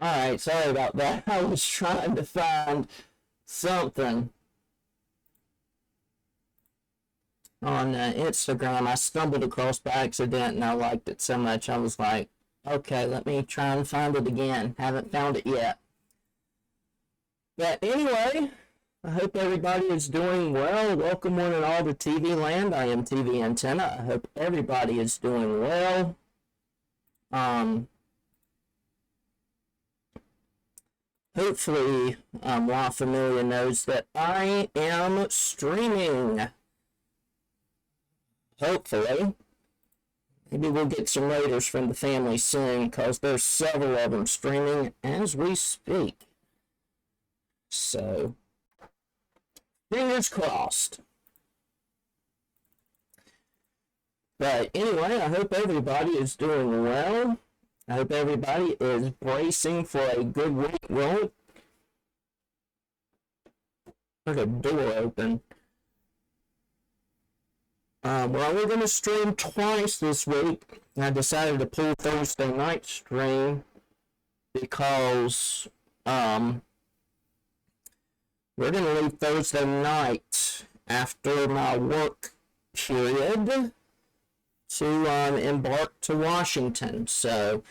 Alright, sorry about that. I was trying to find something on Instagram. I stumbled across by accident and I liked it so much. I was like, okay, let me try and find it again. Haven't found it yet. But anyway, I hope everybody is doing well. Welcome one and all to TV Land. I am TV Antenna. I hope everybody is doing well. Hopefully, La Familia knows that I am streaming. Hopefully. Maybe we'll get some raiders from the family soon, because there's several of them streaming as we speak. So, fingers crossed. But anyway, I hope everybody is doing well. I hope everybody is bracing for a good week. Well, there's a door open. Well, we're going to stream twice this week. I decided to pull Thursday night stream because we're going to leave Thursday night after my work period to embark to Washington. So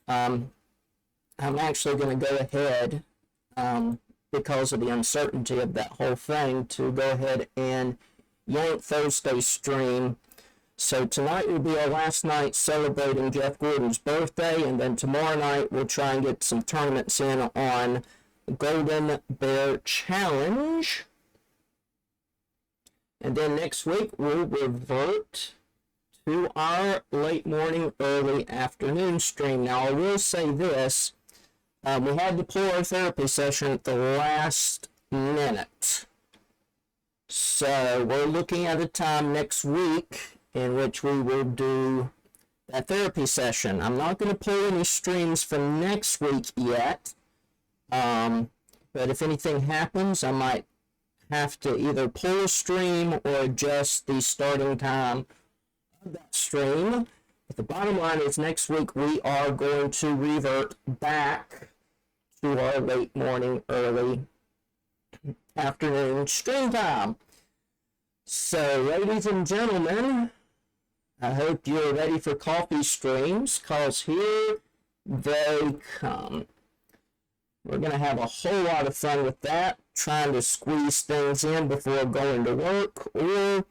I'm actually going to go ahead, because of the uncertainty of that whole thing, to go ahead and yank Thursday's stream. So tonight will be our last night celebrating Jeff Gordon's birthday, and then tomorrow night we'll try and get some tournaments in on the Golden Bear Challenge. And then next week we'll revert to our late morning, early afternoon stream. Now, I will say this. We had to pull our therapy session at the last minute. So, we're looking at a time next week in which we will do that therapy session. I'm not going to pull any streams from next week yet. But if anything happens, I might have to either pull a stream or adjust the starting time that stream. But the bottom line is next week we are going to revert back to our late morning, early afternoon stream time. So, ladies and gentlemen, I hope you're ready for coffee streams, because here they come. We're going to have a whole lot of fun with that, trying to squeeze things in before going to work, or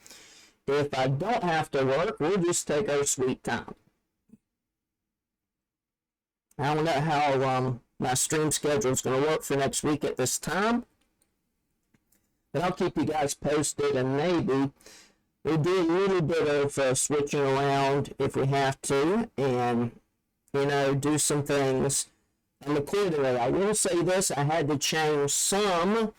if I don't have to work, we'll just take our sweet time. I don't know how my stream schedule is going to work for next week at this time, but I'll keep you guys posted, and maybe we'll do a little bit of switching around if we have to, and, do some things accordingly. I will say this, I had to change some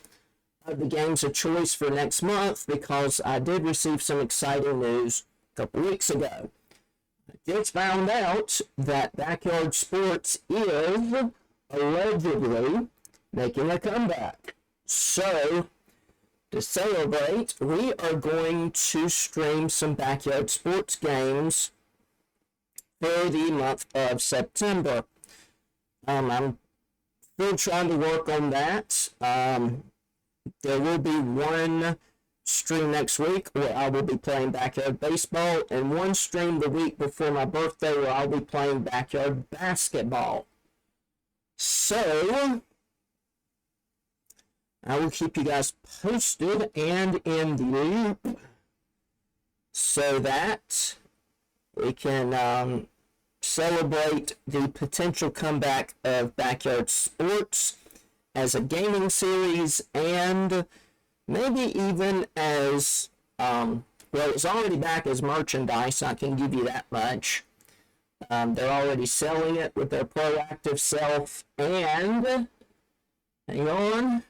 of the games of choice for next month because I did receive some exciting news a couple weeks ago. I just found out that Backyard Sports is allegedly making a comeback. So, to celebrate, we are going to stream some Backyard Sports games for the month of September. I'm still trying to work on that. There will be one stream next week where I will be playing backyard baseball, and one stream the week before my birthday where I'll be playing backyard basketball. So, I will keep you guys posted and in the loop so that we can celebrate the potential comeback of Backyard Sports as a gaming series, and maybe even as, well, it's already back as merchandise, I can give you that much. They're already selling it with their proactive self, and, hang on,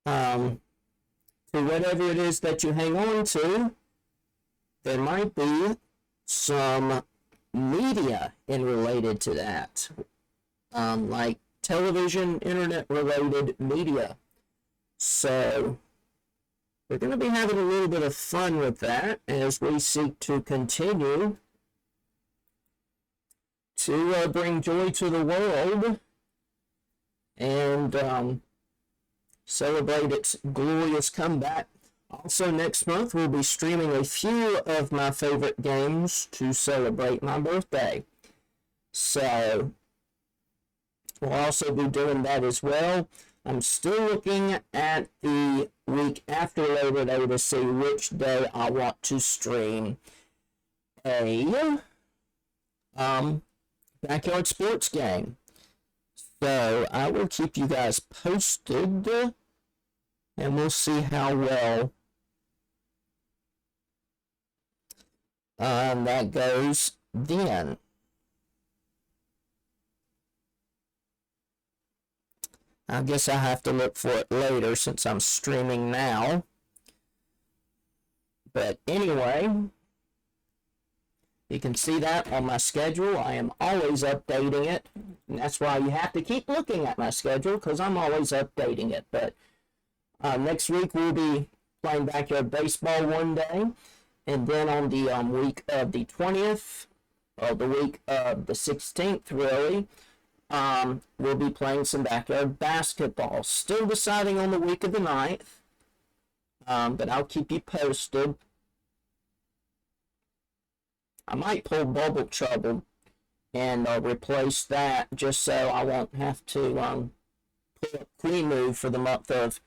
to whatever it is that you hang on to, there might be some media in related to that. Like television, internet-related media. So, we're going to be having a little bit of fun with that as we seek to continue to bring joy to the world and celebrate its glorious comeback. Also, next month, we'll be streaming a few of my favorite games to celebrate my birthday. So, we'll also be doing that as well. I'm still looking at the week after Labor Day to see which day I want to stream a backyard sports game. So I will keep you guys posted, and we'll see how well that goes then. I guess I have to look for it later since I'm streaming now. But anyway, you can see that on my schedule. I am always updating it. And that's why you have to keep looking at my schedule, because I'm always updating it. But next week we'll be playing backyard baseball one day. And then on the week of the 20th, or the week of the 16th really, we'll be playing some backyard basketball. Still deciding on the week of the 9th, but I'll keep you posted. I might pull Bubble Trouble and replace that just so I won't have to pull up Queen Move for the month of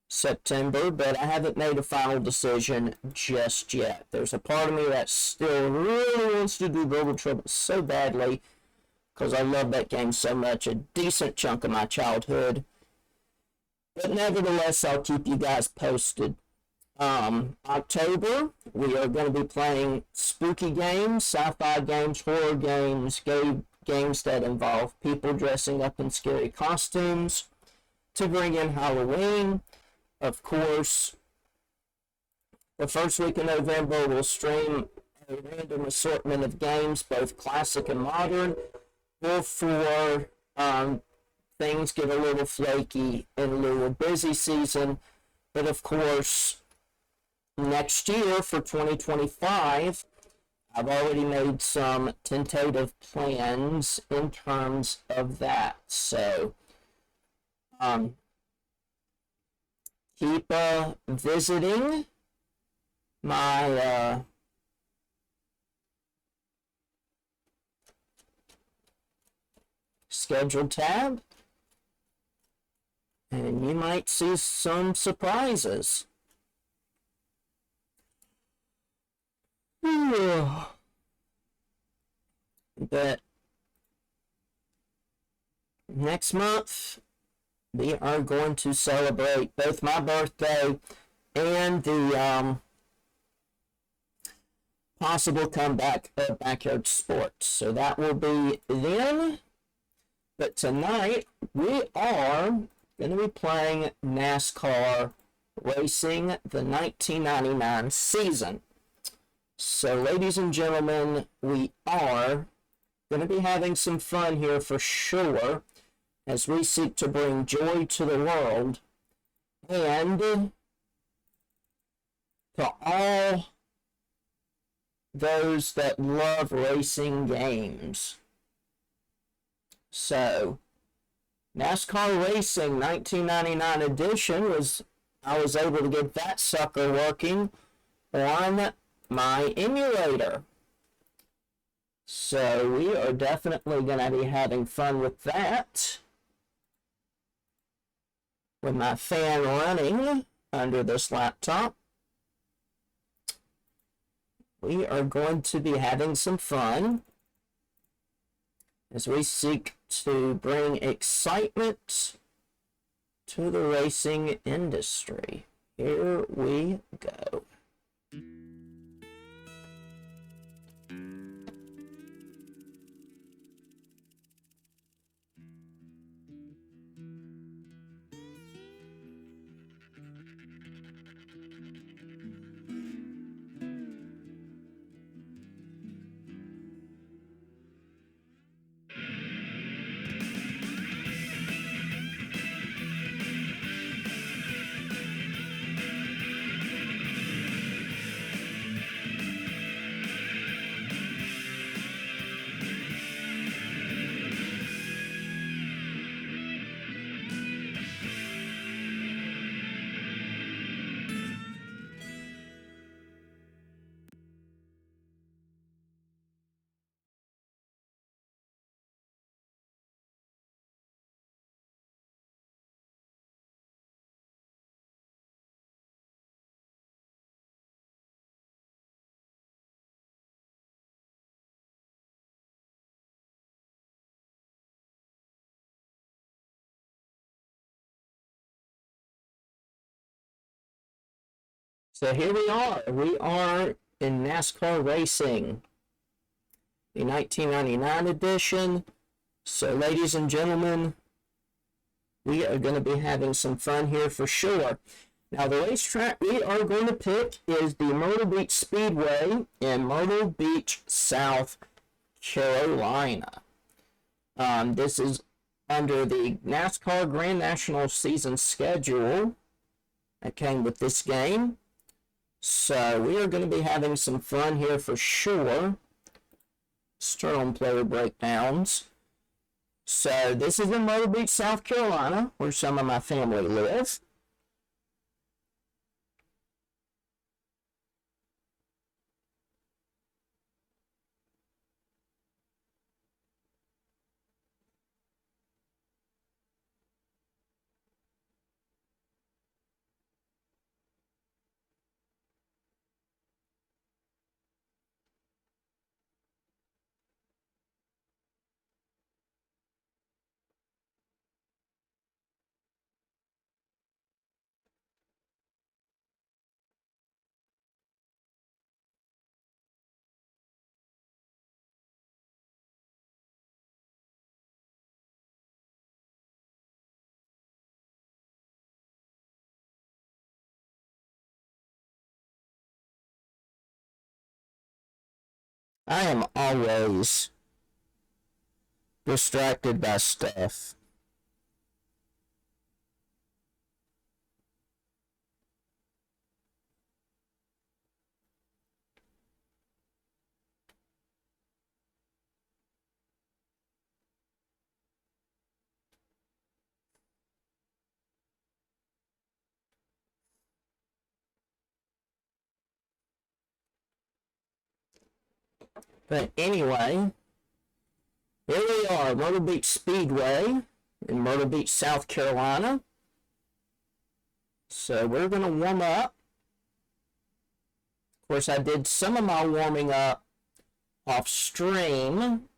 September, but I haven't made a final decision just yet. There's a part of me that still really wants to do Bubble Trouble so badly, because I love that game so much, a decent chunk of my childhood. But nevertheless, I'll keep you guys posted. October, we are going to be playing spooky games, sci-fi games, horror games, games that involve people dressing up in scary costumes to bring in Halloween. Of course, the first week of November, we'll stream a random assortment of games, both classic and modern, before things get a little flaky in lieu of busy season. But of course, next year for 2025, I've already made some tentative plans in terms of that. So, keep visiting my schedule tab, and you might see some surprises. But next month, we are going to celebrate both my birthday and the possible comeback of backyard sports. So that will be then. But tonight, we are going to be playing NASCAR Racing, the 1999 season. So, ladies and gentlemen, we are going to be having some fun here for sure, as we seek to bring joy to the world and to all those that love racing games. So, NASCAR Racing 1999 edition I was able to get that sucker working on my emulator. So we are definitely going to be having fun with that, with my fan running under this laptop. We are going to be having some fun as we seek to bring excitement to the racing industry. Here we go. So here we are. We are in NASCAR Racing, the 1999 edition. So ladies and gentlemen, we are going to be having some fun here for sure. Now the racetrack we are going to pick is the Myrtle Beach Speedway in Myrtle Beach, South Carolina. This is under the NASCAR Grand National season schedule that came with this game. So we are going to be having some fun here for sure. Let's turn on player breakdowns. So this is in Myrtle Beach, South Carolina, where some of my family live. I am always distracted by stuff. But anyway, here we are, Myrtle Beach Speedway in Myrtle Beach, South Carolina. So we're going to warm up. Of course, I did some of my warming up off stream.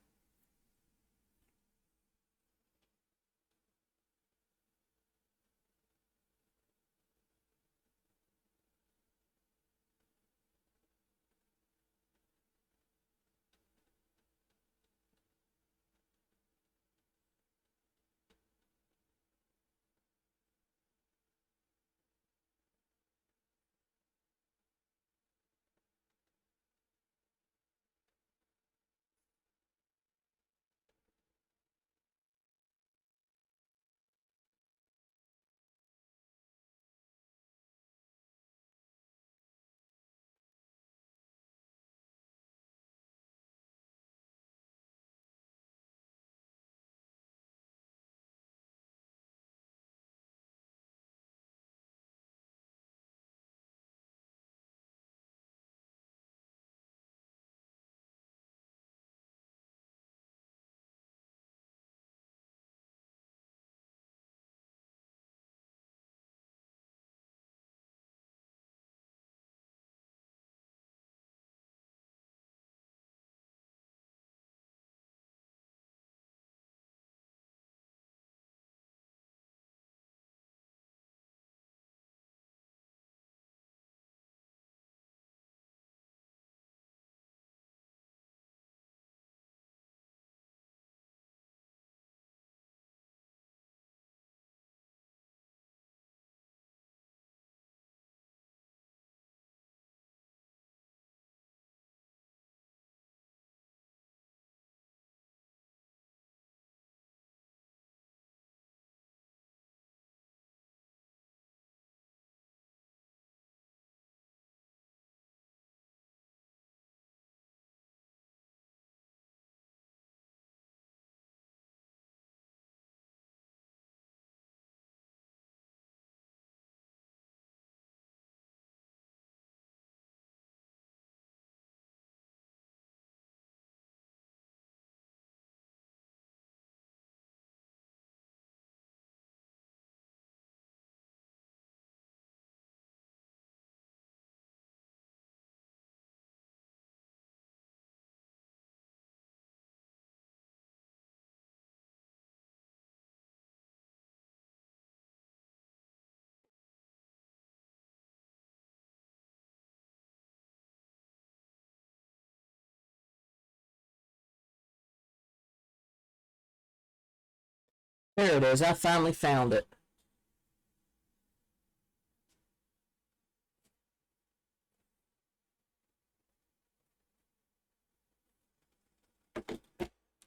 There it is. I finally found it.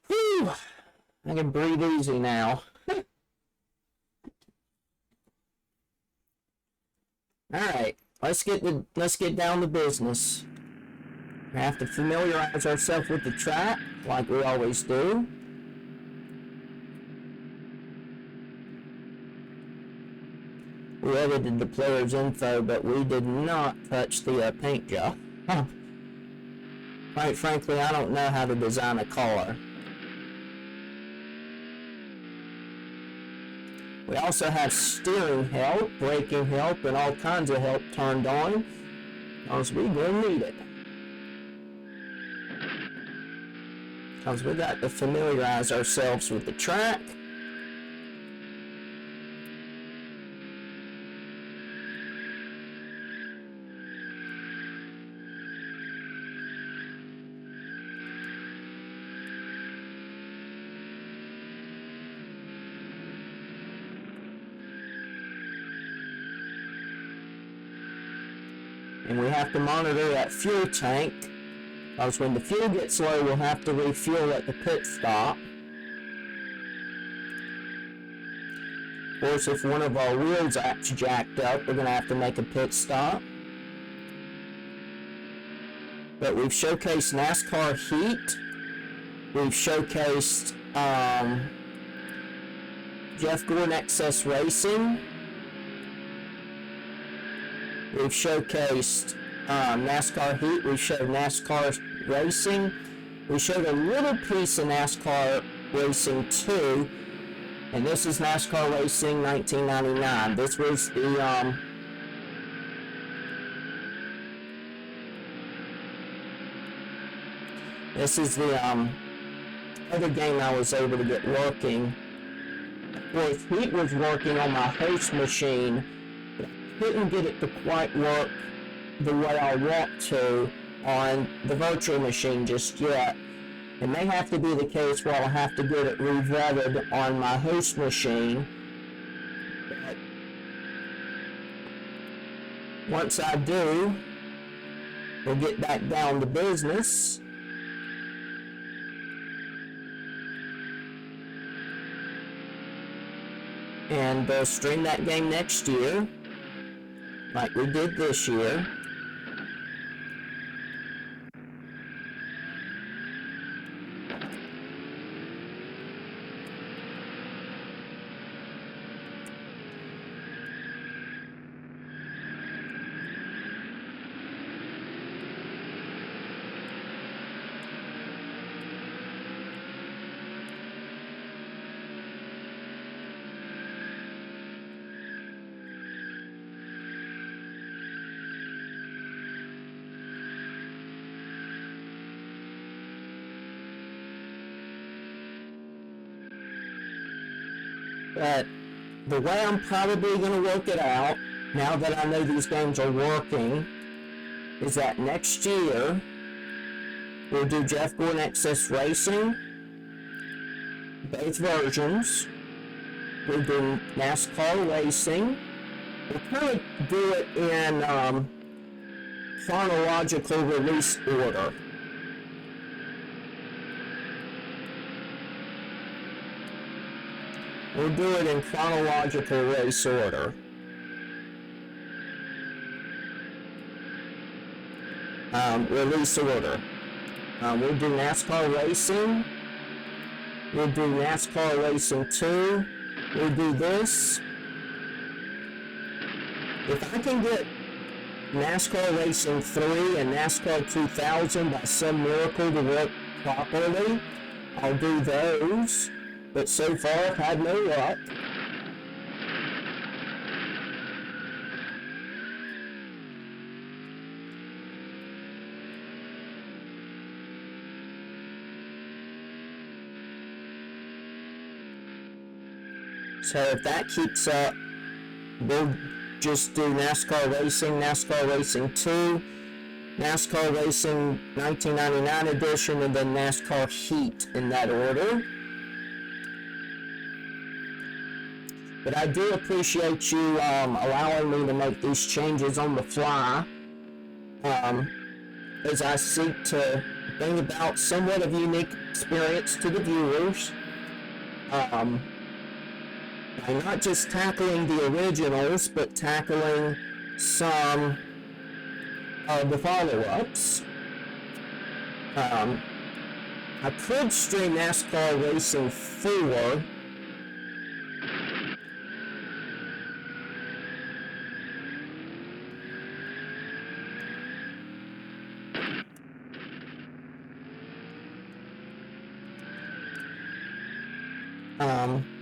Whew. I can breathe easy now. Alright, let's get down to business. We have to familiarize ourselves with the track, like we always do. We edited the player's info, but we did not touch the paint job. Quite frankly, I don't know how to design a car. We also have steering help, braking help, and all kinds of help turned on, because we will need it. Because we got to familiarize ourselves with the track. And we have to monitor that fuel tank, because when the fuel gets low, we'll have to refuel at the pit stop. Of course, if one of our wheels acts jacked up, we're going to have to make a pit stop. But we've showcased NASCAR Heat. We've showcased Jeff Gordon Excess Racing. We've showcased NASCAR Heat. We showed NASCAR Racing. We showed a little piece of NASCAR Racing 2. And this is NASCAR Racing 1999. This was the other game I was able to get working. Of course, Heat was working on my host machine. Couldn't get it to quite work the way I want to on the virtual machine just yet. It may have to be the case where I'll have to get it revetted on my host machine. But once I do, we'll get back down to business. And stream that game next year, like we did this year. But the way I'm probably going to work it out, now that I know these games are working, is that next year we'll do Jeff Gordon Excess Racing, both versions. We'll do NASCAR Racing. We'll kind of do it in chronological release order. We'll do it in chronological race order. Release order. We'll do NASCAR Racing. We'll do NASCAR Racing 2. We'll do this. If I can get NASCAR Racing 3 and NASCAR 2000 by some miracle to work properly, I'll do those. But so far, I've had no luck. So if that keeps up, we'll just do NASCAR Racing, NASCAR Racing 2, NASCAR Racing 1999 edition, and then NASCAR Heat in that order. But I do appreciate you allowing me to make these changes on the fly, as I seek to bring about somewhat of a unique experience to the viewers. By not just tackling the originals, but tackling some of the follow-ups. I could stream NASCAR Racing 4.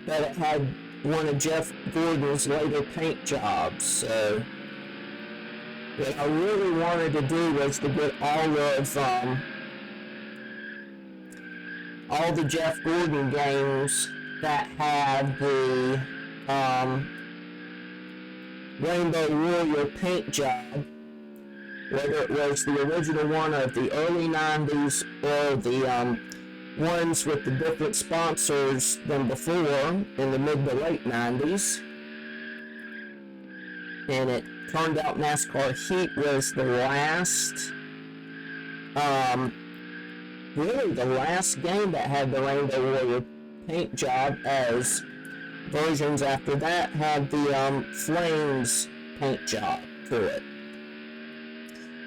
But it had one of Jeff Gordon's later paint jobs, so what I really wanted to do was to get all the Jeff Gordon games that had the Rainbow Warrior paint job, whether it was the original one of the early 90s or the ones with the different sponsors than before in the mid to late 90s. And it turned out NASCAR Heat was the last, really the last game that had the Rainbow Warrior paint job, as versions after that had the Flames paint job to it.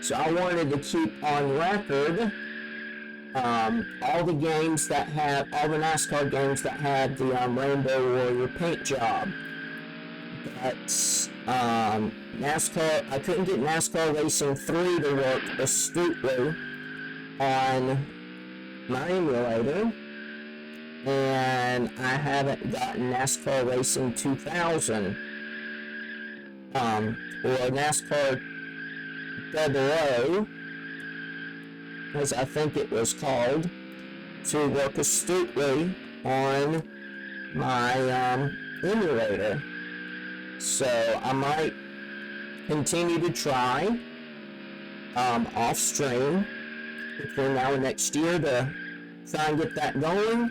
So I wanted to keep on record all the games that had, all the NASCAR games that had the Rainbow Warrior paint job. But NASCAR, I couldn't get NASCAR Racing 3 to work astutely on my emulator, and I haven't gotten NASCAR Racing 2000 or NASCAR Double as I think it was called, to work astutely on my emulator. So I might continue to try off stream between now and next year to try and get that going.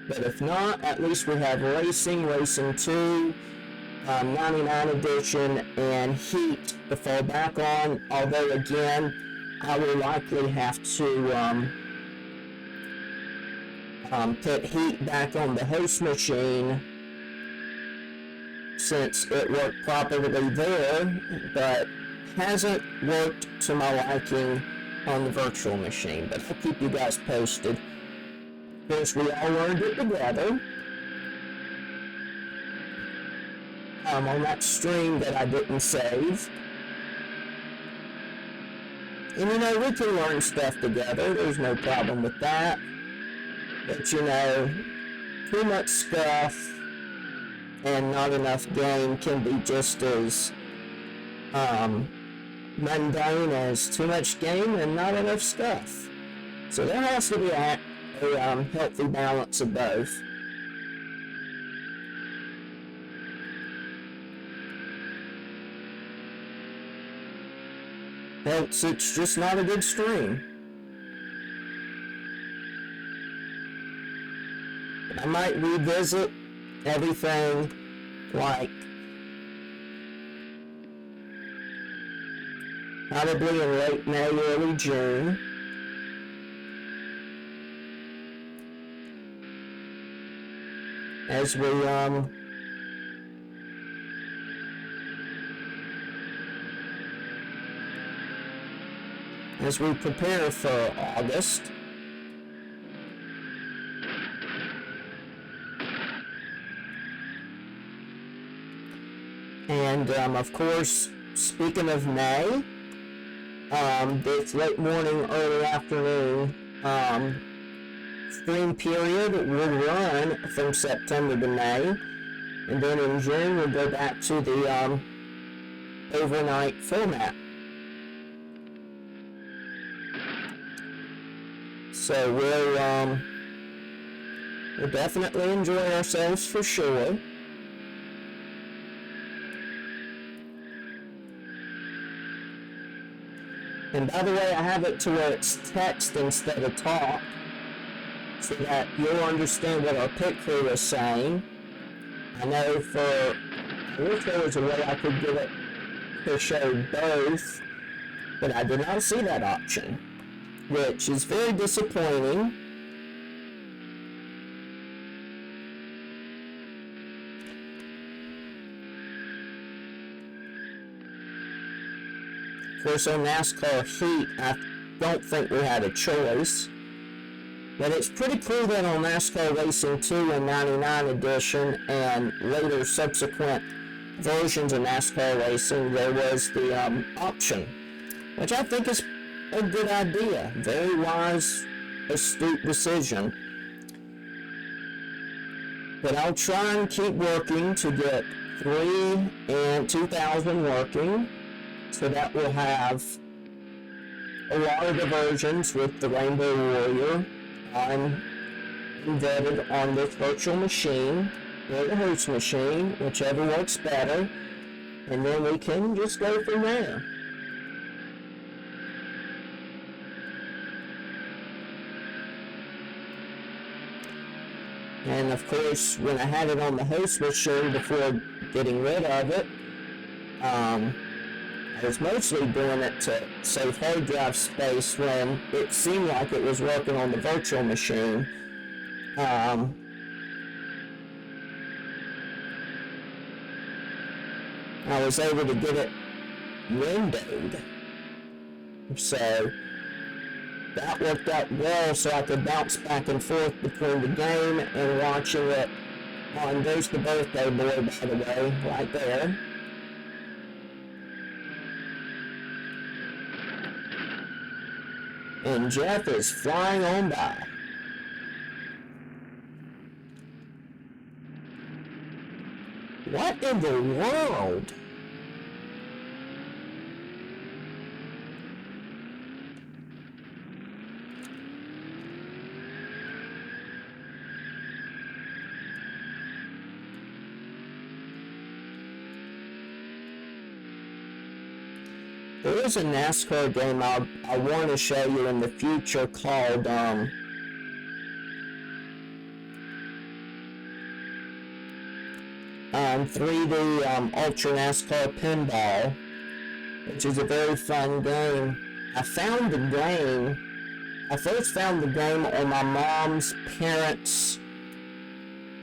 But if not, at least we have Racing 2, 99 edition, and Heat to fall back on. Although again, I will likely have to put Heat back on the host machine, since it worked properly there, but hasn't worked to my liking on the virtual machine. But I'll keep you guys posted. Of course, we all learned it together on that stream that I didn't save. And you know, we can learn stuff together, there's no problem with that. But you know, too much stuff and not enough game can be just as mundane as too much game and not enough stuff. So there has to be a healthy balance of both. Else it's just not a good stream. I might revisit everything like probably in late May, early June. As we prepare for August. And of course, speaking of May, this late morning, early afternoon stream period will run from September to May, and then in June we'll go back to the overnight format. So we'll definitely enjoy ourselves for sure. And by the way, I have it to where it's text instead of talk, so that you'll understand what our pit crew is saying. I know I wish there was a way I could get it to show both, but I did not see that option, which is very disappointing. Of course, on NASCAR Heat, I don't think we had a choice. But it's pretty cool that on NASCAR Racing 2 and 99 edition and later subsequent versions of NASCAR Racing, there was the option, which I think is a good idea. Very wise, astute decision. But I'll try and keep working to get 3 and 2000 working, so that we'll have a lot of the versions with the Rainbow Warrior. I'm embedded on this virtual machine or the host machine, whichever works better, and then we can just go from there. And of course, when I had it on the host machine before getting rid of it, I was mostly doing it to save hard drive space when it seemed like it was working on the virtual machine. I was able to get it windowed, so that worked out well, so I could bounce back and forth between the game and watching it on There's the Birthday Boy, by the way, right there. And Jeff is flying on by. What in the world? There is a NASCAR game I want to show you in the future called 3D Ultra NASCAR Pinball, which is a very fun game. I first found the game on my mom's parents'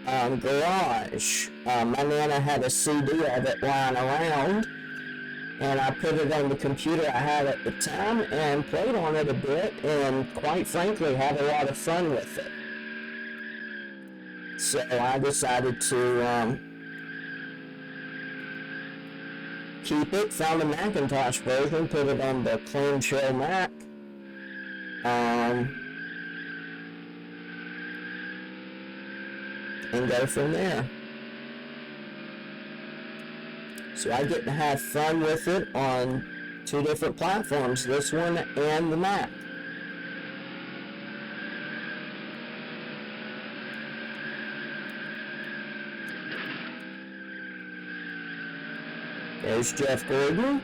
garage. My Nana had a CD of it lying around, and I put it on the computer I had at the time and played on it a bit, and quite frankly had a lot of fun with it. So I decided to keep it, found a Macintosh version, put it on the clamshell Mac, and go from there. So I get to have fun with it on 2 different platforms, this one and the Mac. There's Jeff Gordon,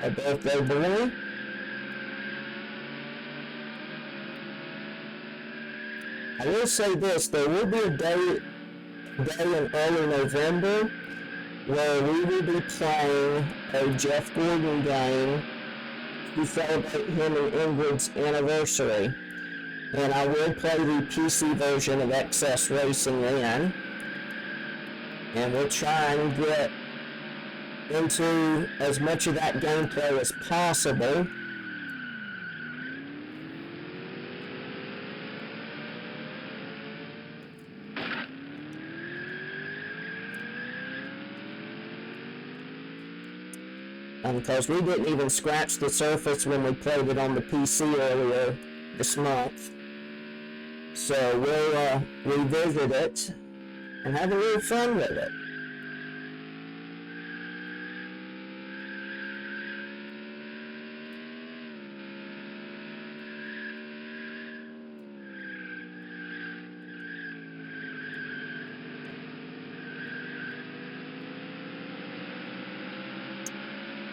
our birthday boy. I will say this, there will be a day in early November where we will be playing a Jeff Gordon game to celebrate him and Ingrid's anniversary. And I will play the PC version of XS Racing then. And we'll try and get into as much of that gameplay as possible. Because we didn't even scratch the surface when we played it on the PC earlier this month. So we'll revisit it and have a little fun with it.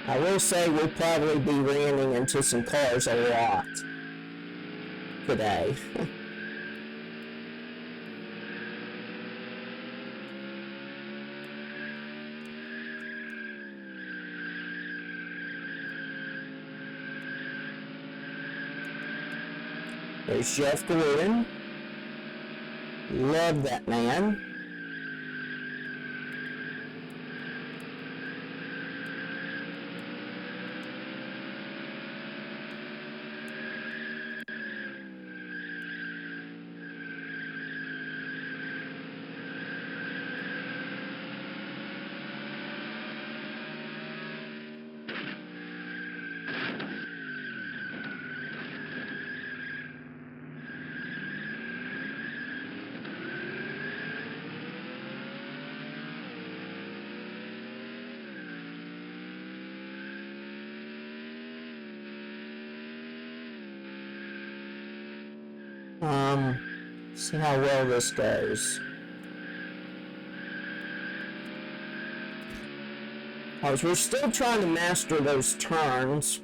I will say we'll probably be running into some cars a lot today. There's Jeff Gordon. Love that man. See how well this goes. Because we're still trying to master those turns.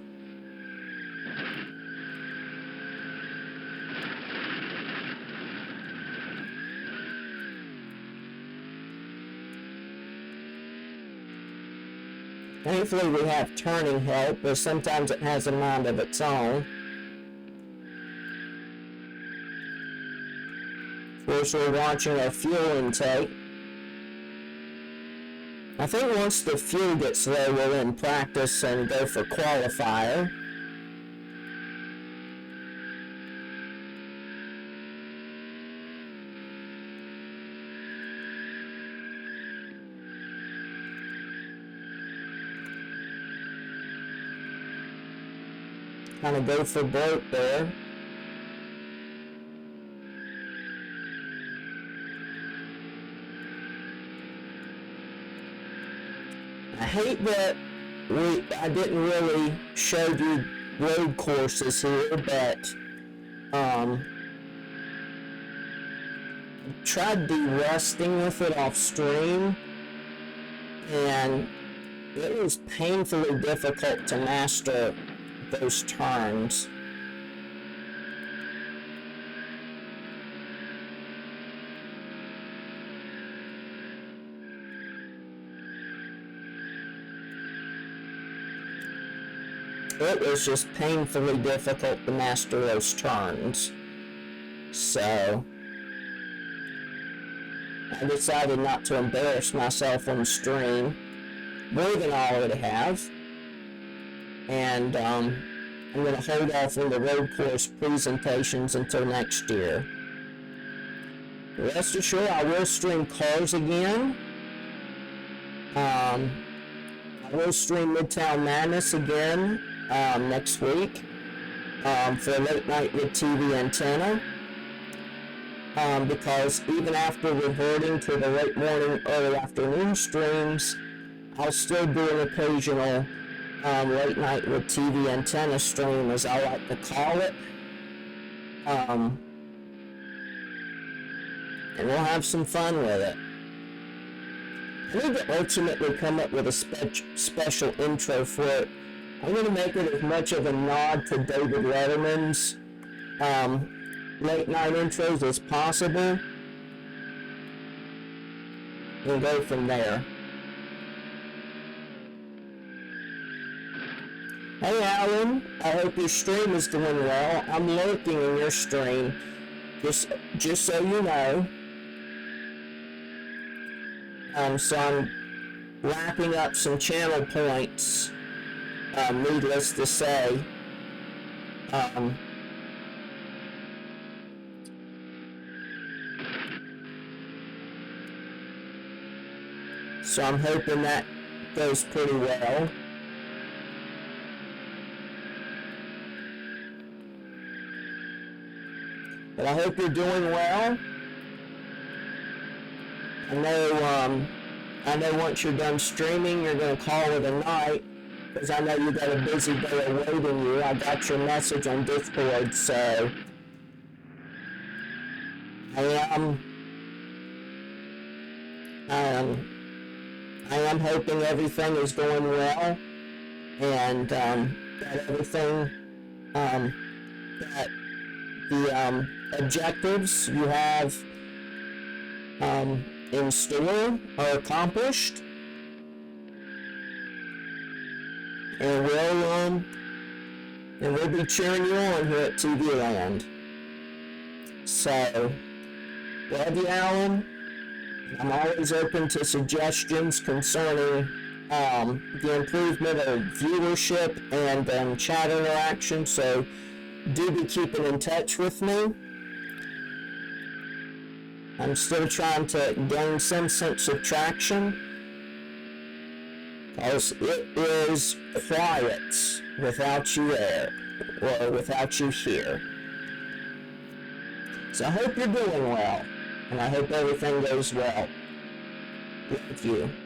Thankfully we have turning help, but sometimes it has a mind of its own. Of course, we're watching our fuel intake. I think once the fuel gets low, we'll then practice and go for qualifier. Kind of go for broke there. I hate that I didn't really show you road courses here, but tried de-rusting with it off stream, and it was painfully difficult to master those turns. It was just painfully difficult to master those turns. So I decided not to embarrass myself on stream more than I already have. And I'm going to hold off on the road course presentations until next year. Rest assured, I will stream cars again. I will stream Midtown Madness again next week for Late Night with TV Antenna. Because even after reverting to the late morning, early afternoon streams, I'll still do an occasional Late Night with TV Antenna stream, as I like to call it. And we'll have some fun with it. I need to ultimately come up with a special intro for it. I'm going to make it as much of a nod to David Letterman's late night intros as possible, and go from there. Hey Alan, I hope your stream is doing well. I'm lurking in your stream, just so you know. So I'm wrapping up some channel points, needless to say. So I'm hoping that goes pretty well. But I hope you're doing well. I know once you're done streaming, you're going to call it a night, because I know you got a busy day awaiting you. I got your message on Discord, so I am hoping everything is going well, and that everything, that the objectives you have in store are accomplished, and we'll be cheering you on here at TV Land. So, love you, Alan. I'm always open to suggestions concerning the improvement of viewership and chat interaction, so do be keeping in touch with me. I'm still trying to gain some sense of traction, because it is quiet without you there, or without you here. So I hope you're doing well, and I hope everything goes well with you.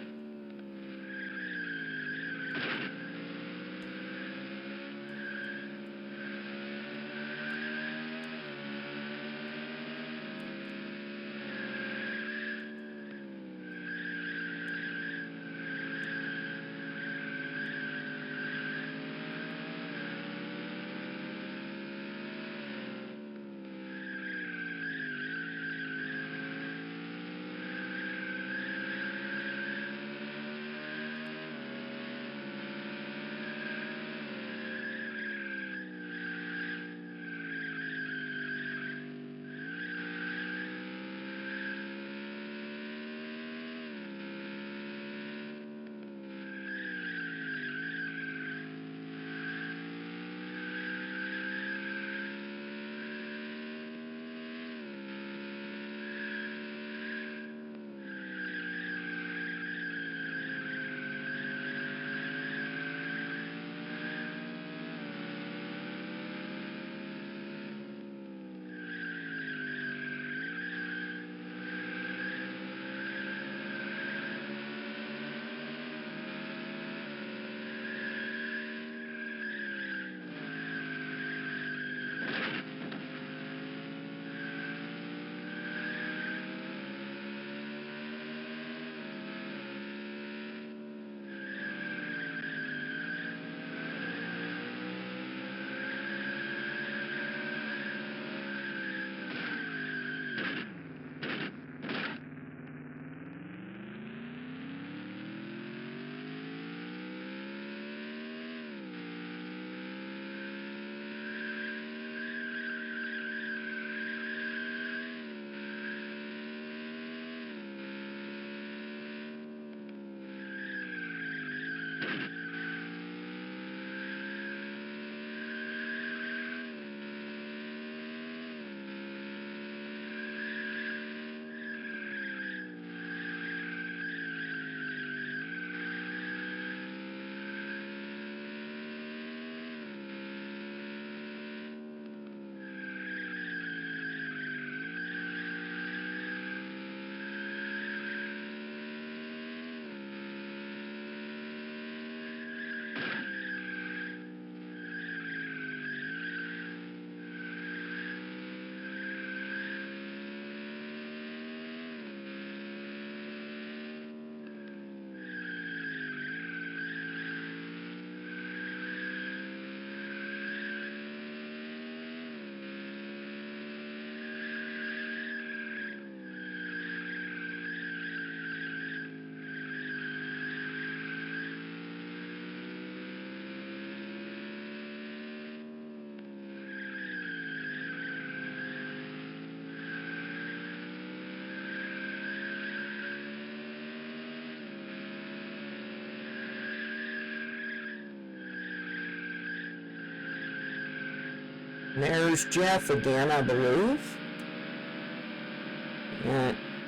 There's Jeff again, I believe.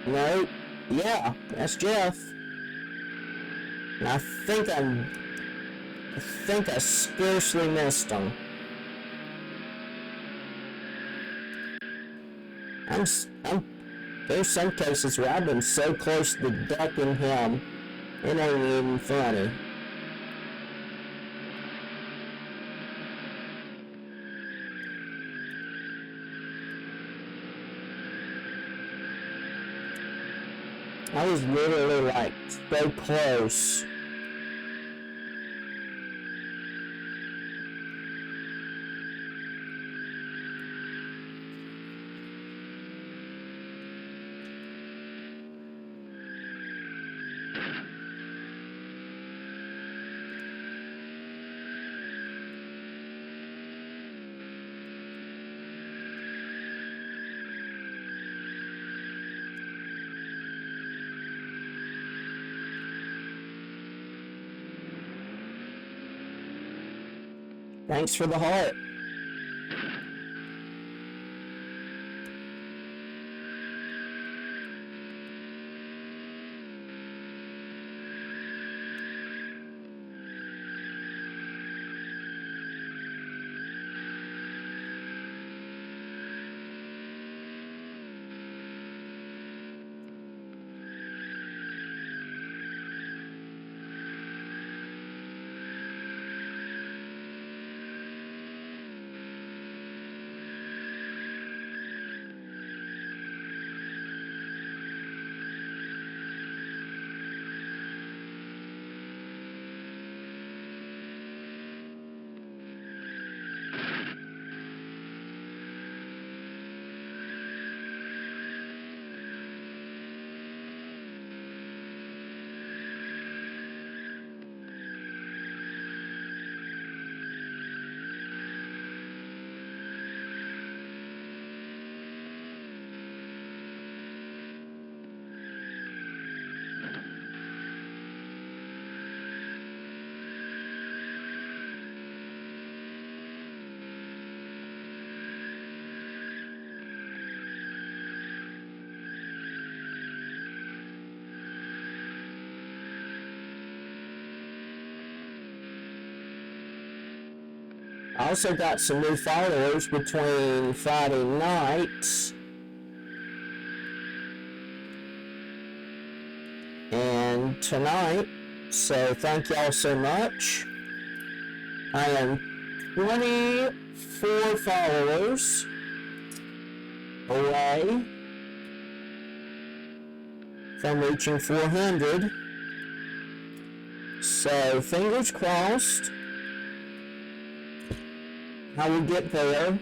No, yeah, that's Jeff. And I think I scarcely missed him. There's some cases where I've been so close to ducking him, it ain't even funny. I was literally like so close. Thanks for the heart. I also got some new followers between Friday night and tonight, so thank y'all so much. I am 24 followers away from reaching 400, so fingers crossed I will get there.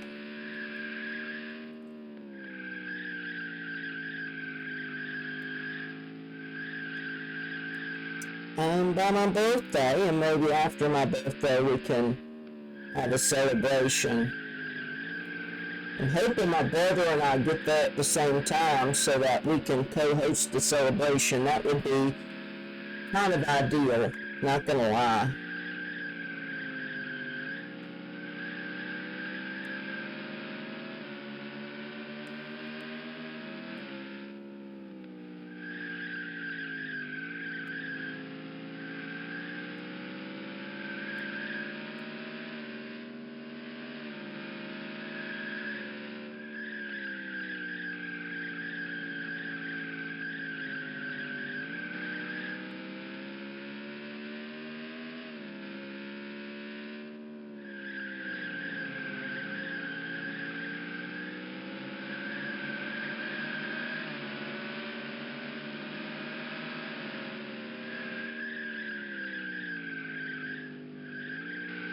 And by my birthday, and maybe after my birthday, we can have a celebration. I'm hoping my brother and I get there at the same time so that we can co-host the celebration. That would be kind of ideal, not gonna lie.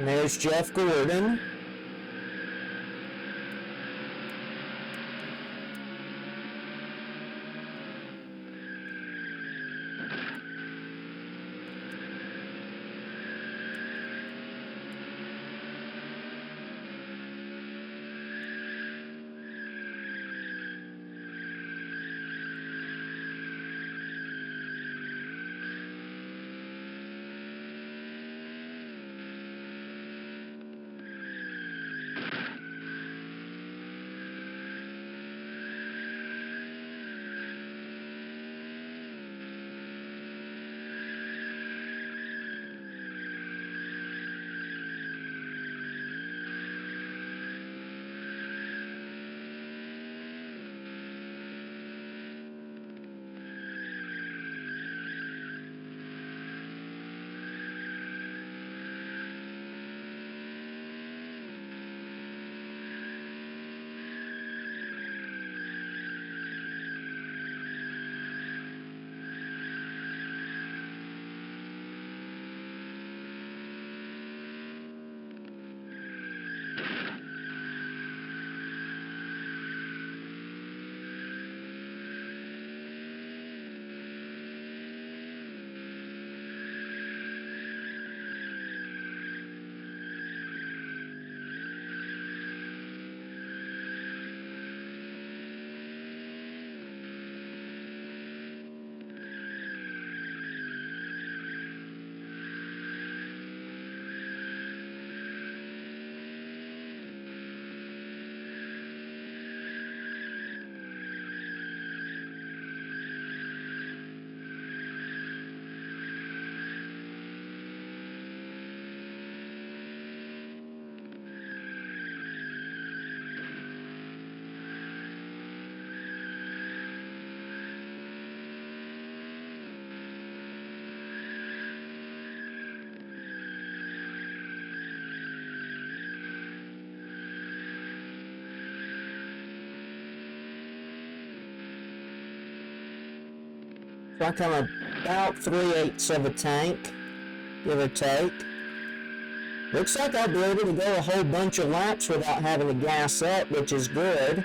And there's Jeff Gordon. like I'm about 3/8 of a tank, give or take. Looks like I'll be able to go a whole bunch of laps without having to gas up, which is good.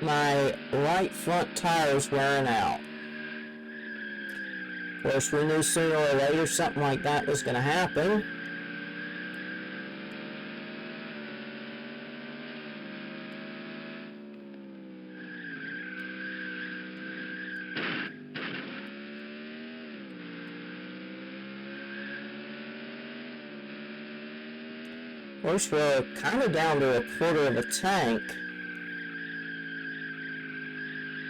My right front tire's wearing out. Of course, we knew sooner or later something like that was going to happen. Of course, we're kind of down to 1/4 of a tank.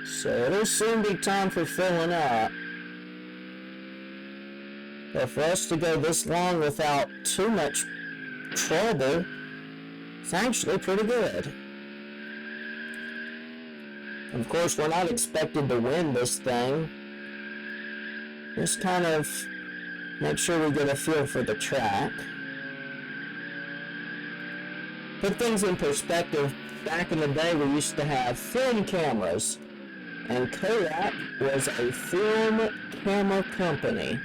So it'll soon be time for filling up. But for us to go this long without too much trouble, it's actually pretty good. Of course, we're not expected to win this thing. Just kind of make sure we get a feel for the track. Put things in perspective, back in the day we used to have film cameras. And Kodak was a film camera company.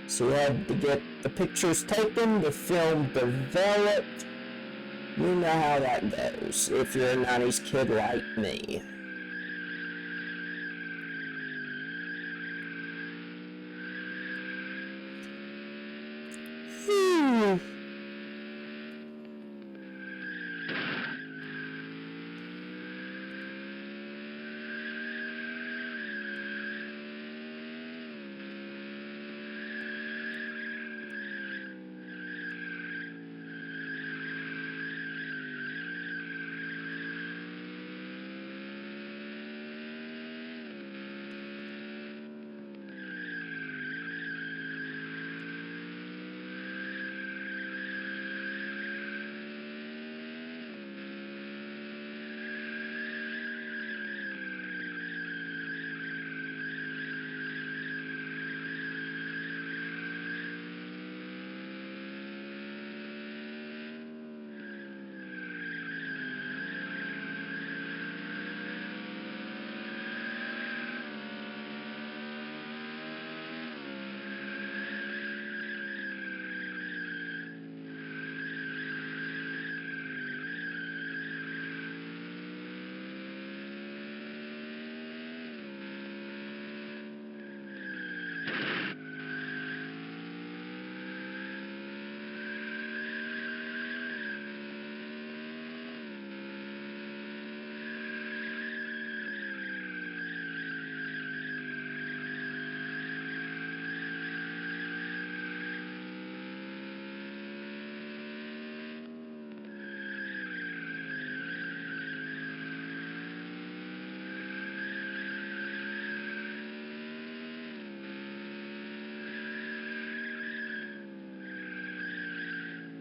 So you had to get the pictures taken, the film developed. You know how that goes if you're a 90s kid like me.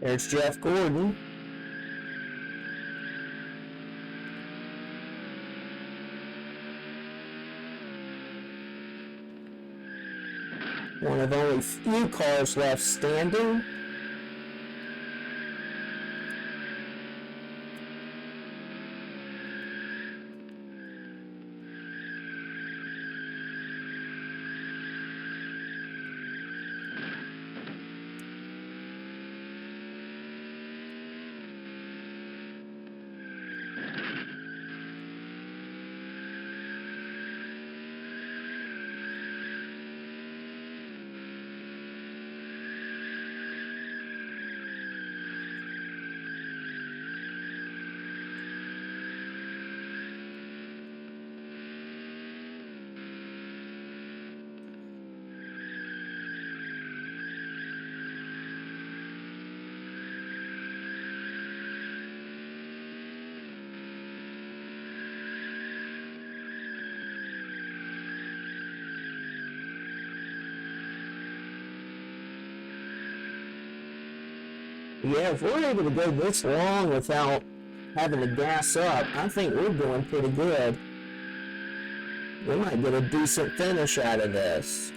There's Jeff Gordon. One of only few cars left standing. Yeah, if we're able to go this long without having to gas up, I think we're doing pretty good. We might get a decent finish out of this.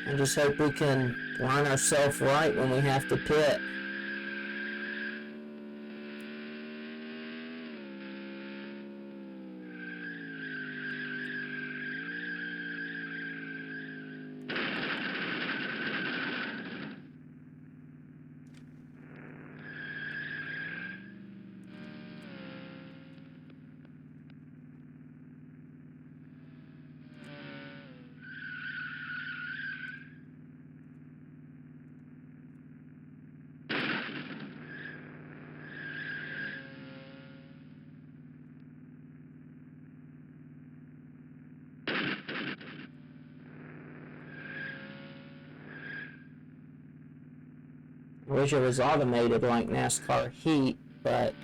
I just hope we can line ourselves right when we have to pit. I wish it was automated like NASCAR Heat, but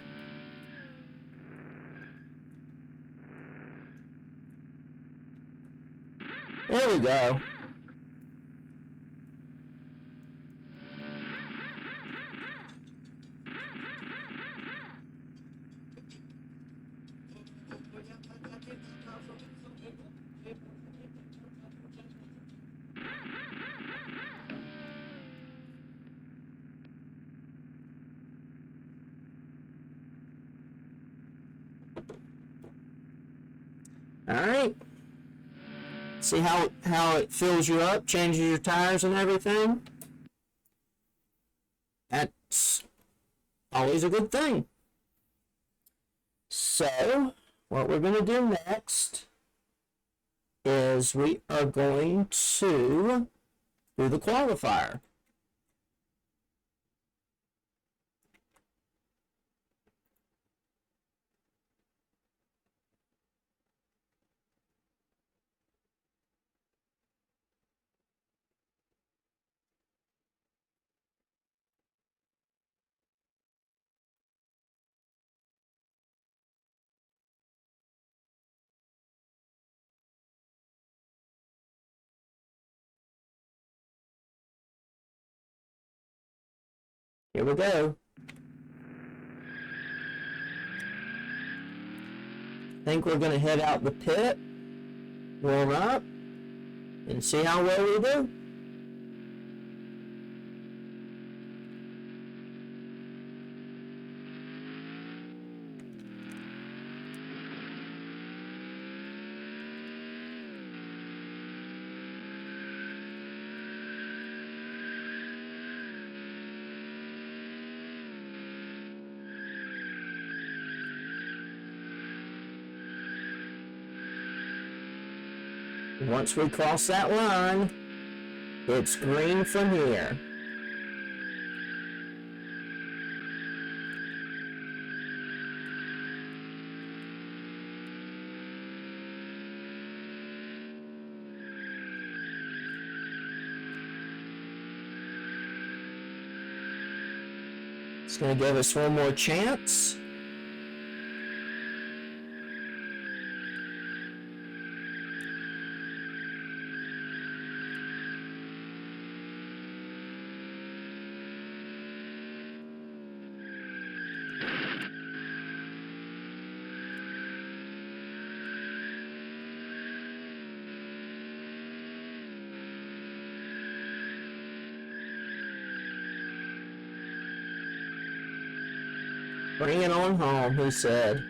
there we go. Alright. See how it fills you up, changes your tires and everything? That's always a good thing. So, what we're going to do next is we are going to do the qualifier. Here we go. I think we're going to head out the pit, warm up, and see how well we do. Once we cross that line, it's green from here. It's going to give us one more chance. Bring it on home, he said.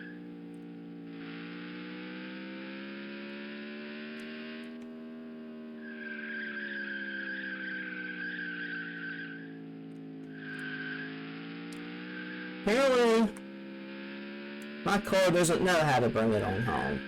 Apparently, my car doesn't know how to bring it on home.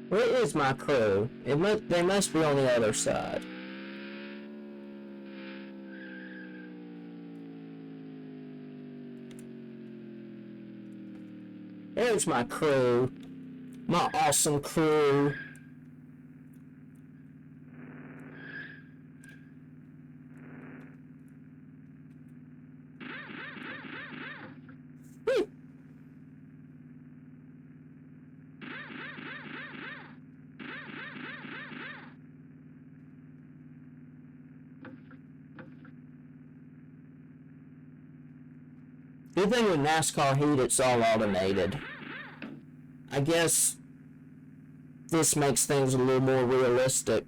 Where is my crew? They must be on the other side. There's my crew. My awesome crew. Woo. Good thing with NASCAR Heat, it's all automated. I guess this makes things a little more realistic.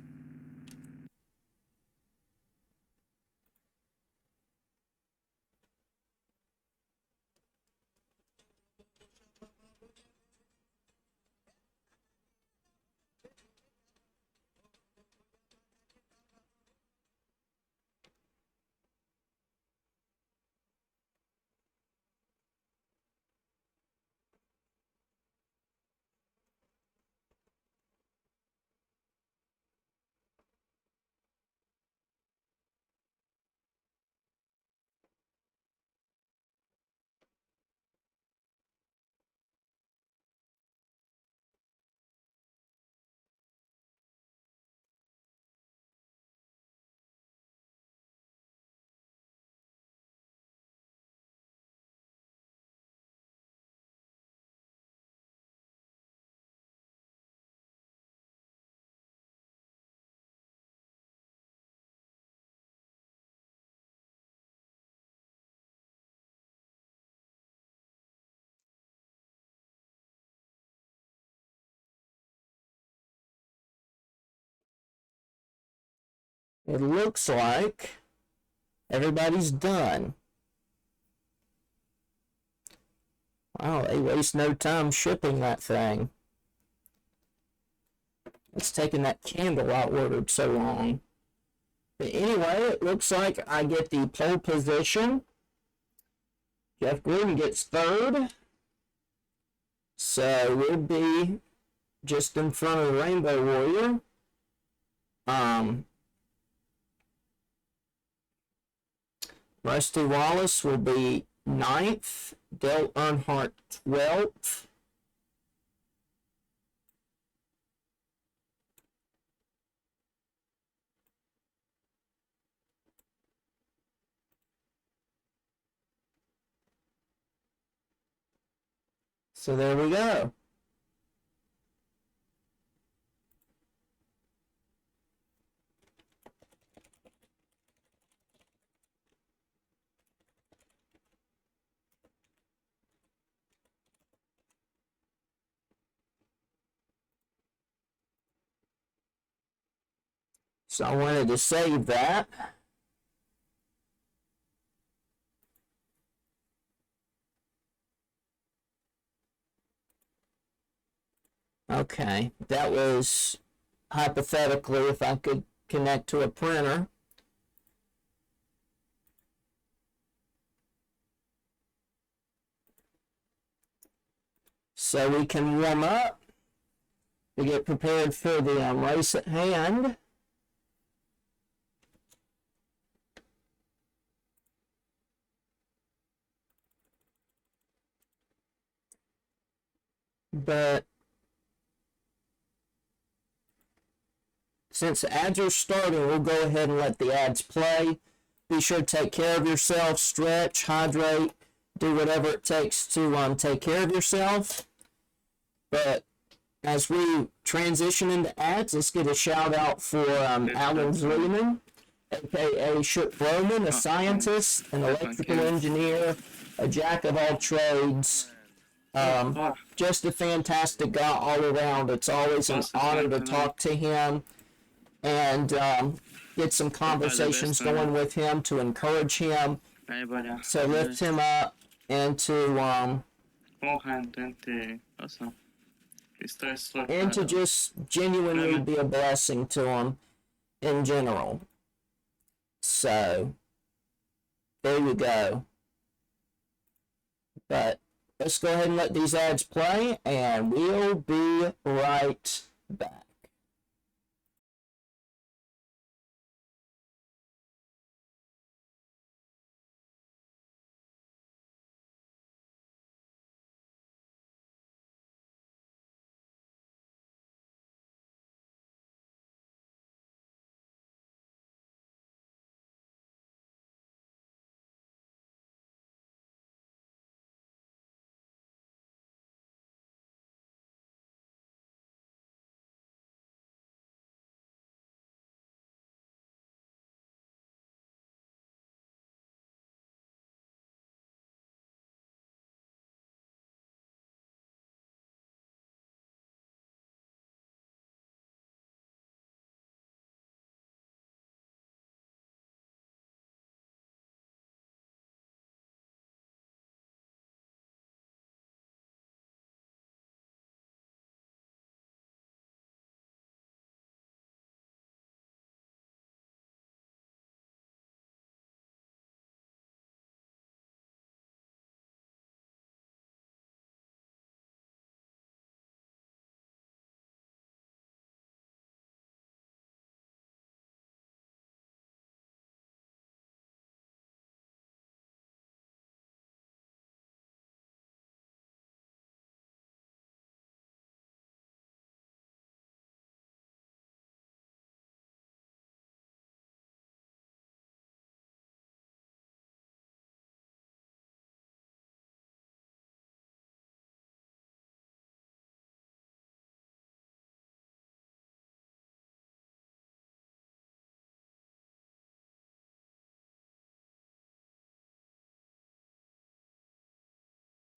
It looks like everybody's done. Wow, they waste no time shipping that thing. It's taking that candle I ordered so long. But anyway, it looks like I get the pole position. Jeff Green gets third. So we'll be just in front of the Rainbow Warrior. Rusty Wallace will be 9th. Dale Earnhardt 12th. So there we go. So I wanted to save that. Okay, that was hypothetically if I could connect to a printer. So we can warm up to get prepared for the race at hand. But since the ads are starting, we'll go ahead and let the ads play. Be sure to take care of yourself, stretch, hydrate, do whatever it takes to take care of yourself. But as we transition into ads, let's get a shout out for Alan Zleeman, aka Shook Roman, a scientist, an electrical engineer, a jack of all trades. Just a fantastic guy all around. It's always an honor to talk to him and get some conversations going with him to encourage him, to lift him up, and to just genuinely be a blessing to him in general. So there you go. But let's go ahead and let these ads play, and we'll be right back.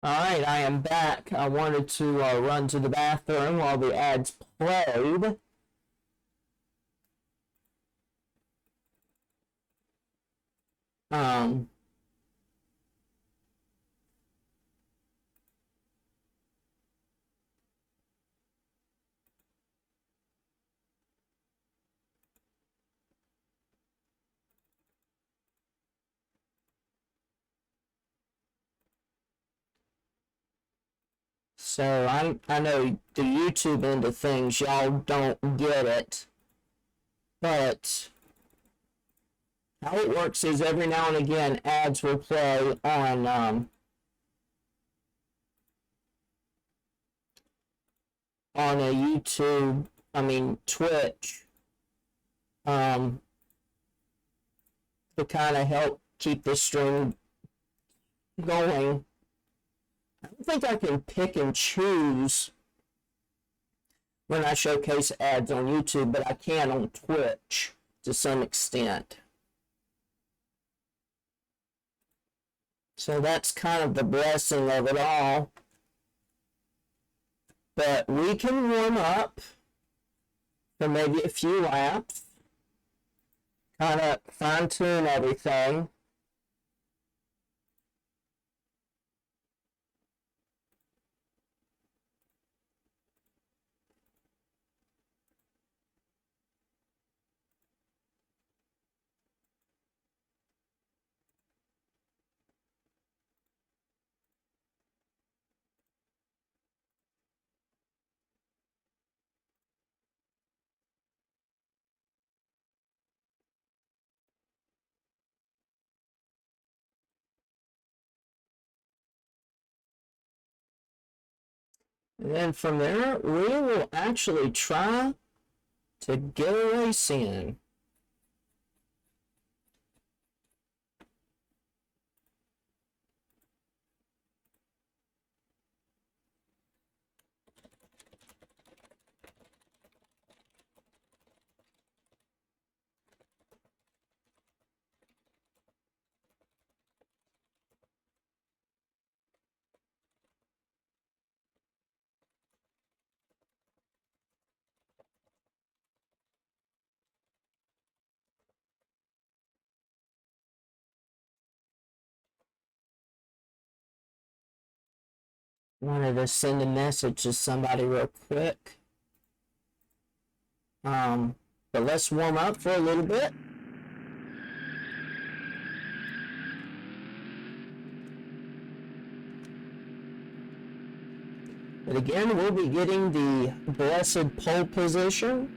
Alright, I am back. I wanted to run to the bathroom while the ads played. So I know the YouTube end of things, y'all don't get it, but how it works is every now and again ads will play on a YouTube, Twitch, to kind of help keep the stream going. I don't think I can pick and choose when I showcase ads on YouTube, but I can on Twitch to some extent. So that's kind of the blessing of it all. But we can warm up for maybe a few laps, kind of fine-tune everything. And then from there, we will actually try to get a race in. Wanted to send a message to somebody real quick. But let's warm up for a little bit. But again, we'll be getting the blessed pole position.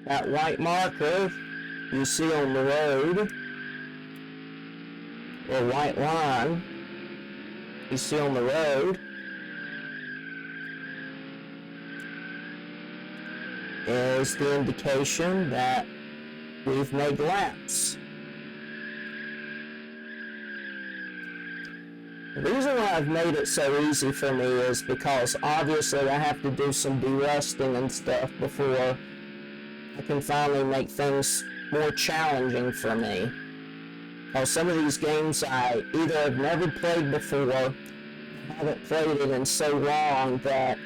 That white marker you see on the road, or white line you see on the road, is the indication that we've made laps. The reason why I've made it so easy for me is because obviously I have to do some de-rusting and stuff before I can finally make things more challenging for me. Because some of these games I either have never played before, haven't played it in so long that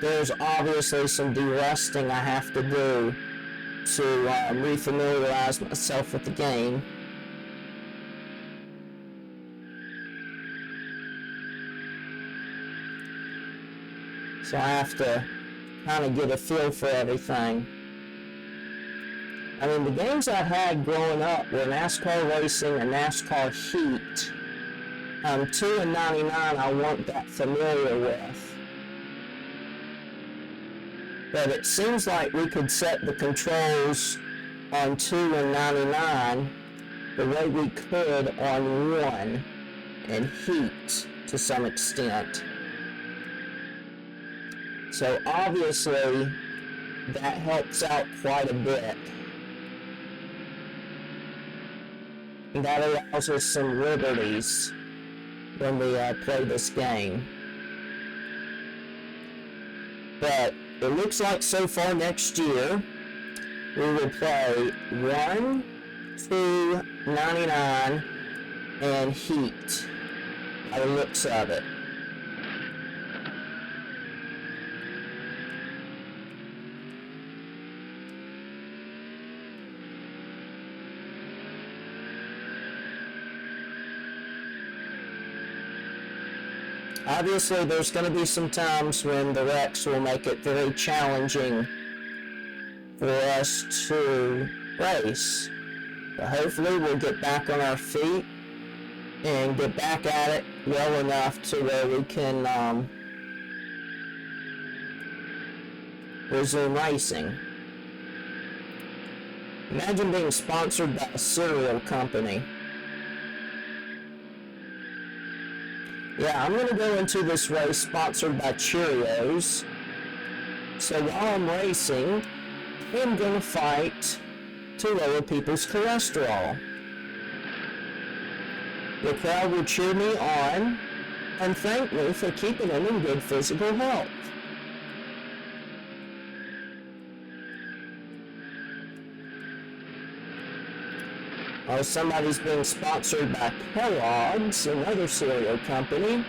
there's obviously some de-rusting I have to do to refamiliarize myself with the game. So I have to kind of get a feel for everything. I mean, the games I had growing up were NASCAR Racing and NASCAR Heat. 2 and 99 I weren't that familiar with. But it seems like we could set the controls on 2 and 99 the way we could on 1 and Heat to some extent. So obviously, that helps out quite a bit. And that allows us some liberties when we play this game. But it looks like so far next year, we will play 1, 2, 99, and Heat, by the looks of it. Obviously, there's going to be some times when the wrecks will make it very challenging for us to race. But hopefully, we'll get back on our feet and get back at it well enough to where we can resume racing. Imagine being sponsored by a cereal company. Yeah, I'm going to go into this race sponsored by Cheerios. So while I'm racing, I'm going to fight to lower people's cholesterol. The crowd will cheer me on and thank me for keeping them in good physical health. Oh, somebody's being sponsored by Kellogg's, another cereal company.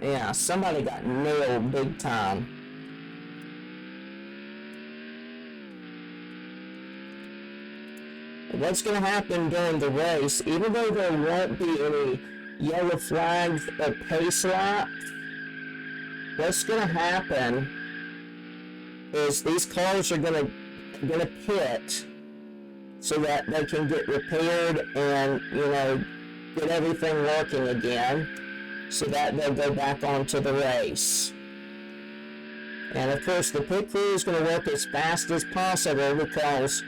Yeah, somebody got nailed big time. What's going to happen during the race, even though there won't be any yellow flags or pace laps, what's going to happen is these cars are going to pit so that they can get repaired and, get everything working again so that they'll go back onto the race. And of course, the pit crew is going to work as fast as possible because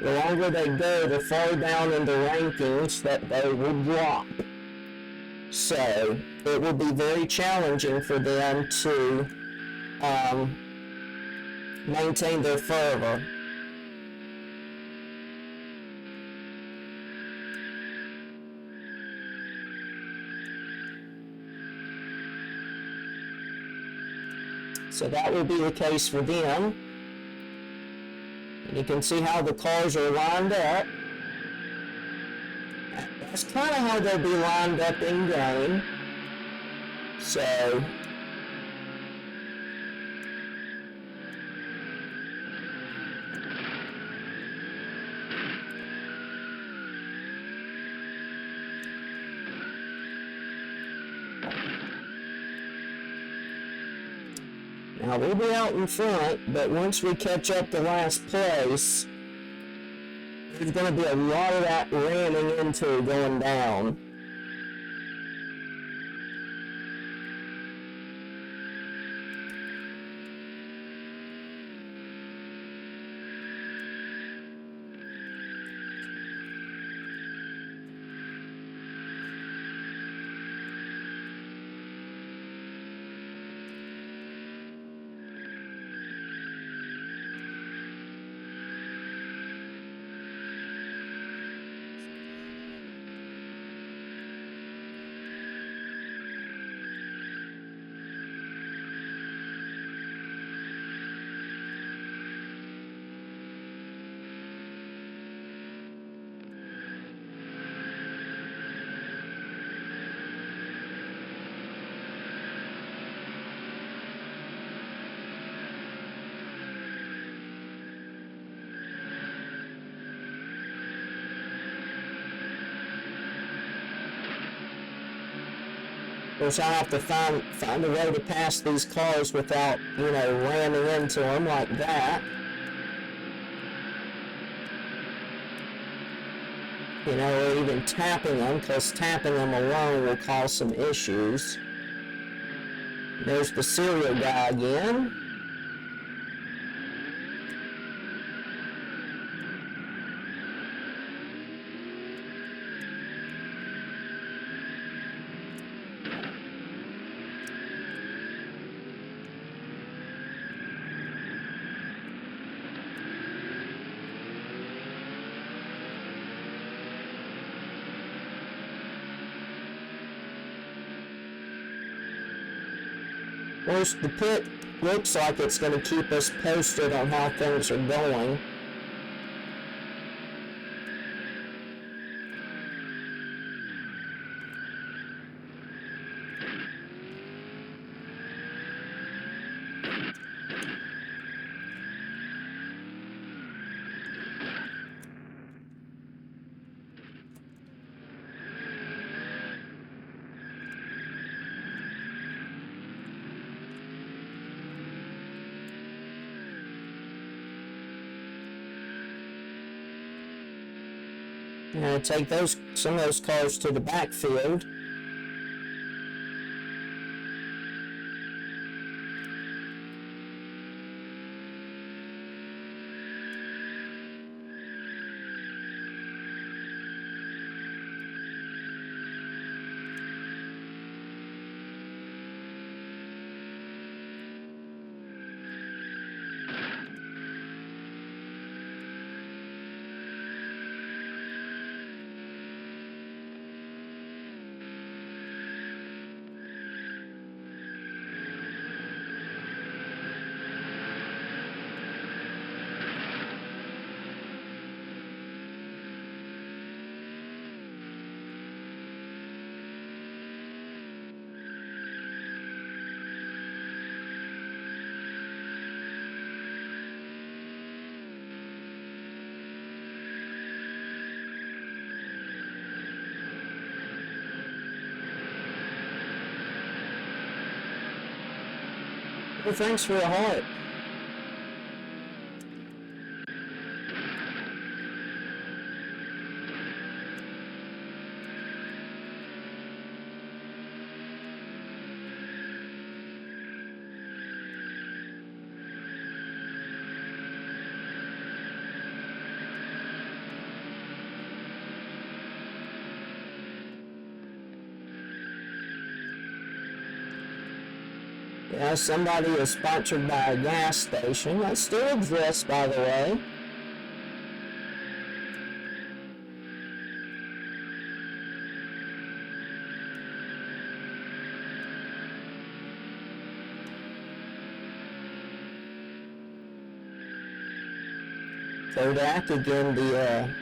the longer they go, the farther down in the rankings that they will drop. So it will be very challenging for them to maintain their fervor. So that will be the case for them. And you can see how the cars are lined up. That's kind of how they'll be lined up in game. So now we'll be out in front, but once we catch up to last place, there's going to be a lot of that ramming into going down. Of course, I have to find a way to pass these cars without, ramming into them like that. Or even tapping them, because tapping them alone will cause some issues. There's the cereal guy again. Of course, the pit looks like it's going to keep us posted on how things are going. Take some of those cars to the backfield. Well, thanks for the heart. Somebody is sponsored by a gas station. That still exists, by the way. Kodak, again, the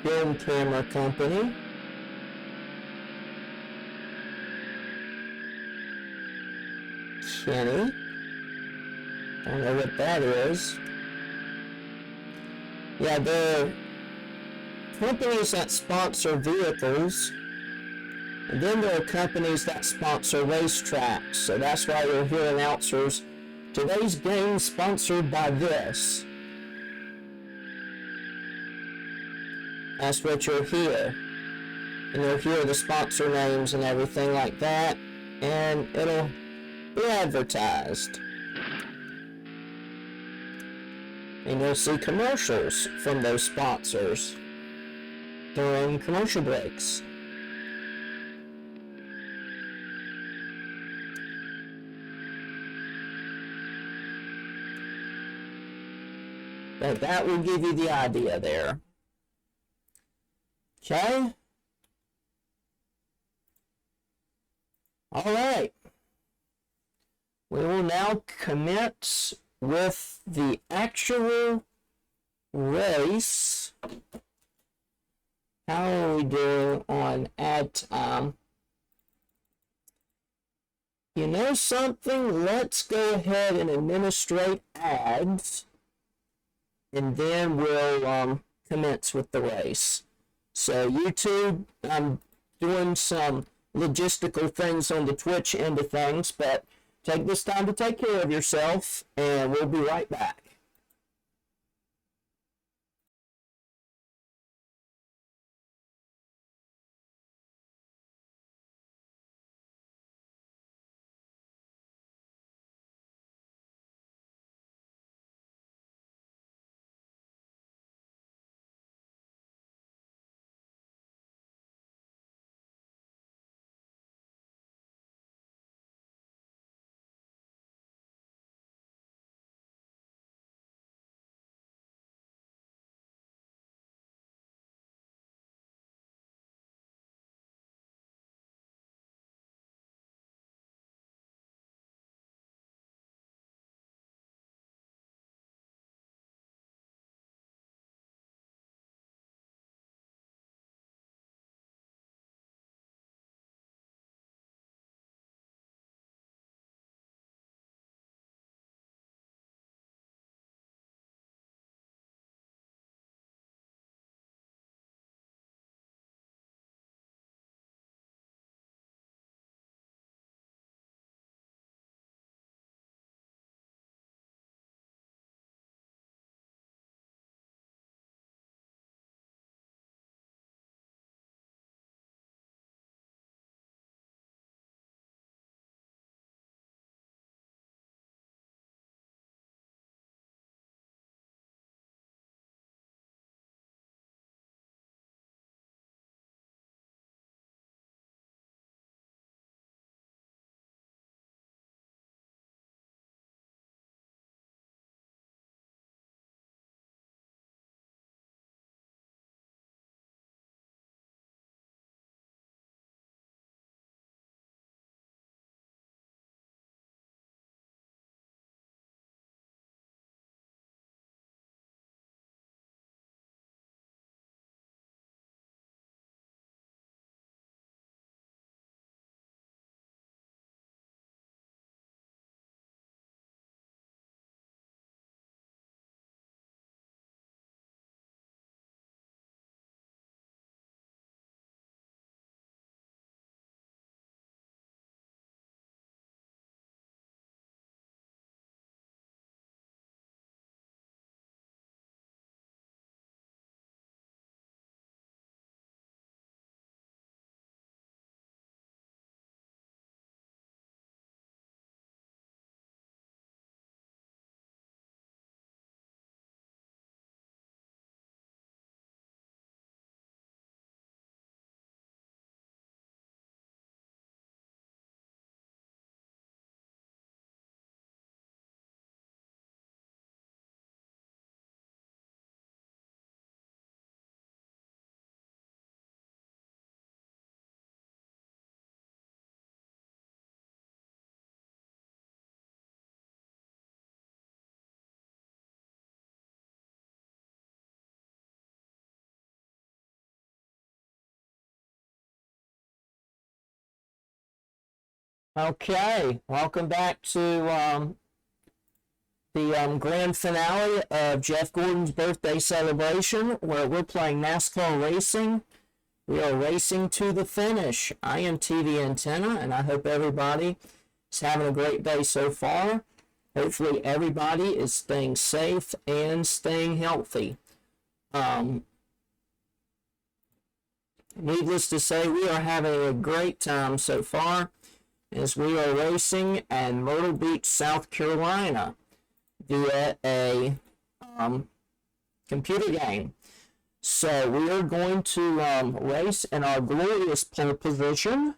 film camera company. Kenny. Don't know what that is. Yeah, they're companies that sponsor vehicles, and then there are companies that sponsor racetracks. So that's why you'll hear announcers, today's game sponsored by this. That's what you'll hear. And you'll hear the sponsor names and everything like that, and it'll be advertised. And you'll see commercials from those sponsors during commercial breaks. But that will give you the idea there. Okay? All right. We will now commence with the actual race. How are we doing on ad time? You know something? Let's go ahead and administrate ads, and then we'll commence with the race. So YouTube, I'm doing some logistical things on the Twitch end of things, but take this time to take care of yourself, and we'll be right back. Okay, welcome back to the grand finale of Jeff Gordon's birthday celebration, where we're playing NASCAR Racing. We are racing to the finish. I am TV Antenna, and I hope everybody is having a great day so far. Hopefully everybody is staying safe and staying healthy. Needless to say, we are having a great time so far as we are racing at Myrtle Beach, South Carolina via a computer game. So we are going to race in our glorious pole position.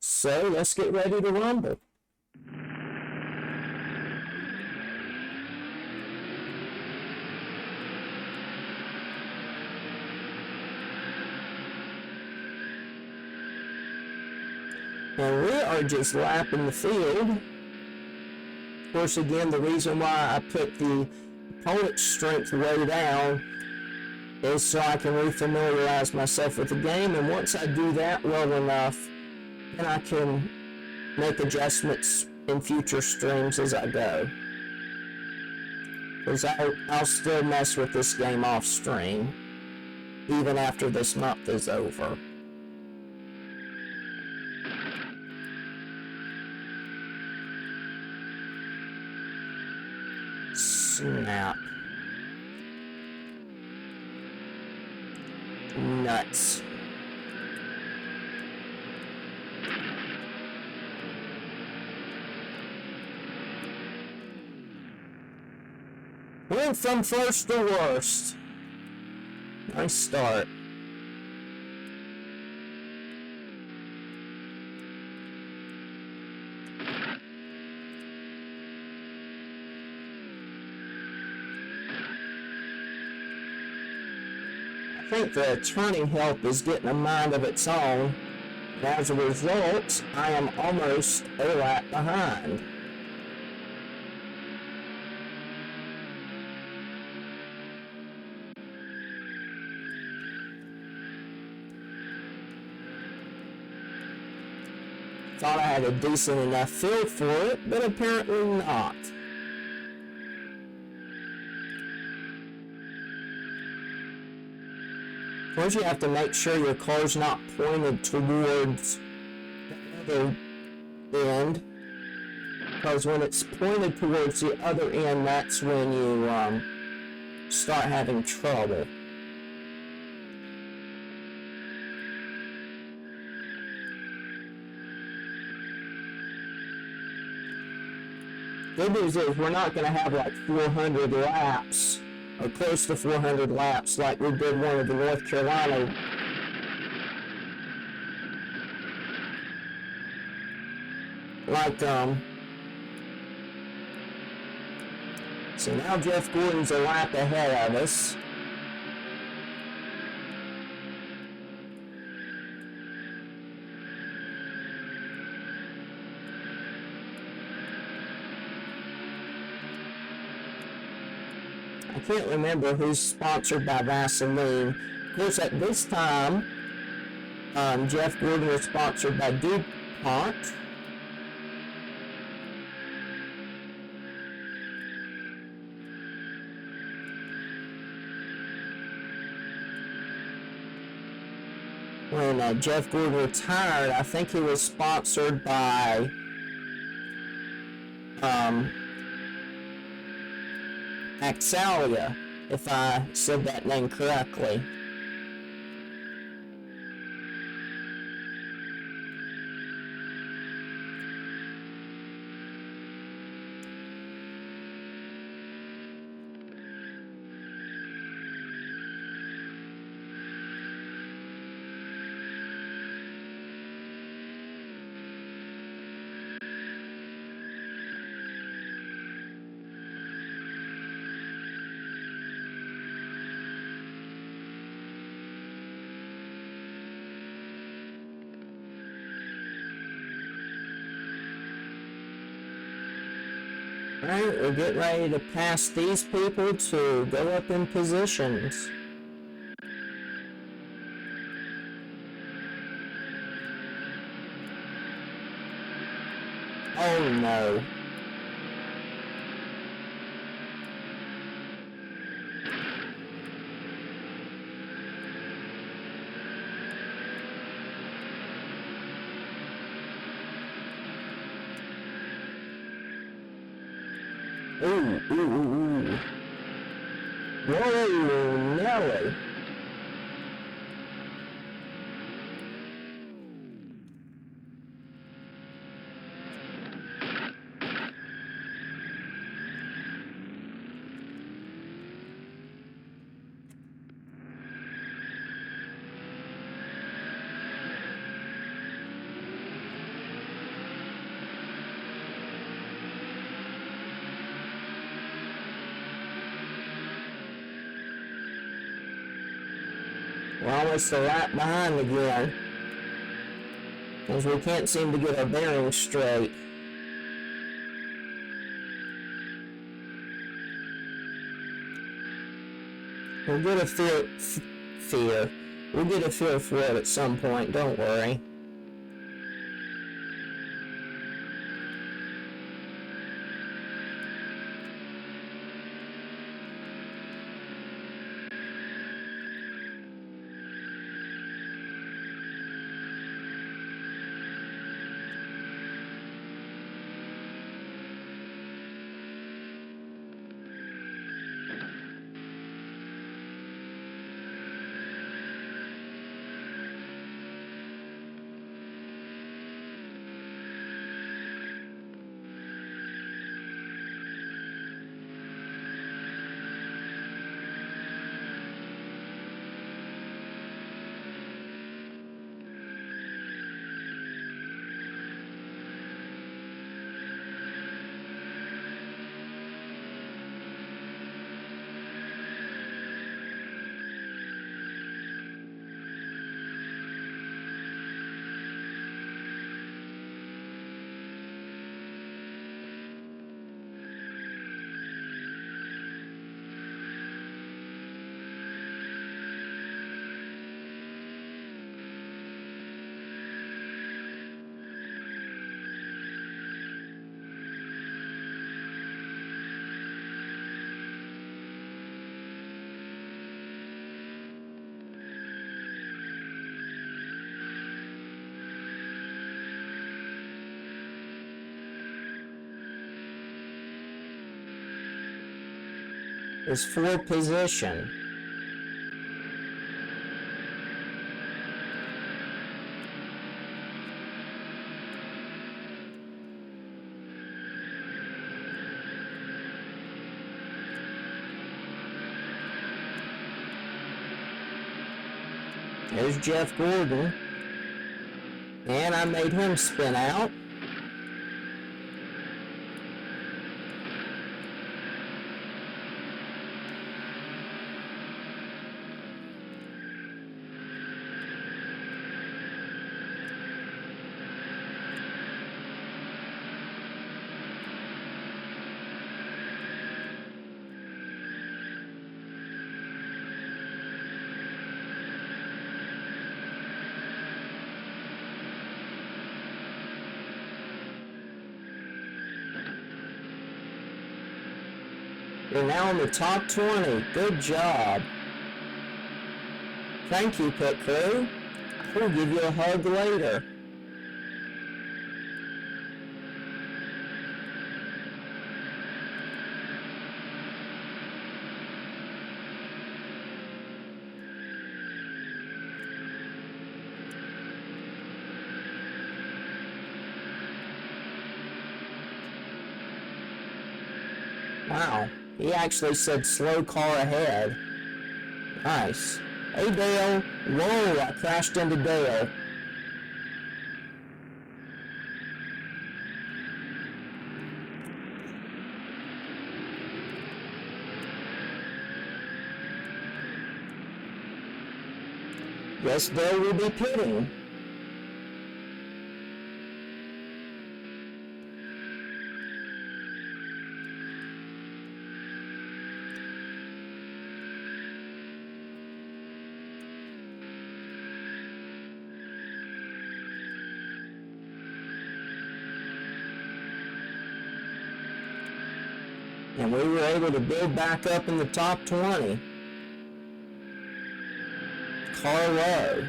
So let's get ready to rumble. And we are just lapping the field. Of course, again, the reason why I put the opponent's strength way down is so I can refamiliarize myself with the game. And once I do that well enough, then I can make adjustments in future streams as I go. Because I'll still mess with this game off stream, even after this month is over. Snap. Nuts. Went from first to worst. Nice start. I think the turning help is getting a mind of its own, and as a result, I am almost a lap behind. Thought I had a decent enough feel for it, but apparently not. First, you have to make sure your car's not pointed towards the other end, because when it's pointed towards the other end, that's when you start having trouble. Good news is we're not going to have like 400 laps or close to 400 laps like we did one of the North Carolina. So now Jeff Gordon's a lap ahead of us. I can't remember who's sponsored by Vaseline. Of course, at this time, Jeff Gordon was sponsored by DuPont. When Jeff Gordon retired, I think he was sponsored by Axalia, if I said that name correctly. Alright, we're getting ready to pass these people to go up in positions. clean though. Ooh, ooh, ooh, ooh. Whoa, Nelly. We're almost a lap behind again, because we can't seem to get our bearings straight. We'll get a feel for it at some point, don't worry. Is for position. There's Jeff Gordon. And I made him spin out. You're now in the top 20. Good job. Thank you, pit crew. We'll give you a hug later. Wow. He actually said slow car ahead. Nice. Hey Dale. Whoa, I crashed into Dale. Guess Dale will be pitting. and we were able to build back up in the top 20. Car low.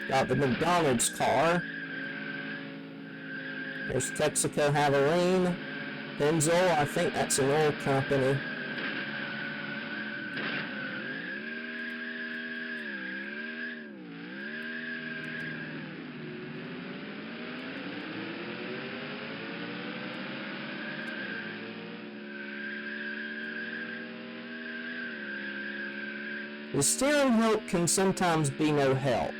Got the McDonald's car. There's Texaco Havoline. Pennzoil, I think that's an oil company. The steering help can sometimes be no help.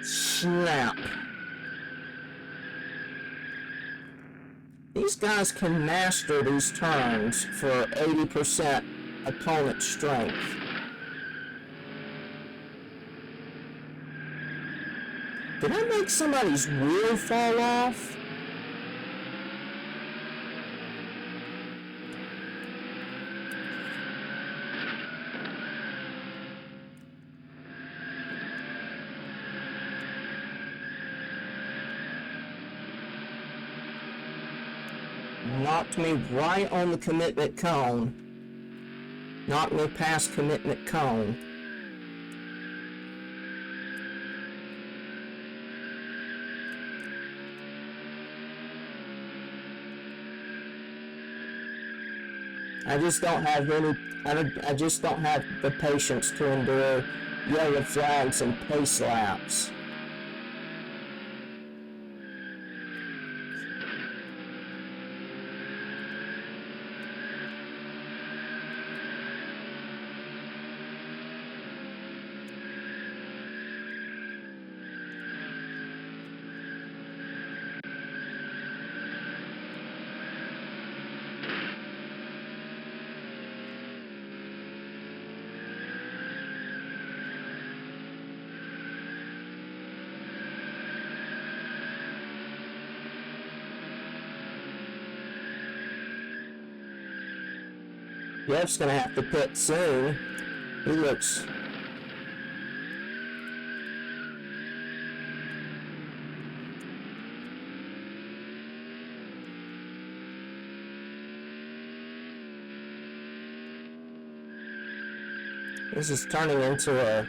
Snap. These guys can master these turns for 80% opponent strength. Did I make somebody's wheel fall off? Knocked me right on the commitment cone. Knocked me past commitment cone. I just don't have I just don't have the patience to endure yellow flags and pace laps. Jeff's gonna have to pit soon. He looks... This is turning into a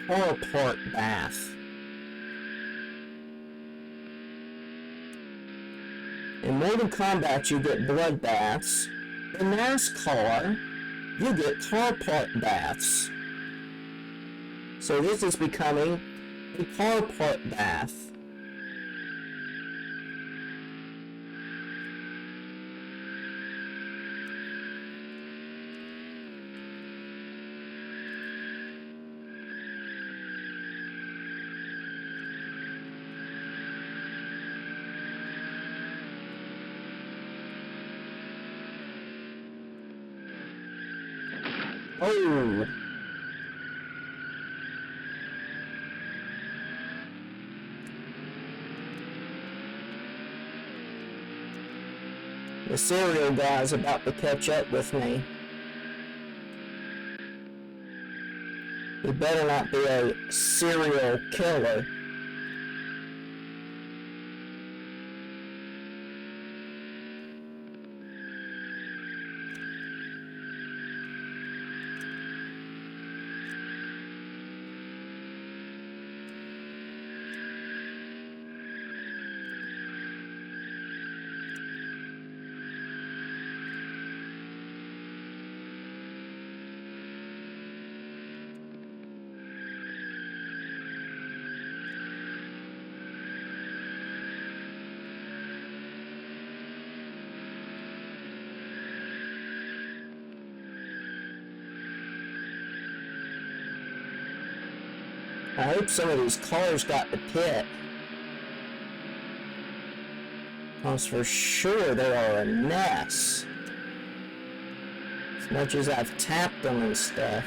car park bath. In Mortal Kombat, you get blood baths. In NASCAR, you get car park baths. So this is becoming a car park bath. Oh! The cereal guy's about to catch up with me. He better not be a serial killer. I hope some of these cars got the pit. Because for sure they are a mess. As much as I've tapped them and stuff.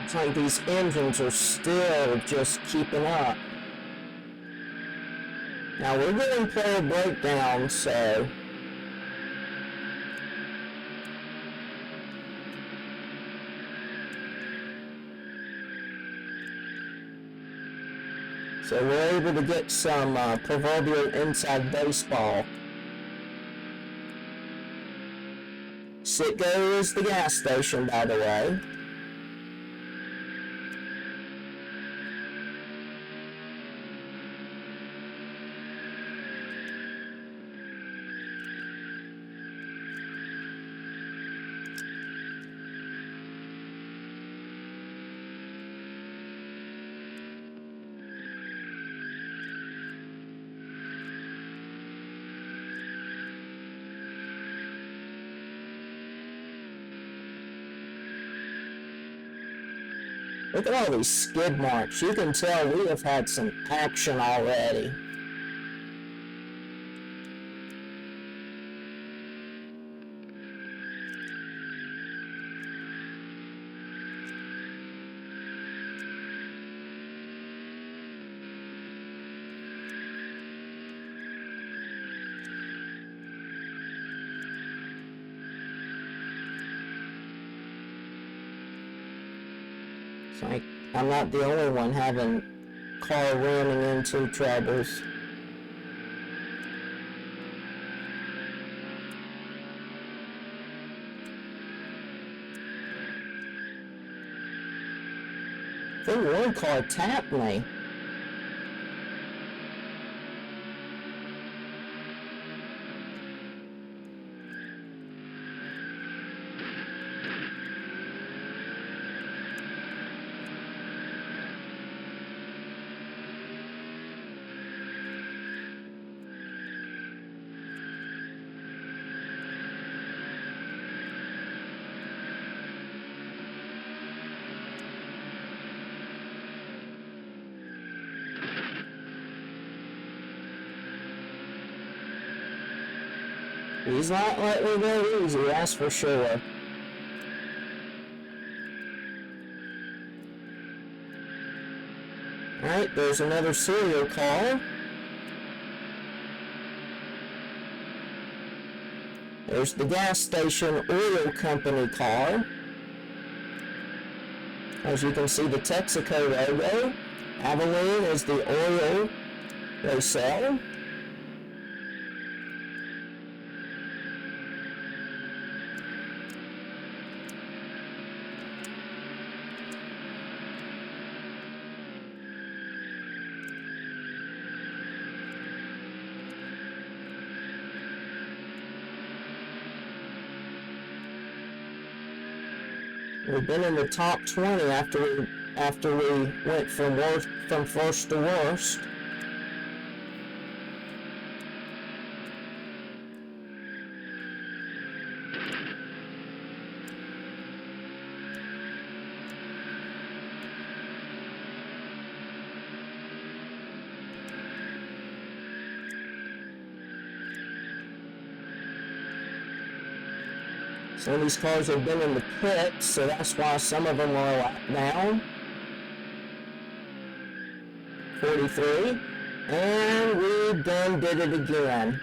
It's like these engines are still just keeping up. Now we're getting player breakdown, so we're able to get some proverbial inside baseball. Citgo is the gas station, by the way. Look at all these skid marks. You can tell we have had some action already. It's like I'm not the only one having car ramming into troubles. I think one car tapped me. He's not letting me go easy, that's for sure. Alright, there's another serial car. There's the gas station oil company car. As you can see, the Texaco logo. Avalon is the oil they sell. We've been in the top 20 after we went from first to worst. Some of these cars have been in the pit, so that's why some of them are a lap down. 43. And we done did it again.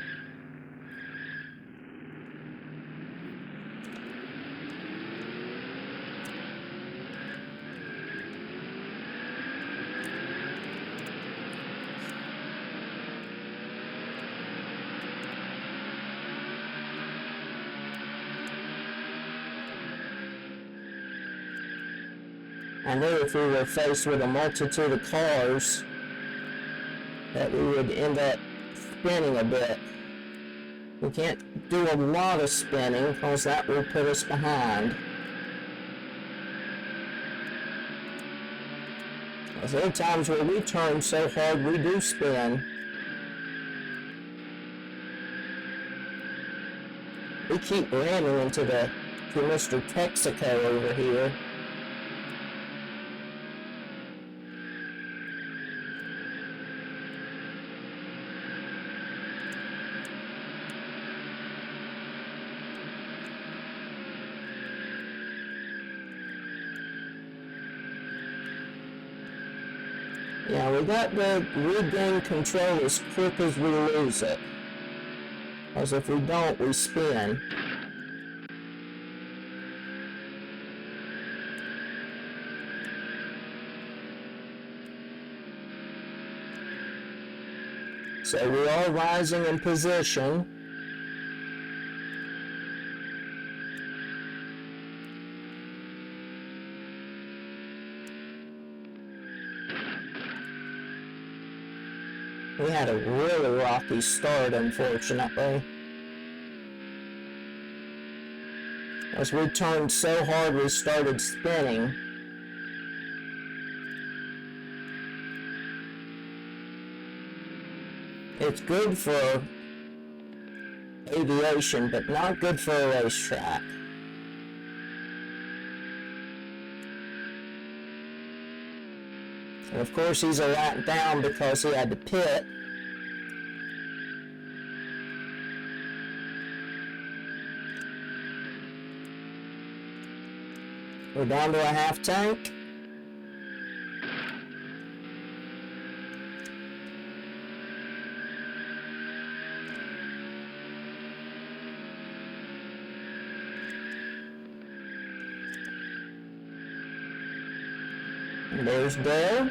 I knew if we were faced with a multitude of cars that we would end up spinning a bit. We can't do a lot of spinning because that will put us behind. There are times where we turn so hard we do spin. We keep ramming into Mr. Texaco over here. Yeah, we got to regain control as quick as we lose it. Because if we don't, we spin. So we are rising in position. We had a really rocky start, unfortunately. As we turned so hard, we started spinning. It's good for aviation, but not good for a racetrack. And of course, he's a lap down because he had to pit. We're down to a half tank. And there's Dale.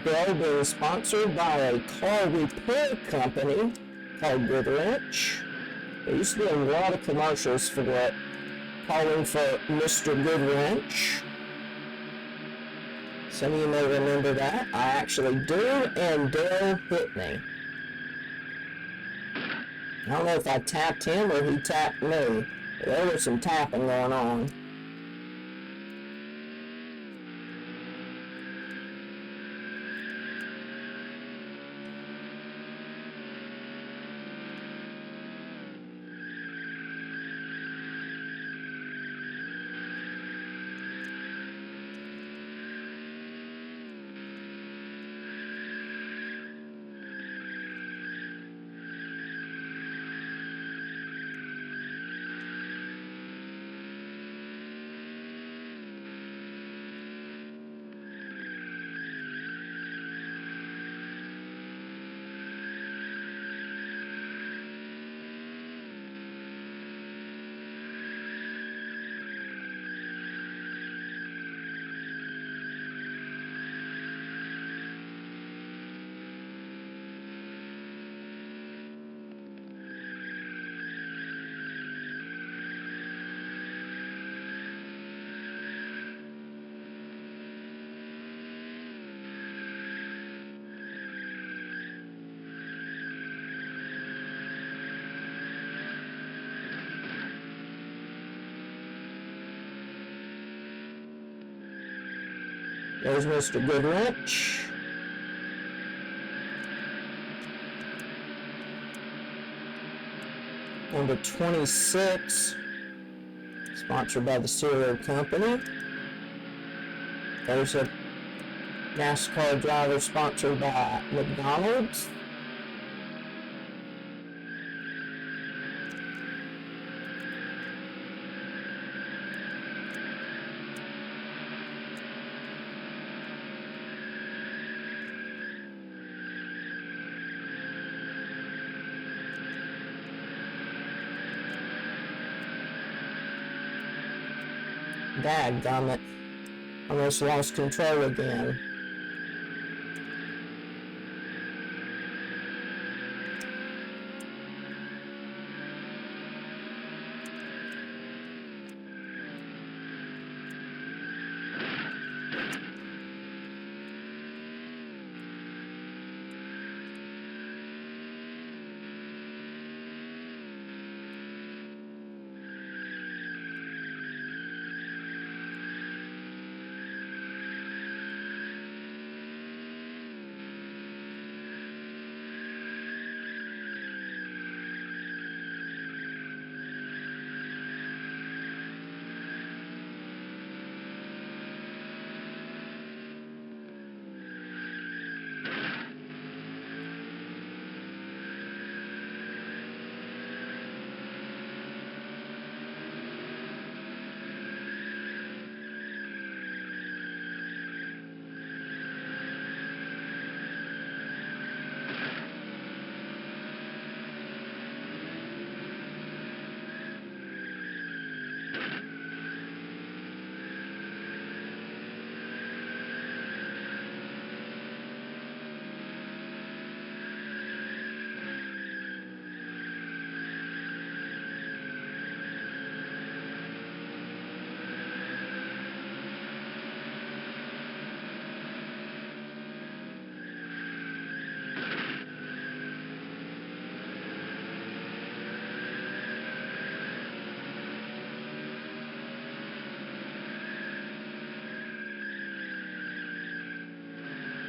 Dale being sponsored by a car repair company called Good Wrench. There used to be a lot of commercials for that, calling for Mr. Good Wrench. Some of you may remember that. I actually do, and Dale hit me. I don't know if I tapped him or he tapped me. There was some tapping going on. There's Mr. Good Wrench. Number 26, sponsored by the cereal company. There's a NASCAR driver sponsored by McDonald's. Dadgummit. Almost lost control again.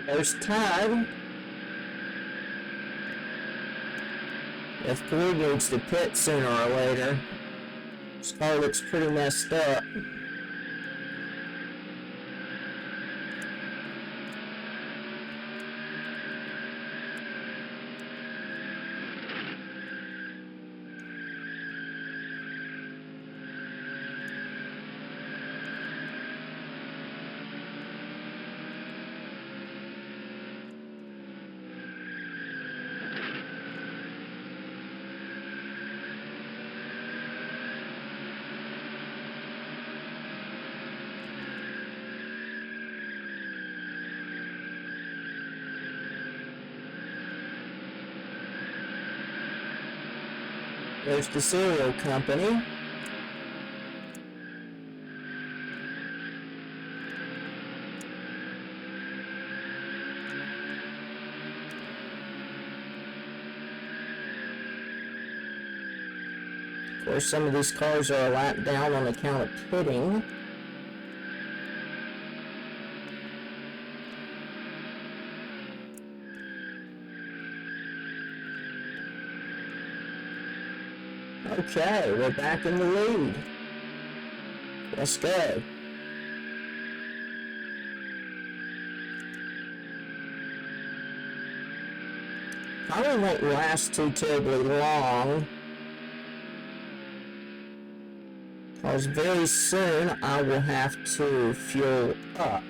There's Tide. If Ford needs to pit sooner or later. This car looks pretty messed up. There's the cereal company. Of course, some of these cars are a lap down on account of pitting. Okay, we're back in the lead. Let's go. Probably won't last too terribly long, because very soon I will have to fuel up.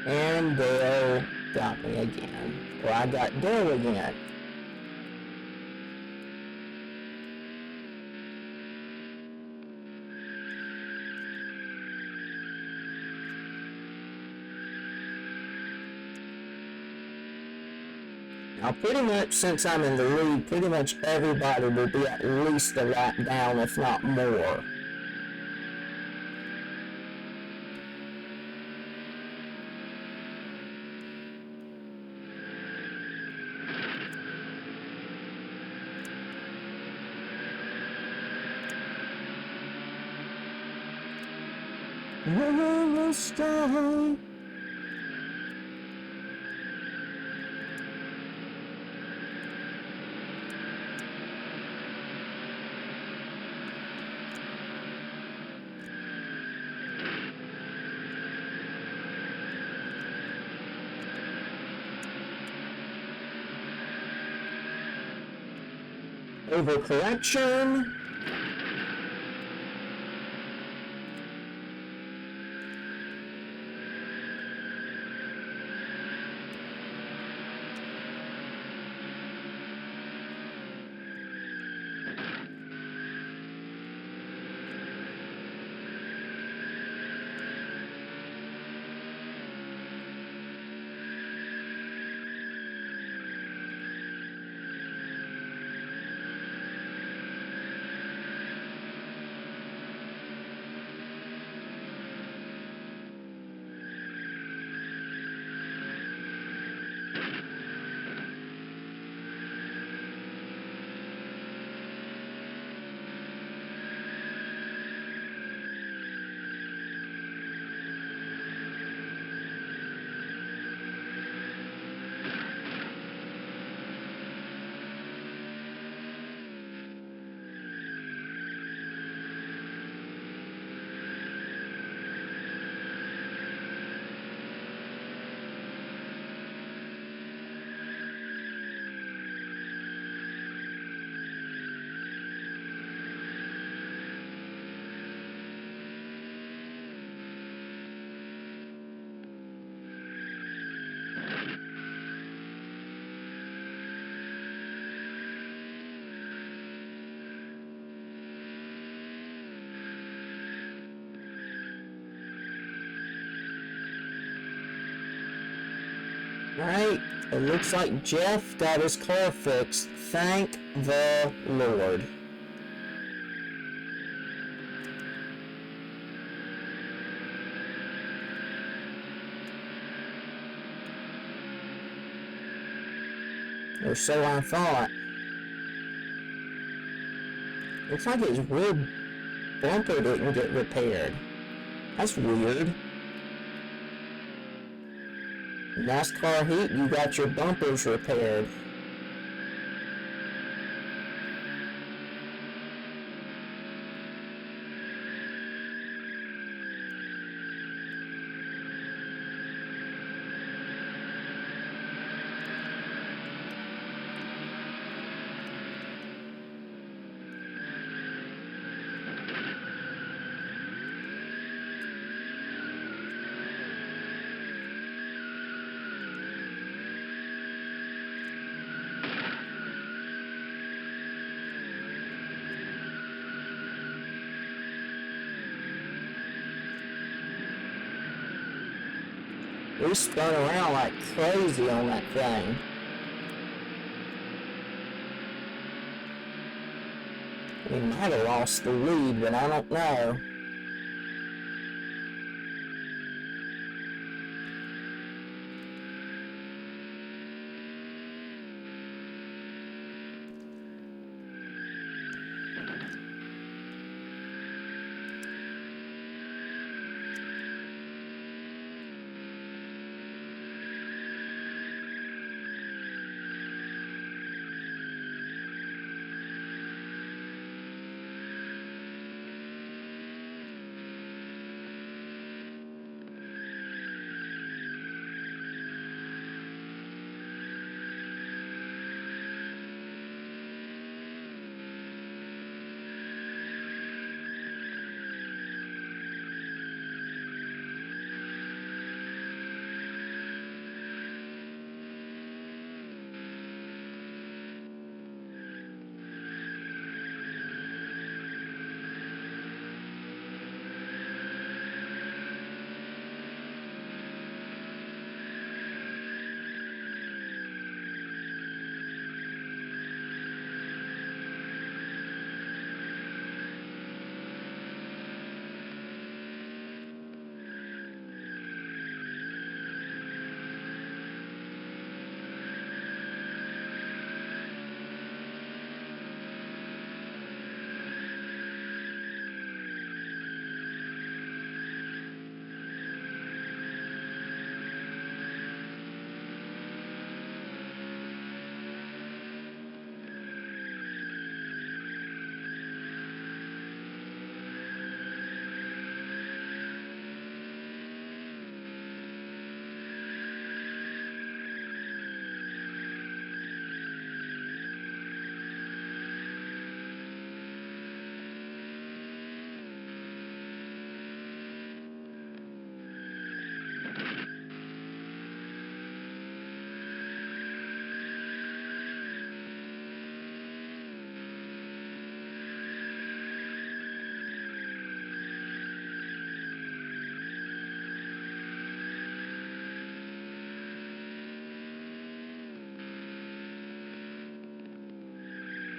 And Dale got me again. Well, I got Dale again. Now, pretty much since I'm in the lead, pretty much everybody will be at least a lap down, if not more. Strong. Overcorrection. Alright, it looks like Jeff got his car fixed. Thank the Lord. Or so I thought. Looks like his rear bumper didn't get repaired. That's weird. NASCAR Heat, you got your bumpers repaired. We spun around like crazy on that thing. We might have lost the lead, but I don't know.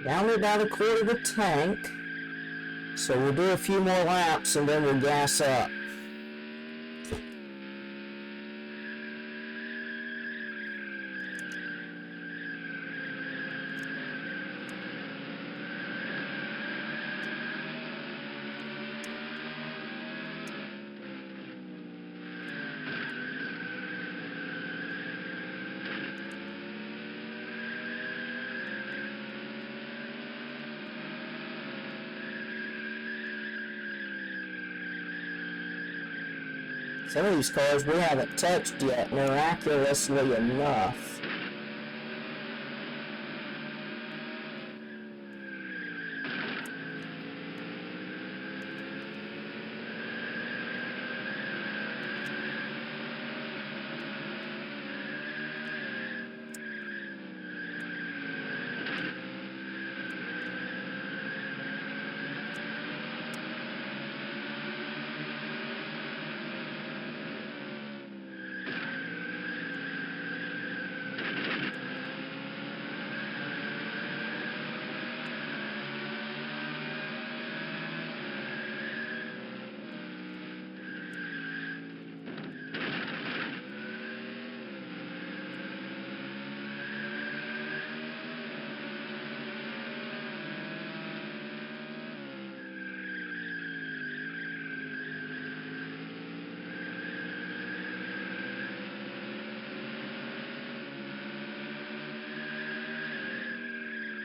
Down to about a quarter of the tank. So we'll do a few more laps and then we'll gas up. Some of these cars we haven't touched yet, miraculously enough.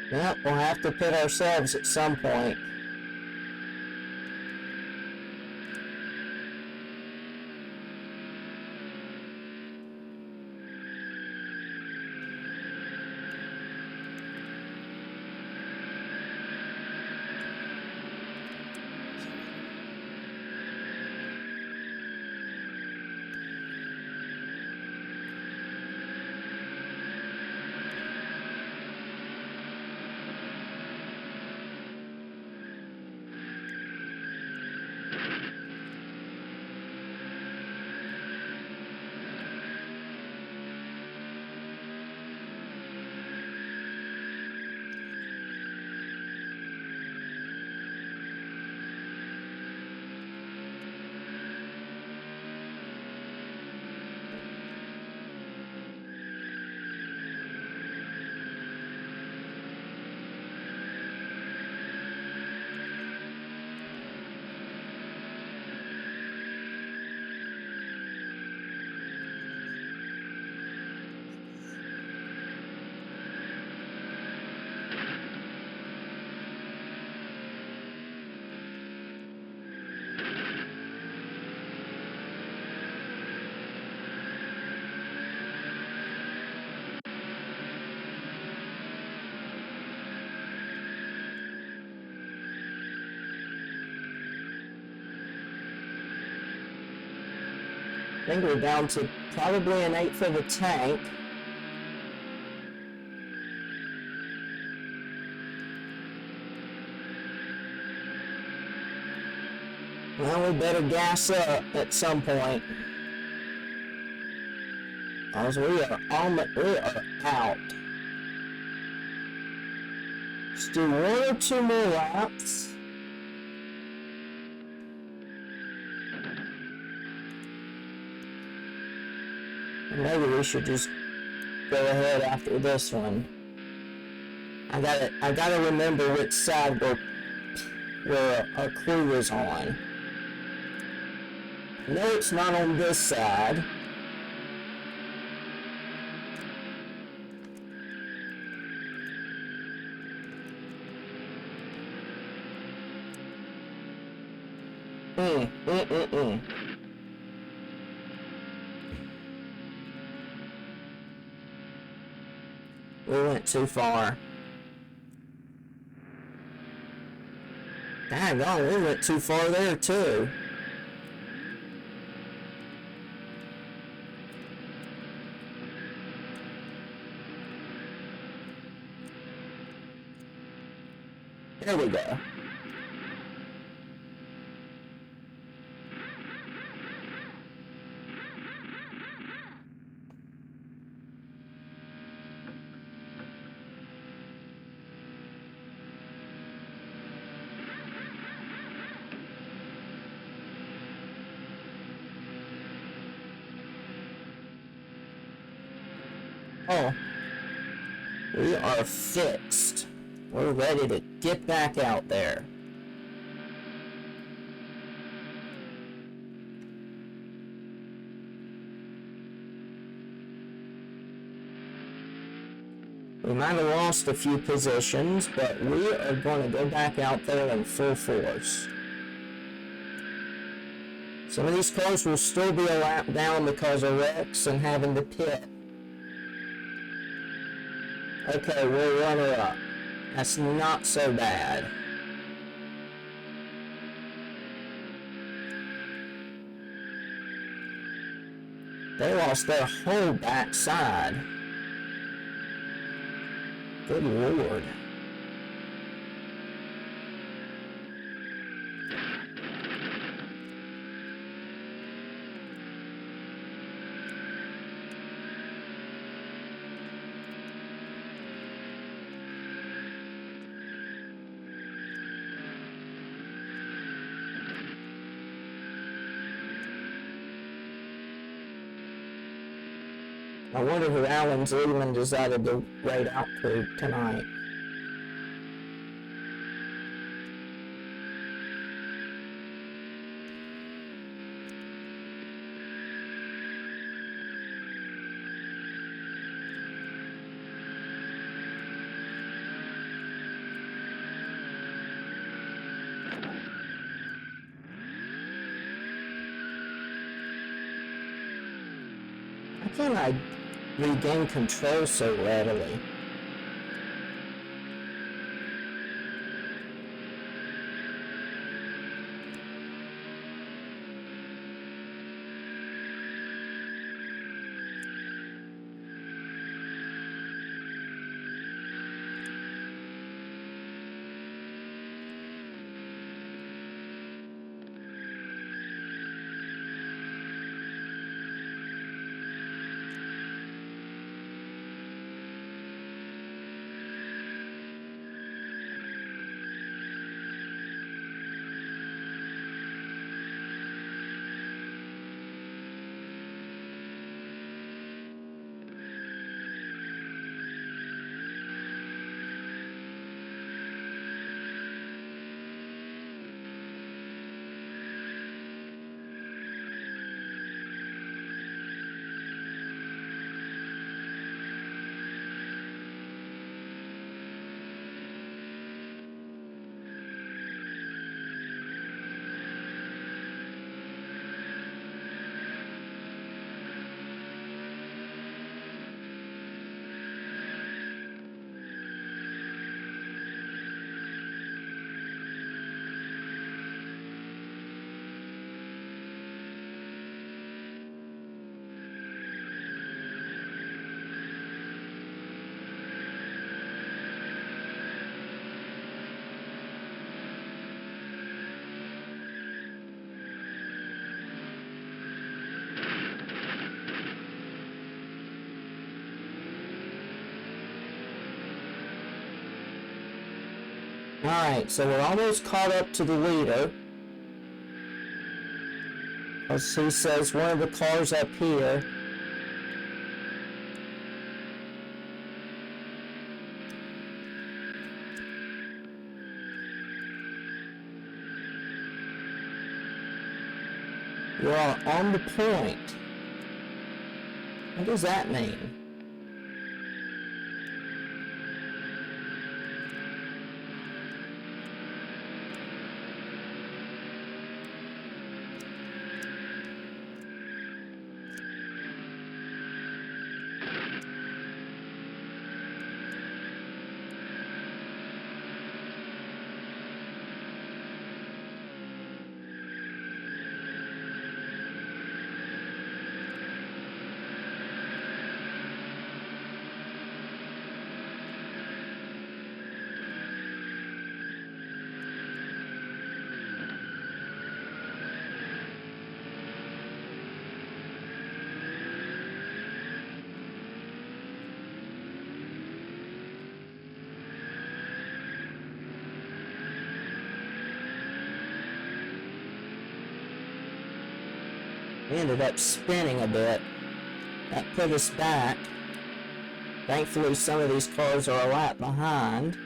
Yep, we'll have to pit ourselves at some point. I think we're down to probably an eighth of a tank. Well, we better gas up at some point. As we are out. Let's do 1 or 2 more laps. Maybe we should just go ahead after this one. I gotta remember which side where our crew is on. No, it's not on this side. We went too far. Daggone, we went too far there too. There we go. Oh, we are fixed. We're ready to get back out there. We might have lost a few positions, but we are going to go back out there in full force. Some of these cars will still be a lap down because of wrecks and having to pit. Okay, we're runner-up. That's not so bad. They lost their whole backside. Good Lord. I wonder who Alan Zeeland decided to ride out to tonight. How can I regain control so readily? Alright, so we're almost caught up to the leader. As he says, one of the cars up here. You are on the point. What does that mean? We ended up spinning a bit. That put us back. Thankfully, some of these cars are a lap behind.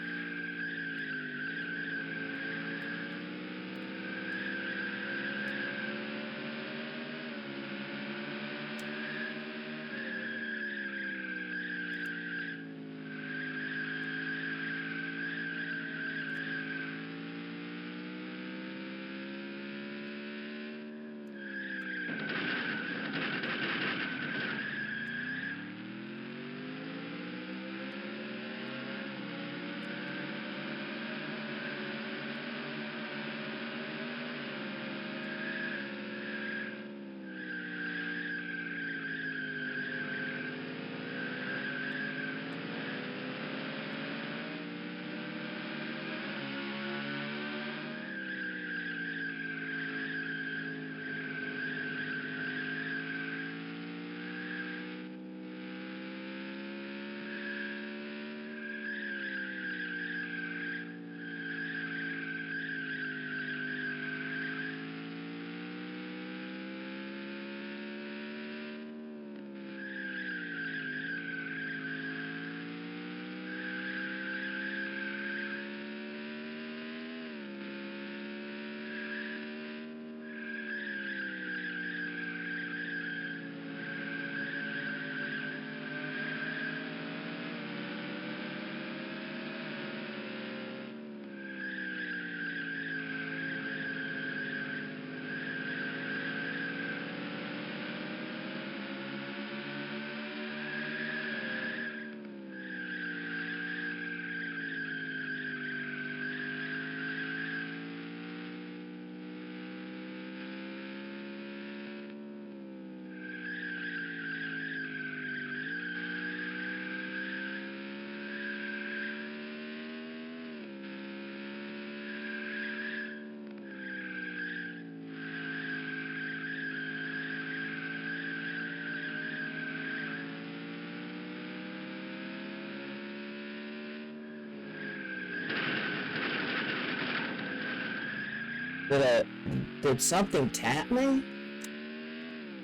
Did something tap me?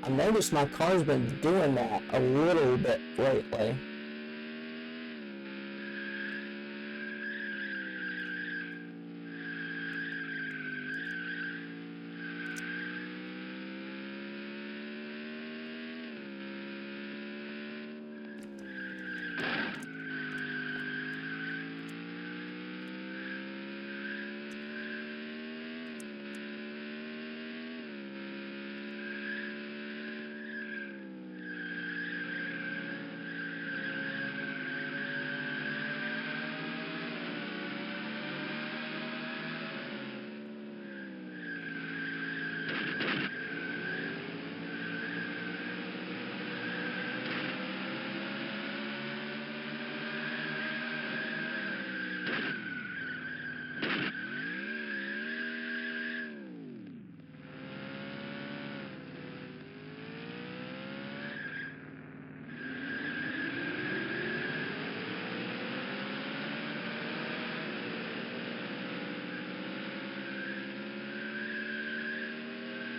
I noticed my car's been doing that a little bit lately.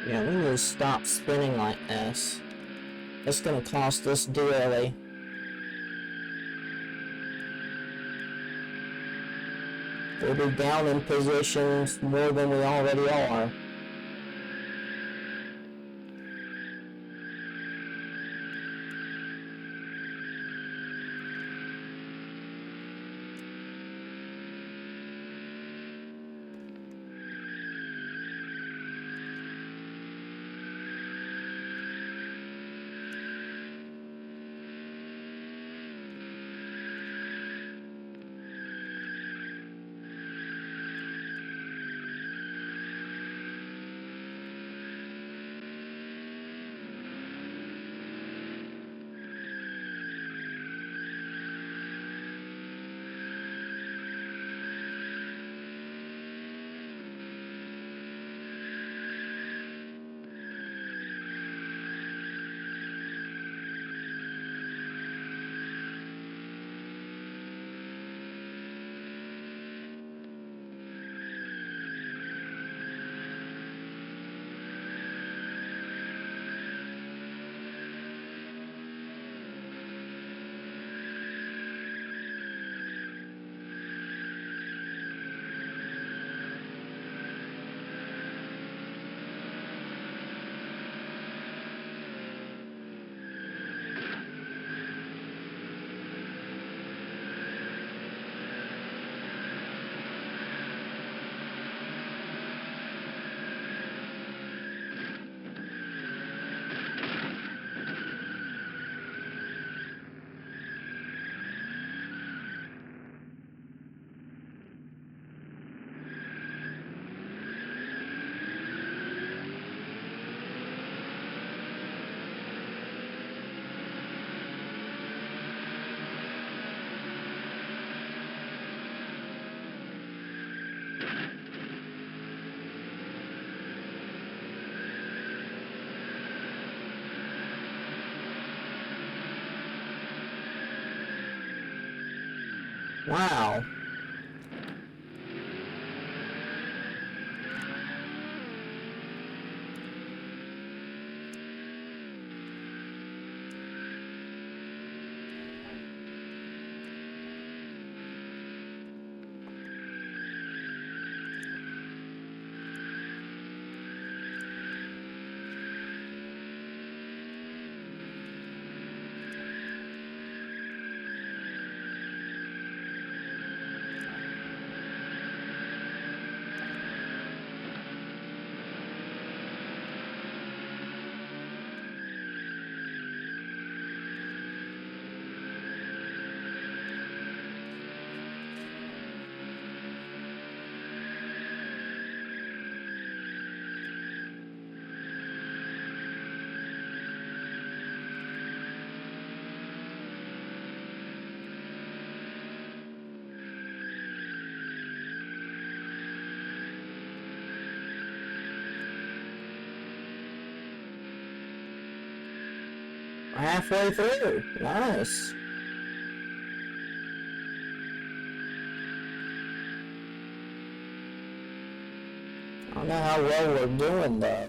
Yeah, we need to stop spinning like this. It's gonna cost us dearly. We'll be down in positions more than we already are. Wow. Halfway through. Nice. don't know how well we're doing though.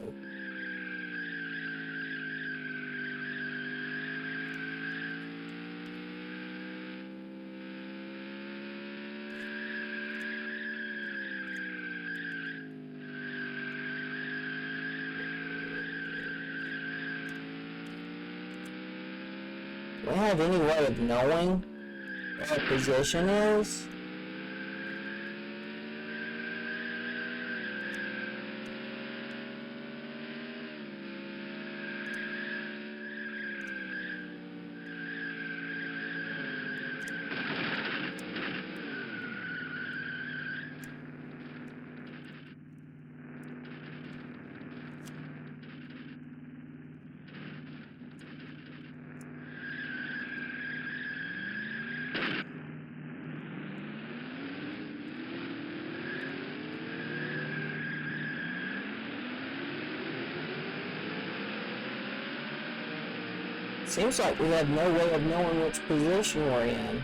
Do we have any way of knowing what our position is? Seems like we have no way of knowing which position we're in.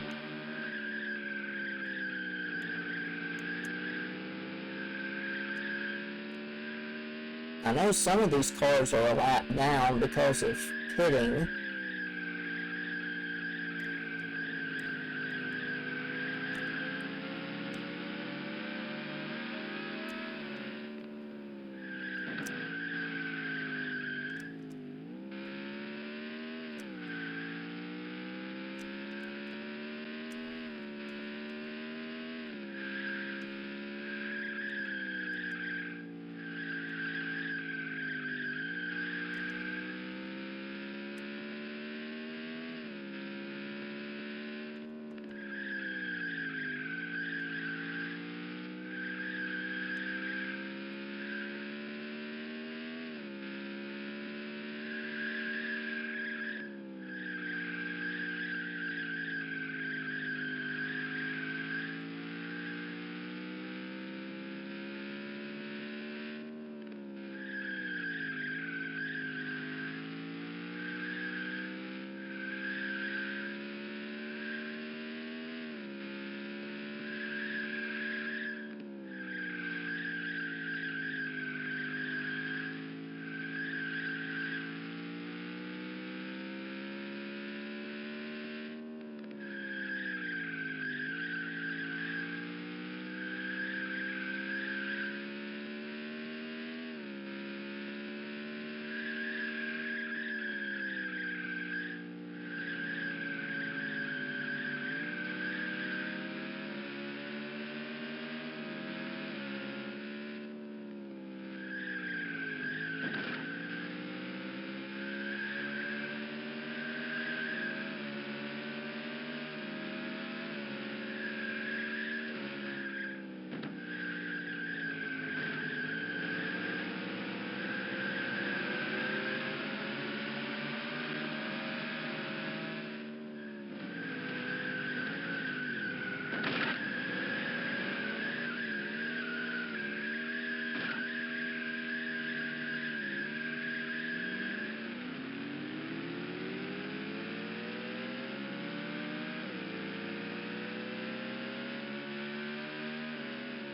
I know some of these cars are a lap down because of pitting.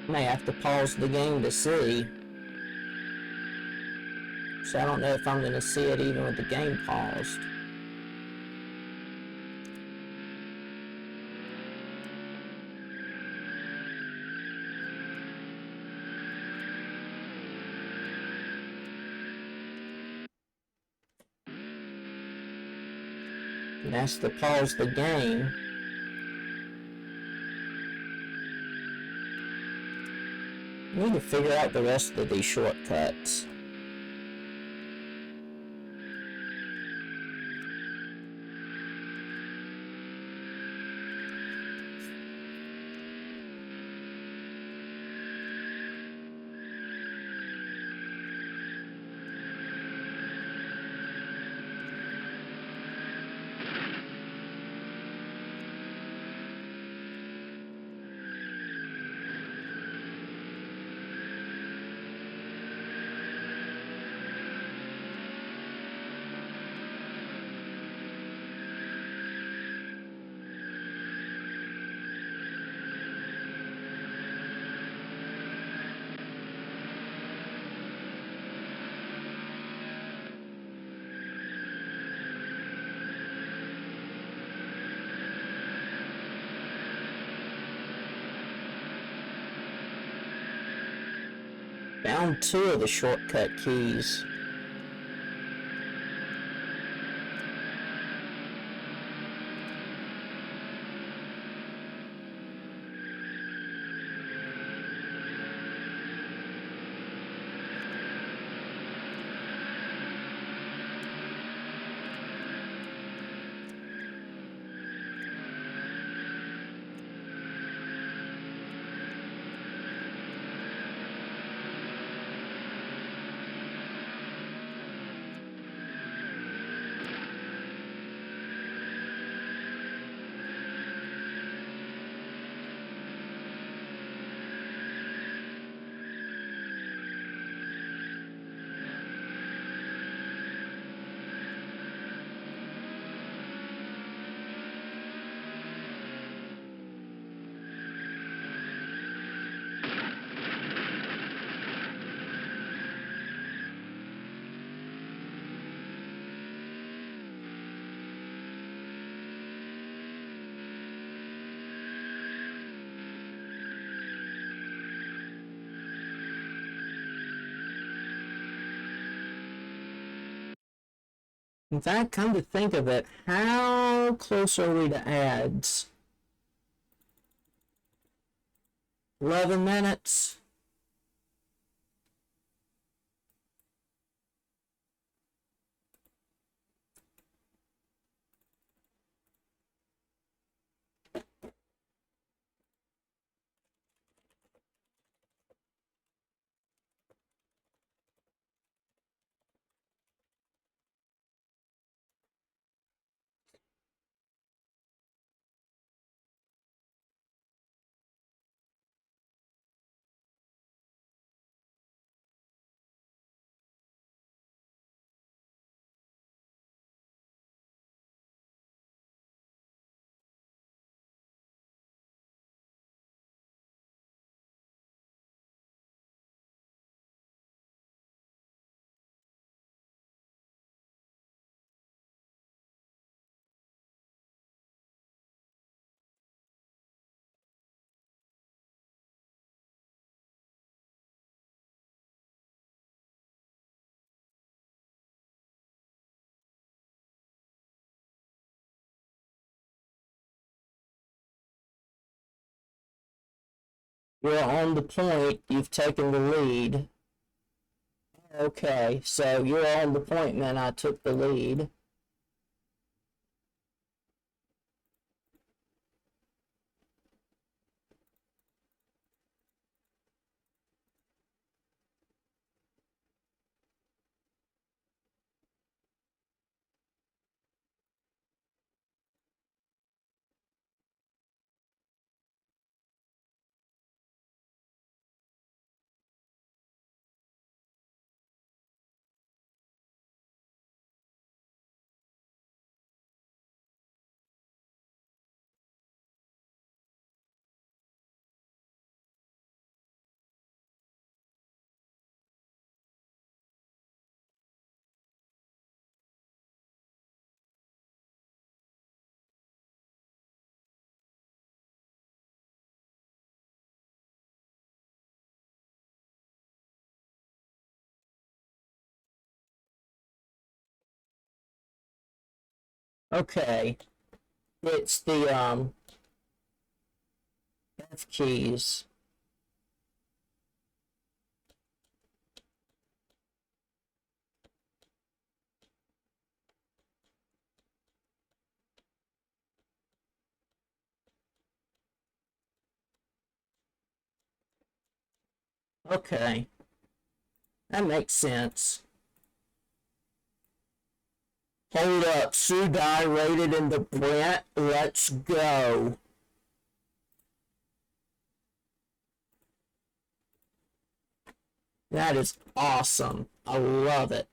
May have to pause the game to see. So I don't know if I'm going to see it even with the game paused. And that's to pause the game. I need to figure out the rest of these shortcuts. Found two of the shortcut keys. In fact, come to think of it, how close are we to ads? 11 minutes. You're on the point. You've taken the lead. Okay, so you're on the point, man. I took the lead. Okay, it's the F keys. Okay, that makes sense. Hold up, Sudai rated in the Brent. Let's go. That is awesome. I love it.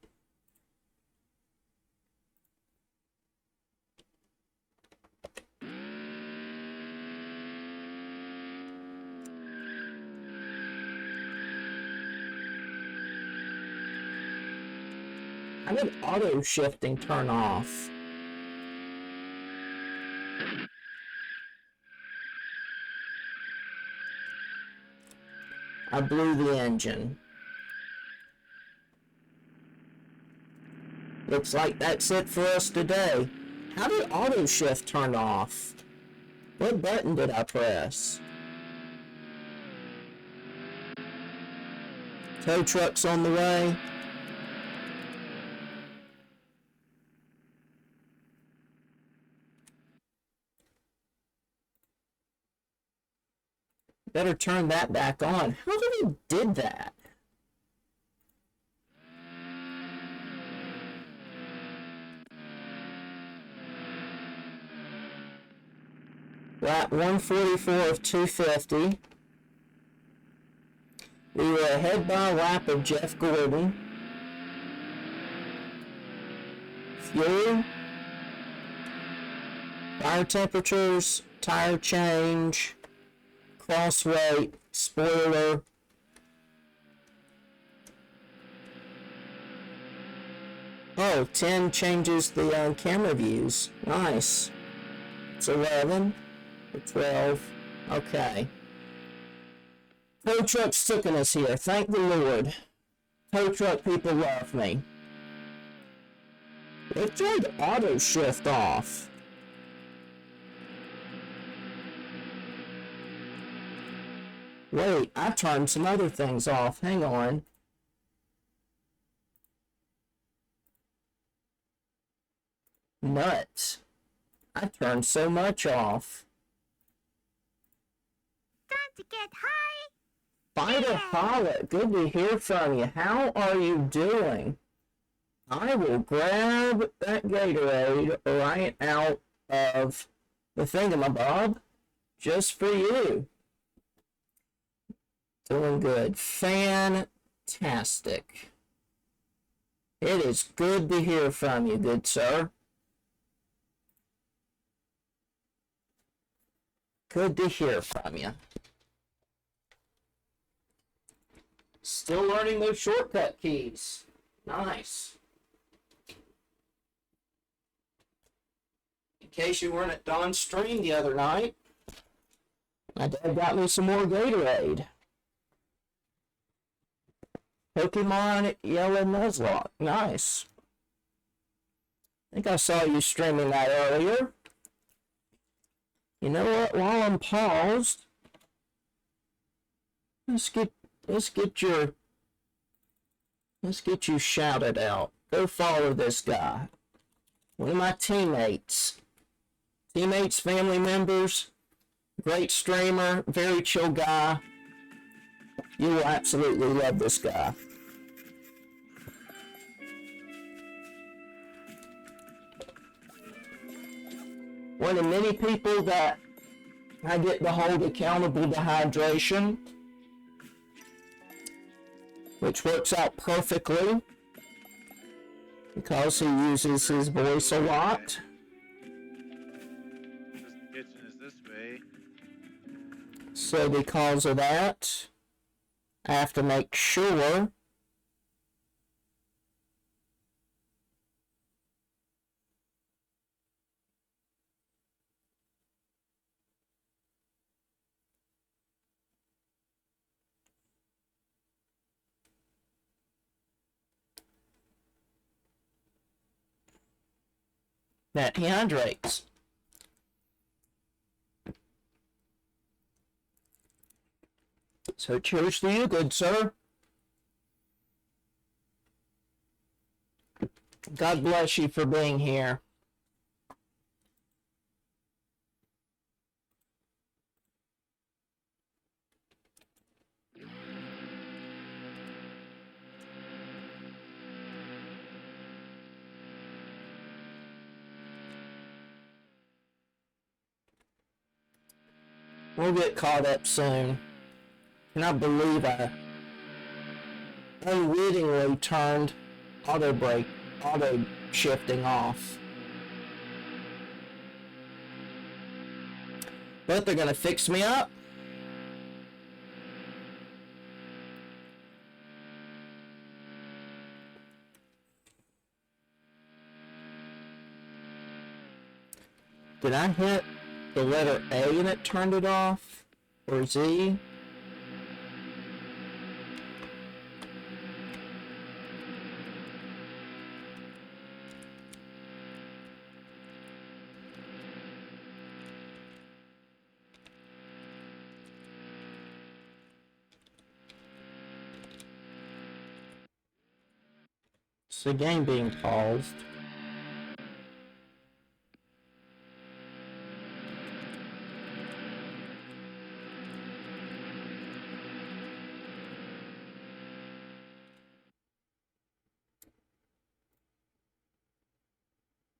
How did auto shifting turn off? I blew the engine. Looks like that's it for us today. How did auto shift turn off? What button did I press? Tow truck's on the way. Better turn that back on. How did he did that? Lap 144 of 250. We were ahead by a lap of Jeff Gordon. Fuel. Tire temperatures. Tire change. Cross weight. Spoiler. Oh, 10 changes the camera views. Nice. It's 11. 12. Okay. Tow truck's taking us here. Thank the Lord. Tow truck people love me. They tried auto shift off. Wait, I turned some other things off. Hang on. Nuts. I turned so much off. Time to get high. Fighter Pilot, good to hear from you. How are you doing? I will grab that Gatorade right out of the thingamabob just for you. Doing good. Fantastic. It is good to hear from you, good sir. Good to hear from you. Still learning those shortcut keys. Nice. In case you weren't at Don's stream the other night, my dad got me some more Gatorade. Pokemon Yellow Nuzlocke. Nice. I think I saw you streaming that earlier. You know what? While I'm paused, let's get you shouted out. Go follow this guy. One of my teammates, family members, great streamer, very chill guy. You will absolutely love this guy. One of many people that I get to hold accountable to hydration, which works out perfectly because he uses his voice a lot. The kitchen is this way. So because of that, I have to make sure that he hydrates. So cheers to you, good sir. God bless you for being here. We'll get caught up soon. And I believe I unwittingly turned auto shifting off. But they're gonna fix me up. Did I hit the letter A and it turned it off? Or Z? It's the game being paused.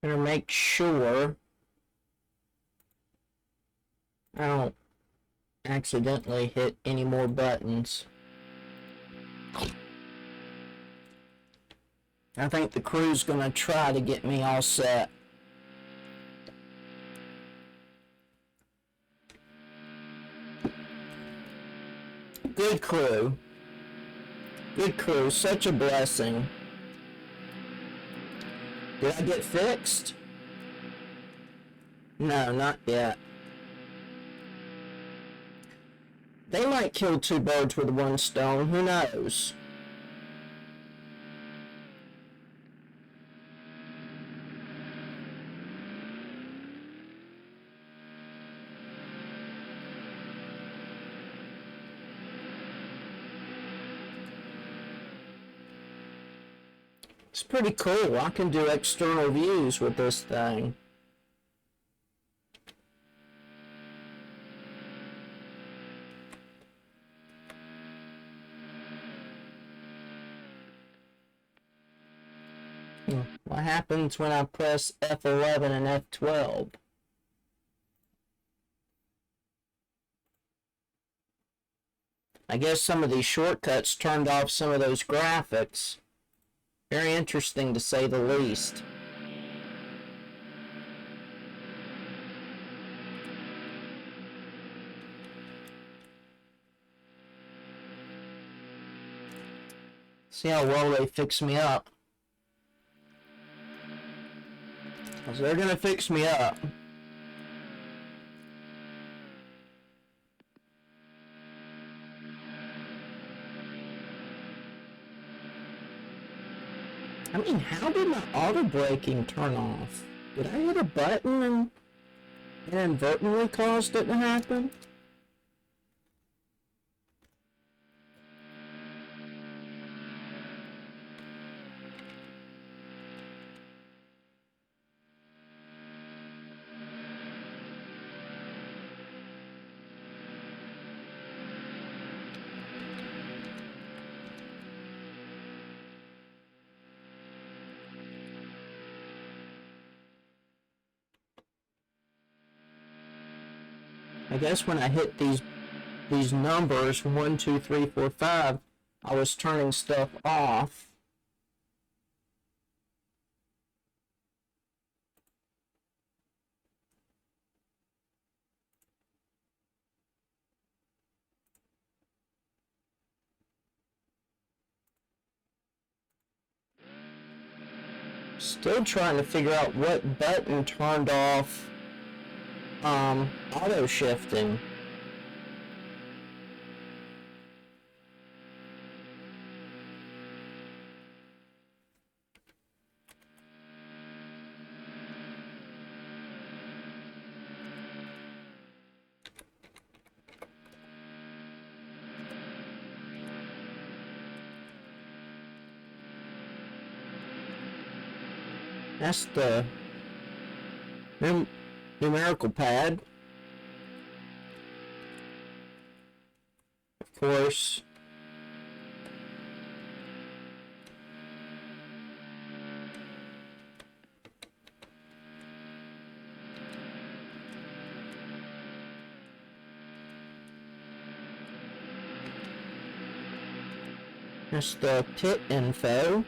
Better make sure I don't accidentally hit any more buttons. I think the crew's gonna try to get me all set. Good crew. Good crew. Such a blessing. Did I get fixed? No, not yet. They might kill two birds with one stone. Who knows? It's pretty cool. I can do external views with this thing. What happens when I press F11 and F12? I guess some of these shortcuts turned off some of those graphics. Very interesting to say the least. See how well they fix me up. So they're gonna fix me up. I mean, how did my auto braking turn off? Did I hit a button and inadvertently caused it to happen? I guess when I hit these numbers 1, 2, 3, 4, 5, I was turning stuff off. Still trying to figure out what button turned off auto shifting. That's the numerical pad. Of course. That's the pit info.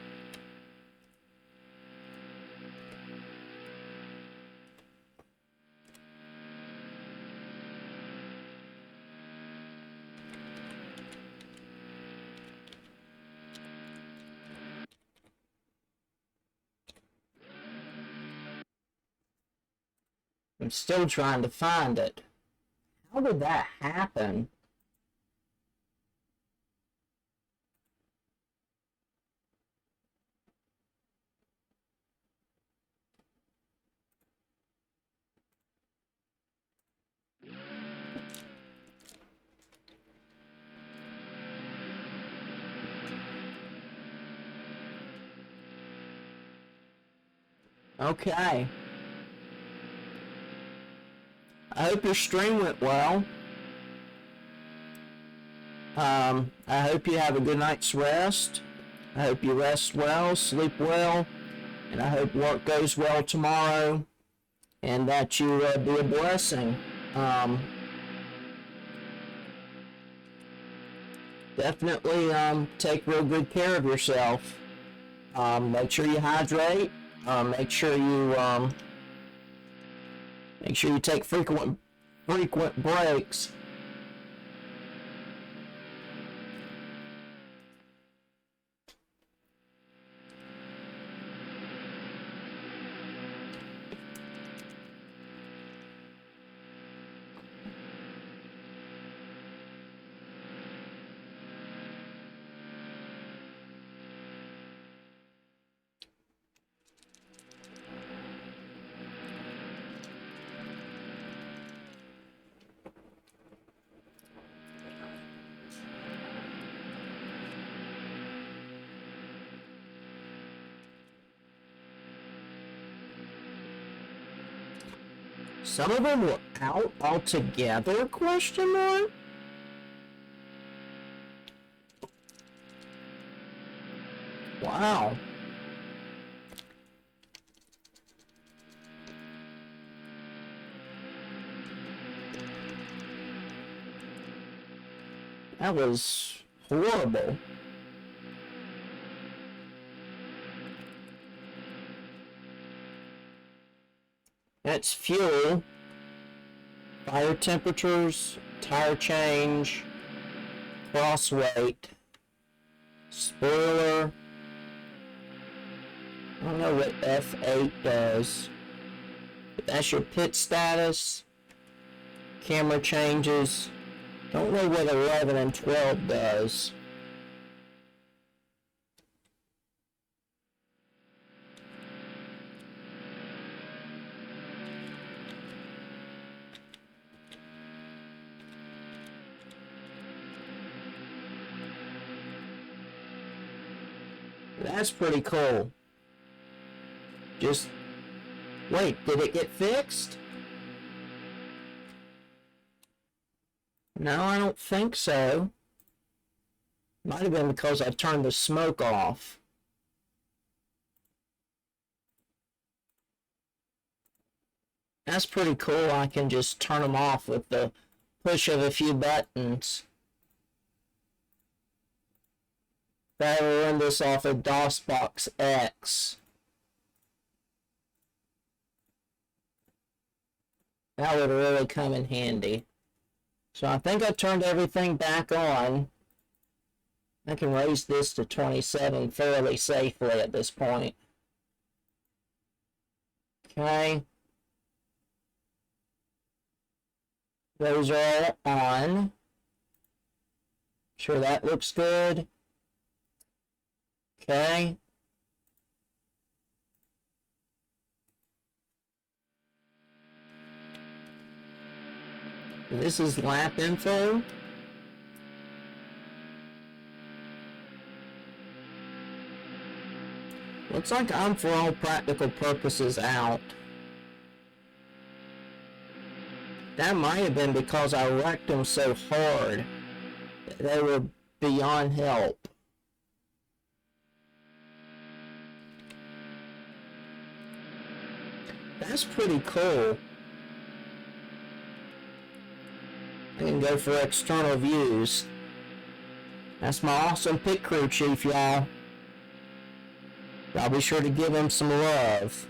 I'm still trying to find it. How did that happen? Okay. I hope your stream went well. I hope you have a good night's rest. I hope you rest well, sleep well, and I hope work goes well tomorrow, and that you be a blessing. Definitely take real good care of yourself. Make sure you hydrate. Make sure you take frequent breaks. Some of them were out altogether, question mark? Wow. That was horrible. That's fuel, fire temperatures, tire change, cross weight, spoiler. I don't know what F8 does, but that's your pit status, camera changes. Don't know what 11 and 12 does. That's pretty cool. Just wait, did it get fixed? No, I don't think so. Might have been because I turned the smoke off. That's pretty cool. I can just turn them off with the push of a few buttons. If I ever run this off of DOSBox X, that would really come in handy. So I think I turned everything back on. I can raise this to 27 fairly safely at this point. Okay. Those are all on. Sure that looks good. Okay. This is lap info. Looks like I'm for all practical purposes out. That might have been because I wrecked them so hard. They were beyond help. That's pretty cool. I can go for external views. That's my awesome pit crew chief, y'all. I'll be sure to give him some love.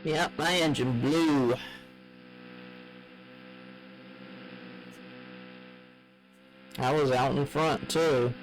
Yep, my engine blew. I was out in front too.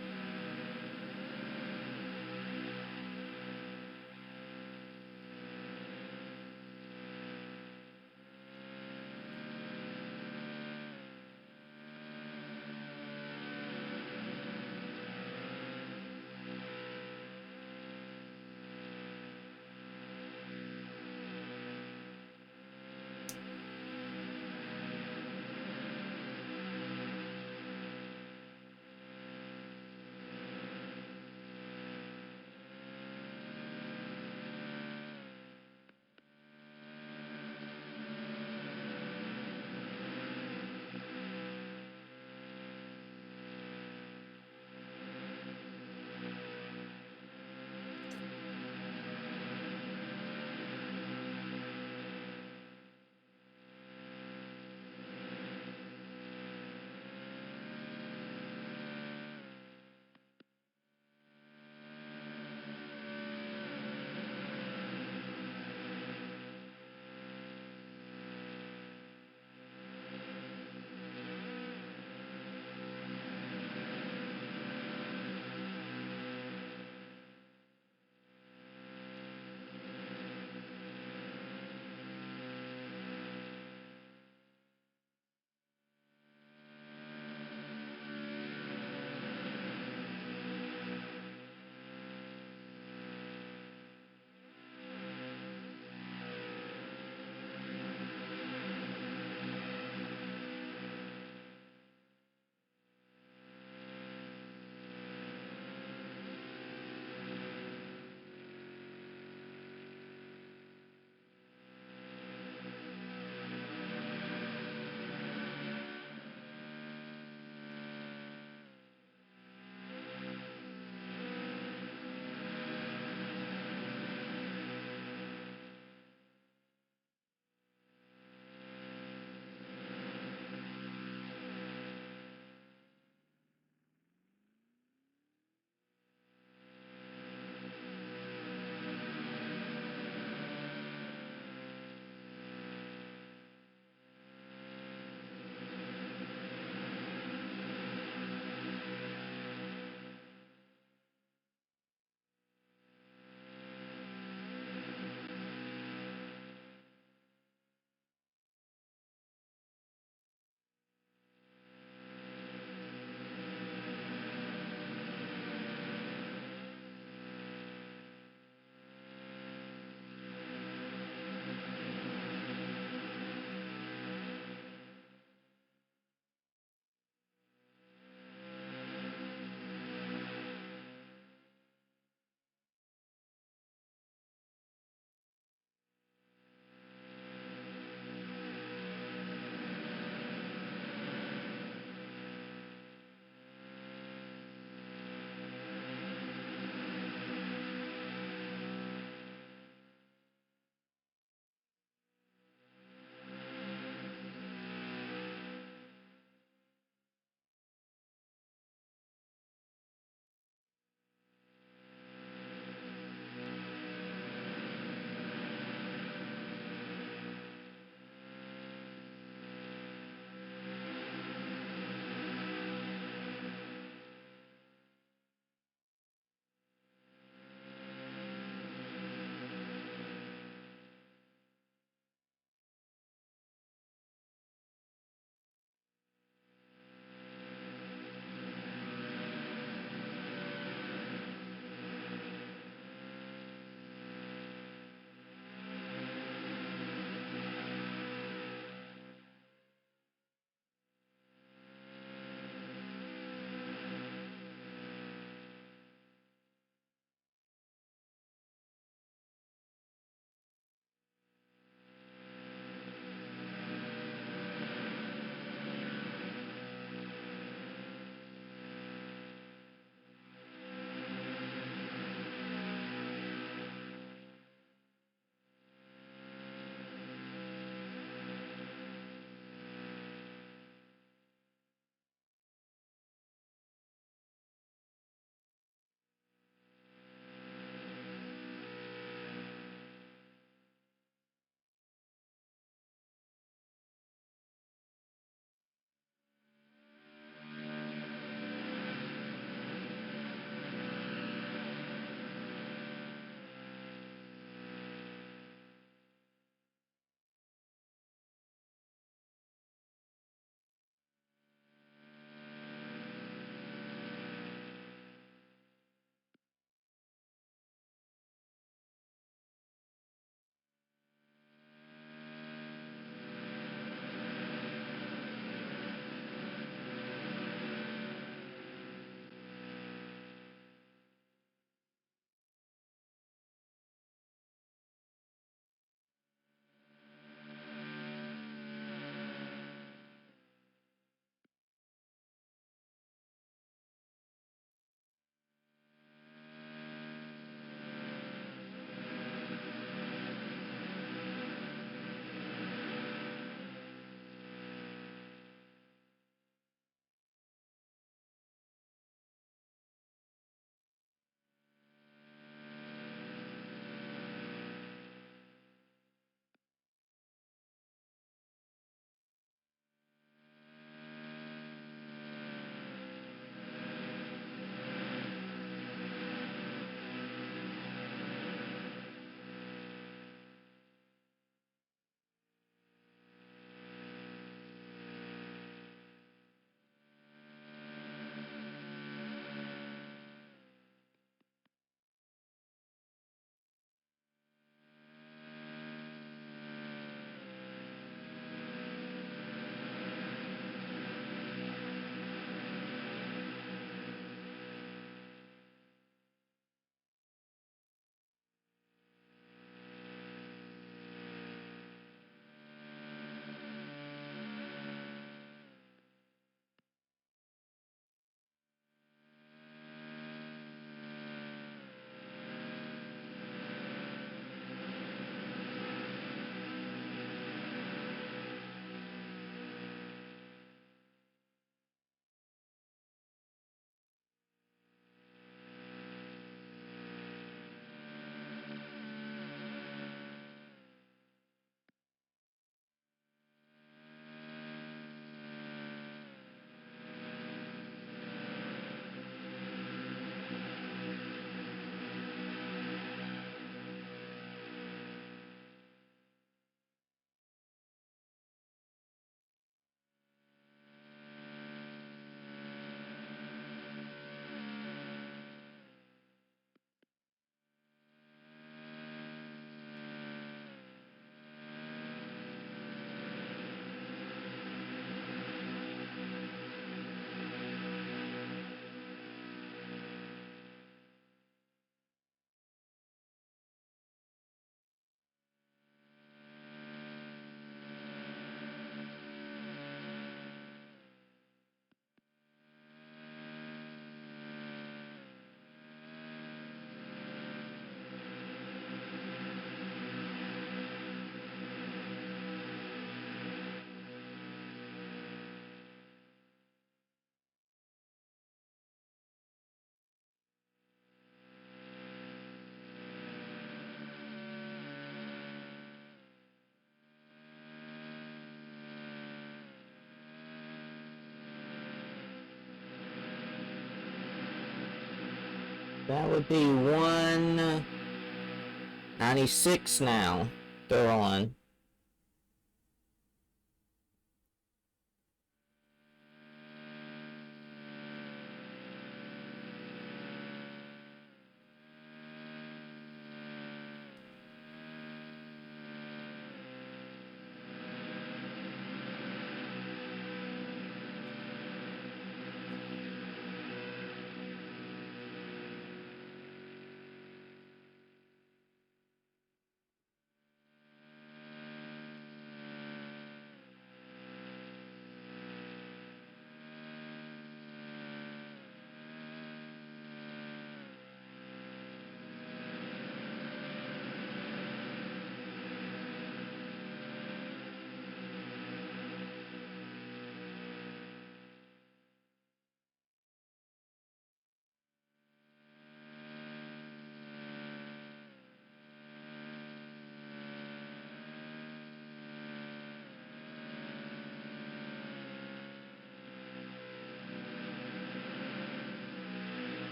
That would be 196 now. They're on.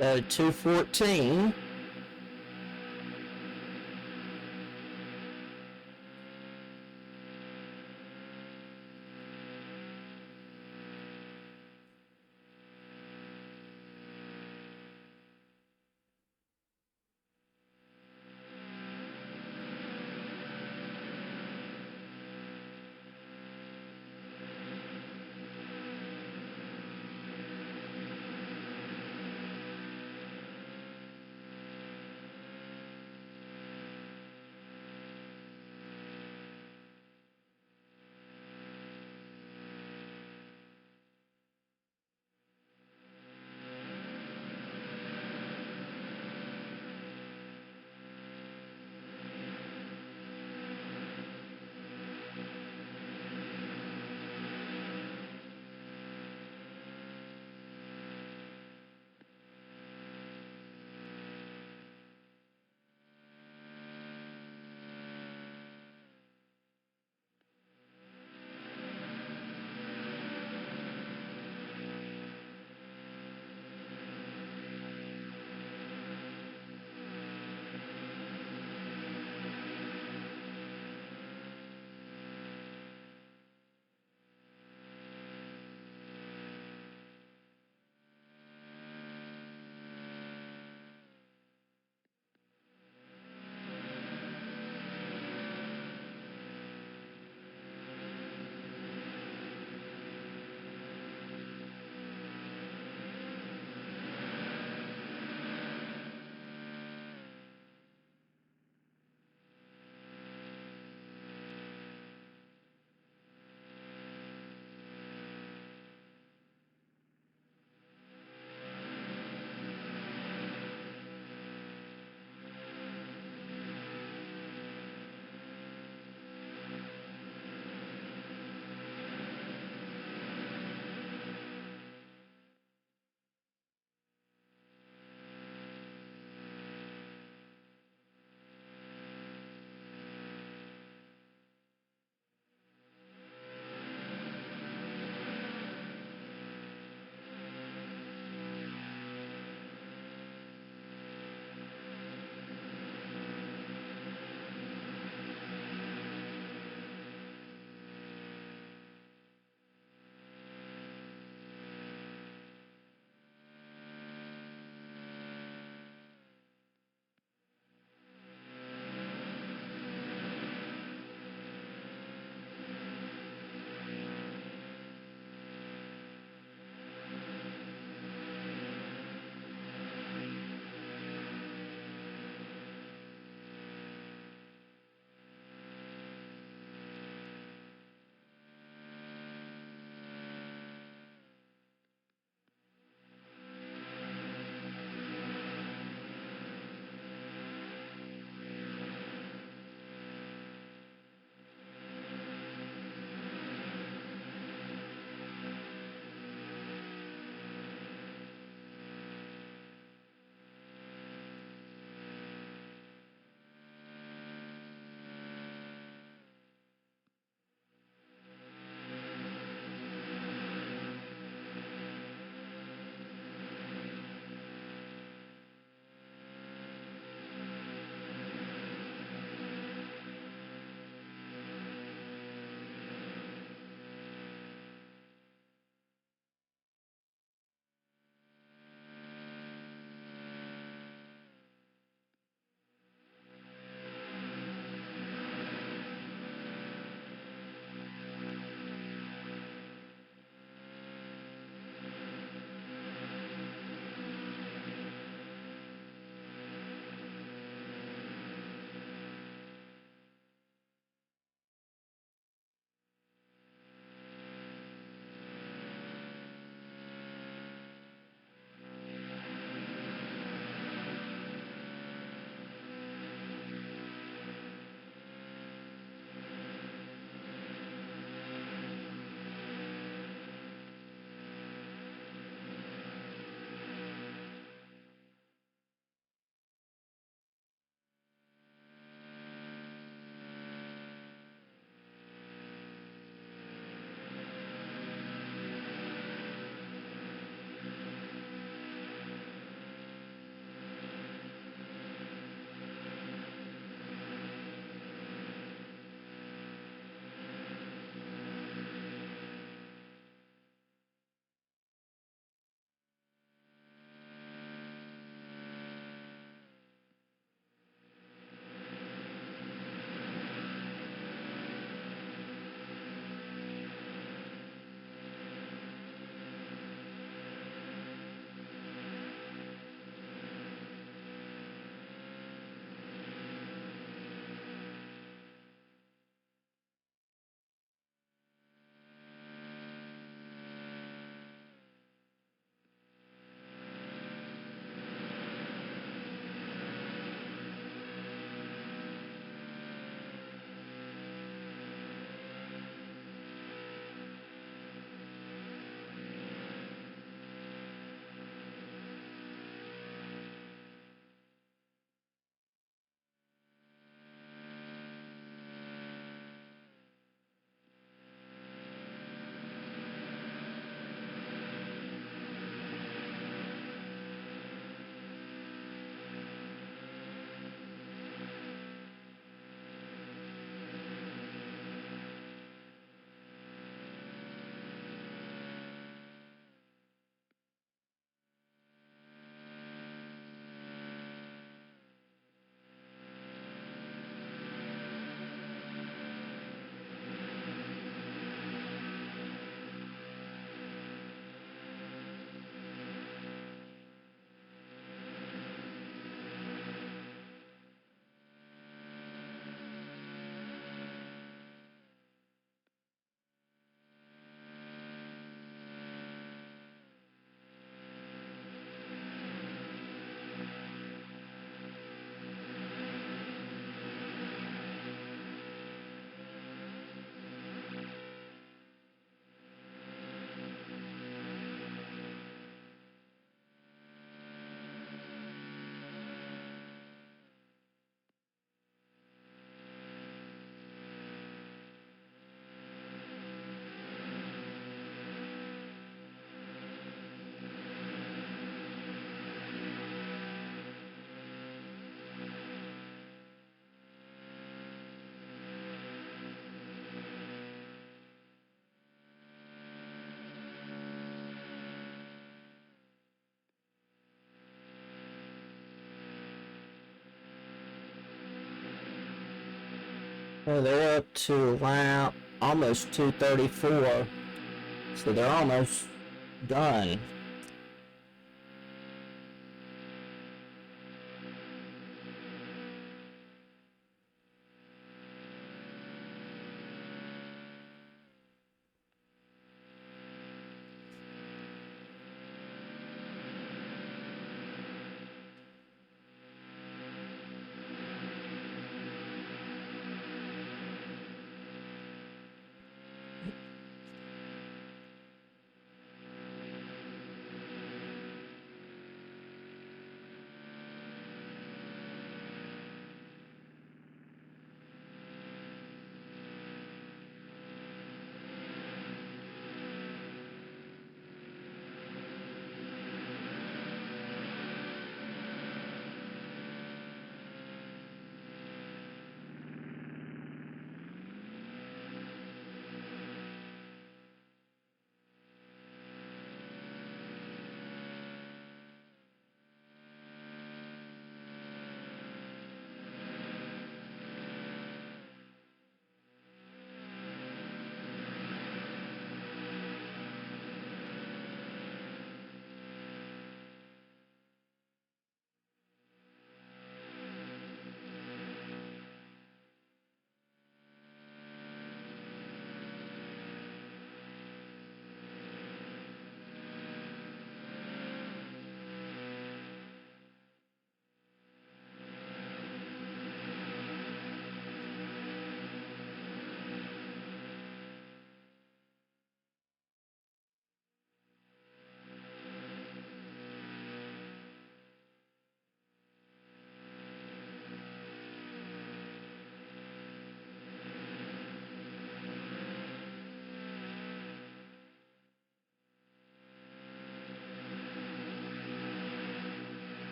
214. Well, they're up to lap almost 234, so they're almost done.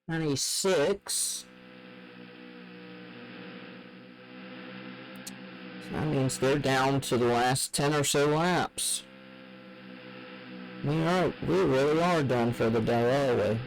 '96. So that means they're down to the last 10 or so laps. We really are done for the day, are we?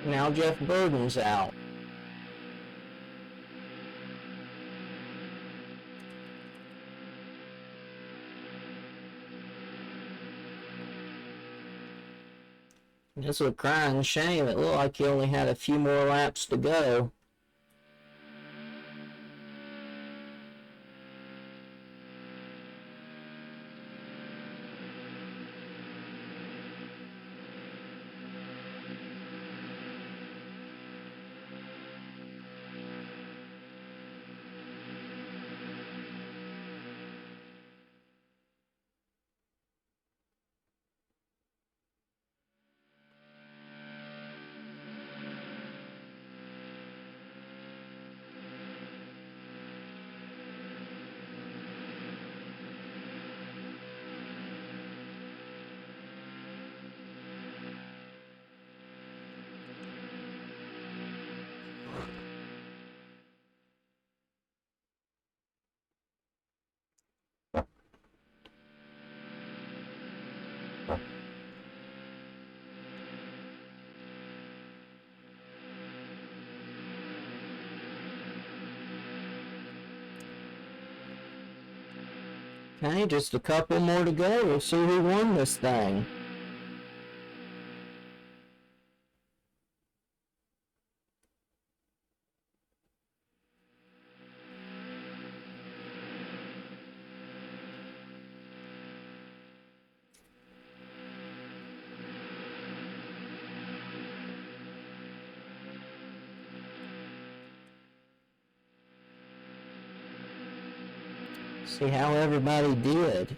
Now Jeff Burden's out. It's a crying shame. It looked like you only had a few more laps to go. Okay, just a couple more to go. We'll see who won this thing. See how everybody did.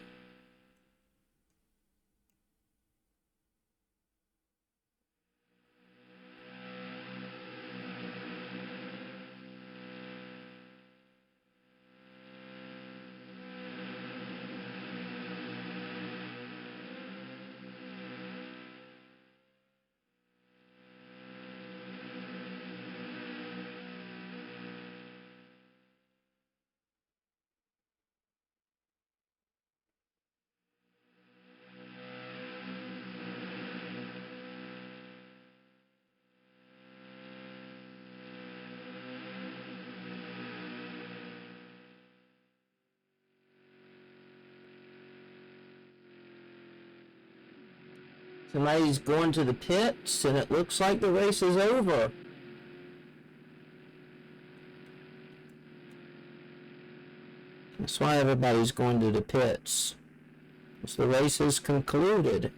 Somebody's going to the pits, and it looks like the race is over. That's why everybody's going to the pits. Because the race is concluded.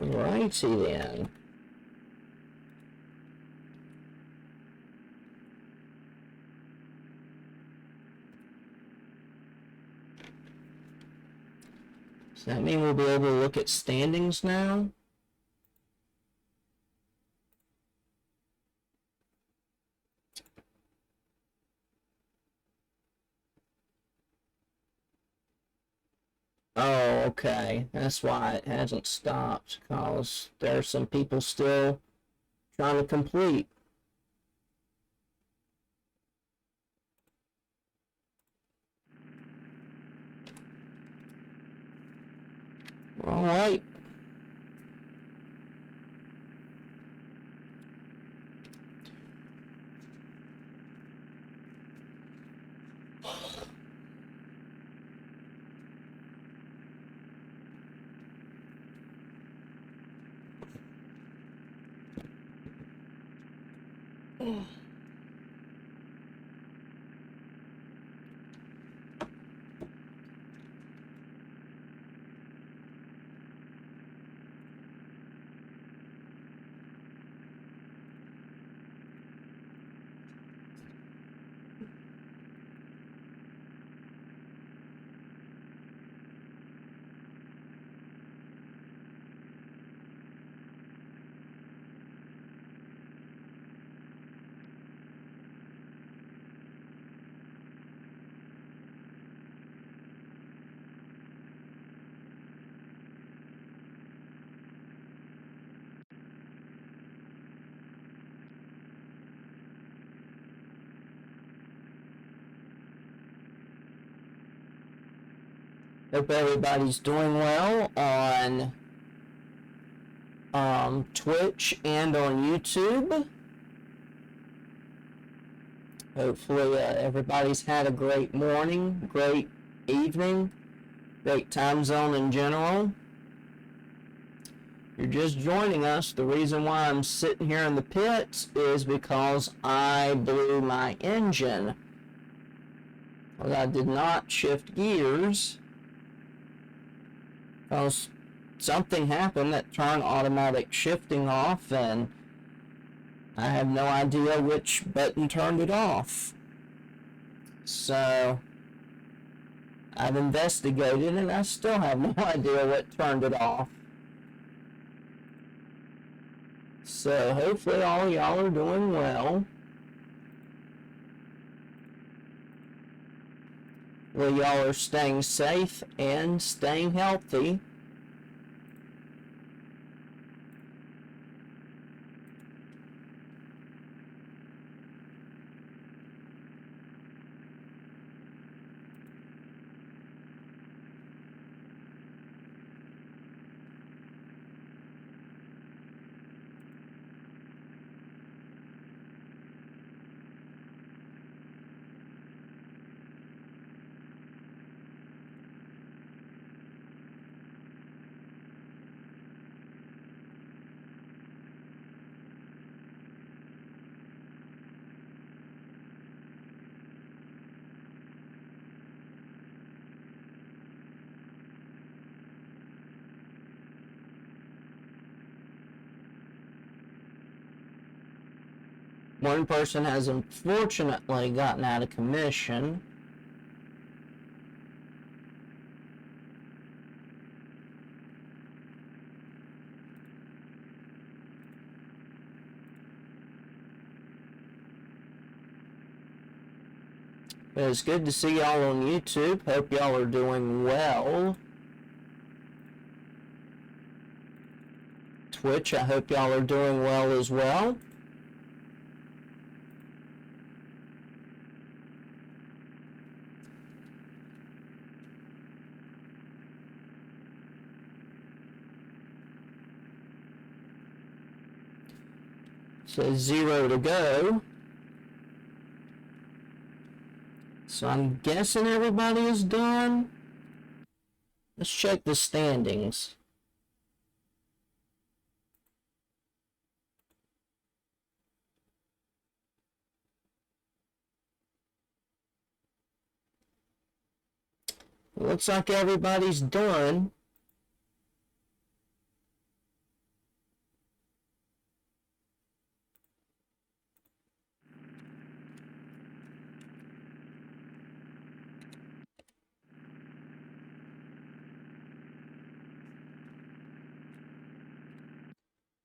Righty then. Does that mean we'll be able to look at standings now? Oh, okay. That's why it hasn't stopped, because there's some people still trying to complete. All right. Hope everybody's doing well on Twitch and on YouTube. Hopefully everybody's had a great morning, great evening, great time zone in general. You're just joining us. The reason why I'm sitting here in the pits is because I blew my engine. Well, I did not shift gears because something happened that turned automatic shifting off, and I have no idea which button turned it off. So I've investigated and I still have no idea what turned it off. So hopefully all of y'all are doing well. Well, y'all are staying safe and staying healthy. One person has unfortunately gotten out of commission. But it's good to see y'all on YouTube. Hope y'all are doing well. Twitch, I hope y'all are doing well as well. Says 0 to go. So I'm guessing everybody is done. Let's check the standings. Looks like everybody's done.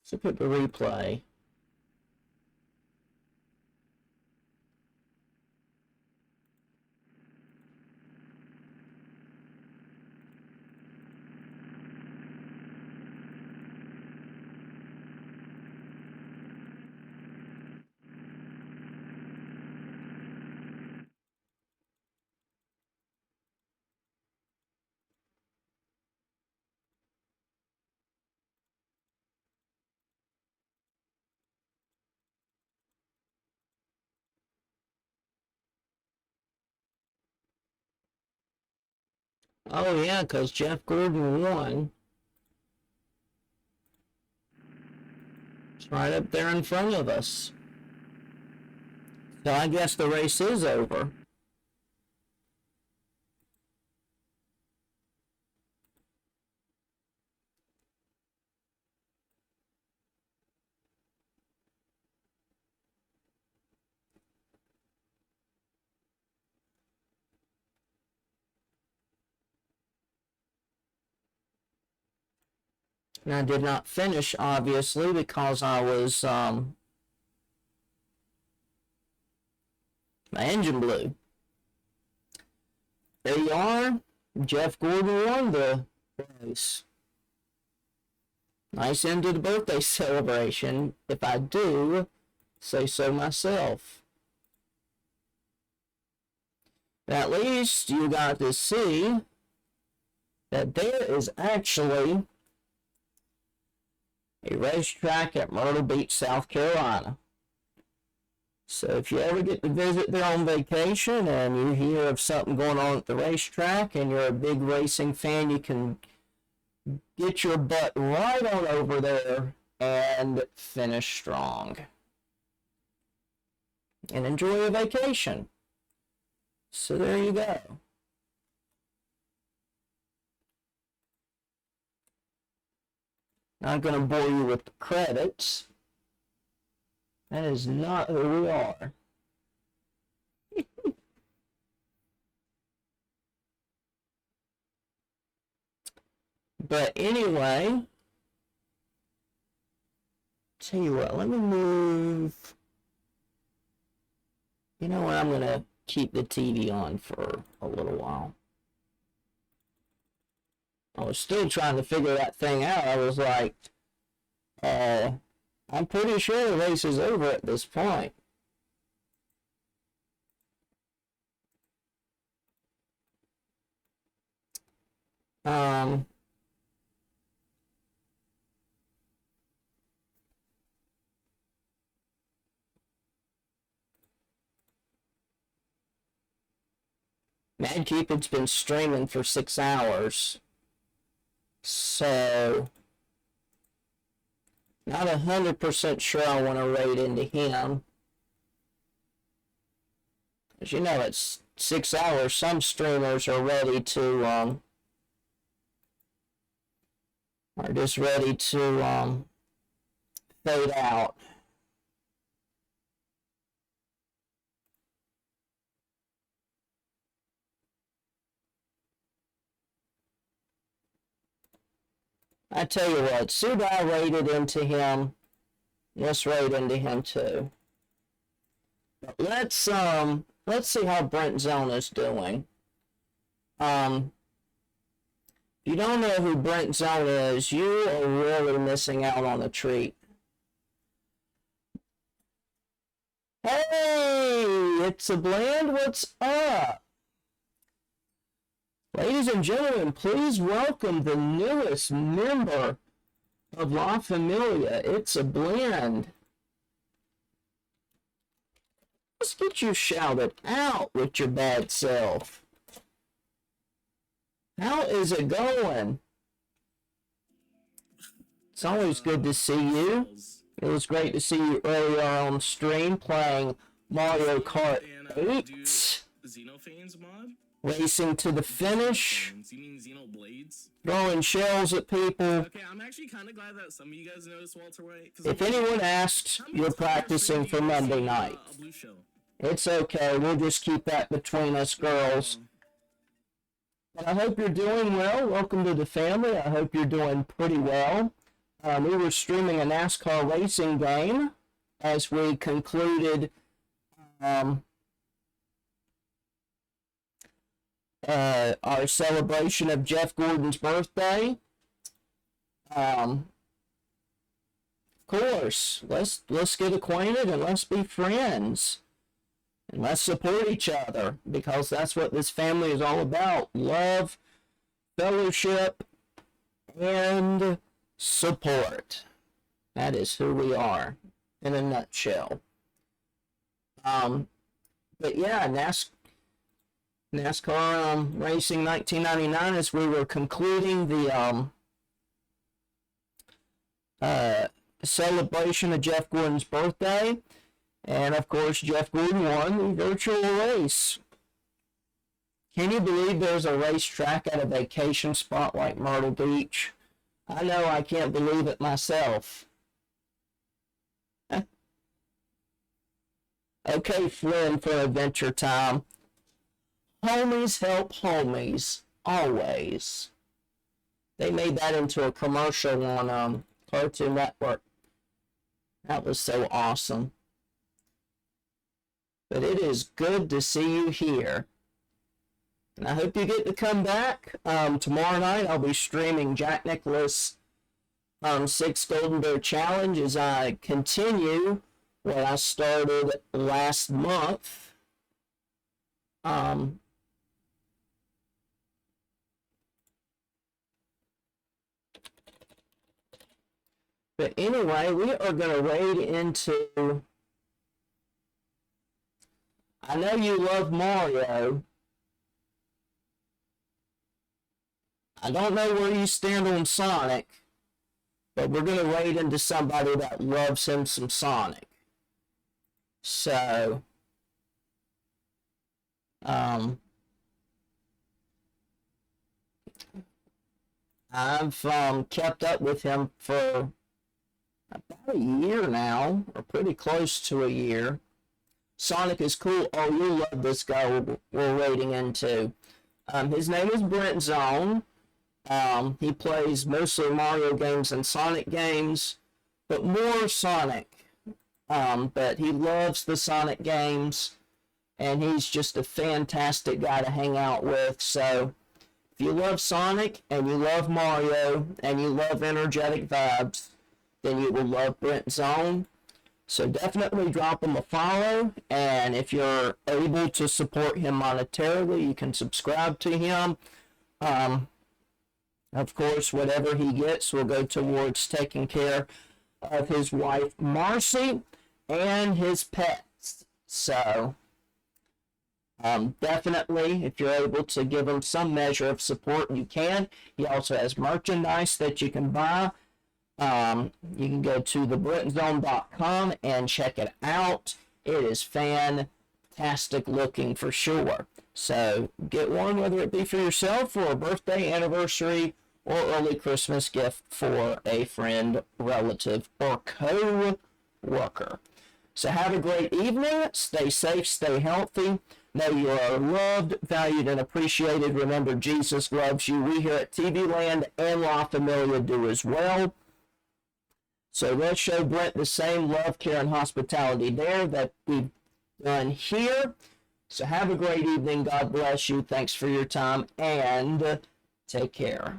So put the replay. Oh yeah, because Jeff Gordon won. It's right up there in front of us. So I guess the race is over. And I did not finish, obviously, because I was, my engine blew. There you are. Jeff Gordon won the race. Nice end to the birthday celebration, if I do say so myself. But at least you got to see that there is actually a racetrack at Myrtle Beach, South Carolina. So if you ever get to visit there on vacation and you hear of something going on at the racetrack and you're a big racing fan, you can get your butt right on over there and finish strong. And enjoy your vacation. So there you go. Not going to bore you with the credits. That is not who we are. But anyway, tell you what, let me move. You know what, I'm going to keep the TV on for a little while. I was still trying to figure that thing out. I was like, I'm pretty sure the race is over at this point. Mad Cupid's been streaming for 6 hours. So, not 100% sure I want to raid into him. As you know, it's 6 hours. Some streamers are ready to, are just ready to, fade out. I tell you what, soon as I raided into him, let's raid into him too. But let's see how Brent Zona's doing. If you don't know who Brent Zona is, you are really missing out on a treat. Hey, it's a Bland, what's up? Ladies and gentlemen, please welcome the newest member of La Familia. It's a Blend. Let's get you shouted out with your bad self. How is it going? It's always good to see you. It was great to see you earlier on stream playing Mario Kart 8. Xenophanes mod? Racing to the finish. You mean Xenoblades? Throwing shells at people. Okay, I'm actually kind of glad that some of you guys noticed Walter White. If anyone asks, you're practicing for Monday night. It's okay, we'll just keep that between us girls. But I hope you're doing well. Welcome to the family. I hope you're doing pretty well. We were streaming a NASCAR Racing game as we concluded our celebration of Jeff Gordon's birthday. Of course, let's get acquainted and let's be friends. And let's support each other, because that's what this family is all about. Love, fellowship, and support. That is who we are in a nutshell. But yeah, NASCAR Racing 1999, as we were concluding the celebration of Jeff Gordon's birthday. And of course, Jeff Gordon won the virtual race. Can you believe there's a racetrack at a vacation spot like Myrtle Beach? I know I can't believe it myself. Okay, Flynn for Adventure Time. Homies help homies, always. They made that into a commercial on Cartoon Network. That was so awesome. But it is good to see you here. And I hope you get to come back. Tomorrow night I'll be streaming Jack Nicklaus 6 Golden Bear Challenge as I continue what I started last month. But anyway, we are going to raid into... I know you love Mario. I don't know where you stand on Sonic, but we're going to raid into somebody that loves him some Sonic. So, I've kept up with him for about a year now, or pretty close to a year. Sonic is cool. Oh, you love this guy we're raiding into. His name is Brent Zone. He plays mostly Mario games and Sonic games, but more Sonic. But he loves the Sonic games, and he's just a fantastic guy to hang out with. So if you love Sonic and you love Mario and you love energetic vibes, then you will love Brent Zone. So definitely drop him a follow, and if you're able to support him monetarily, you can subscribe to him. Of course, whatever he gets will go towards taking care of his wife, Marcy, and his pets. So, definitely, if you're able to give him some measure of support, you can. He also has merchandise that you can buy. You can go to thebrentzone.com and check it out. It is fantastic looking for sure. So get one, whether it be for yourself or a birthday, anniversary, or early Christmas gift for a friend, relative, or co-worker. So have a great evening. Stay safe, stay healthy. Know you are loved, valued, and appreciated. Remember, Jesus loves you. We here at TV Land and La Familia do as well. So let's show Brent the same love, care, and hospitality there that we've done here. So have a great evening. God bless you. Thanks for your time, and take care.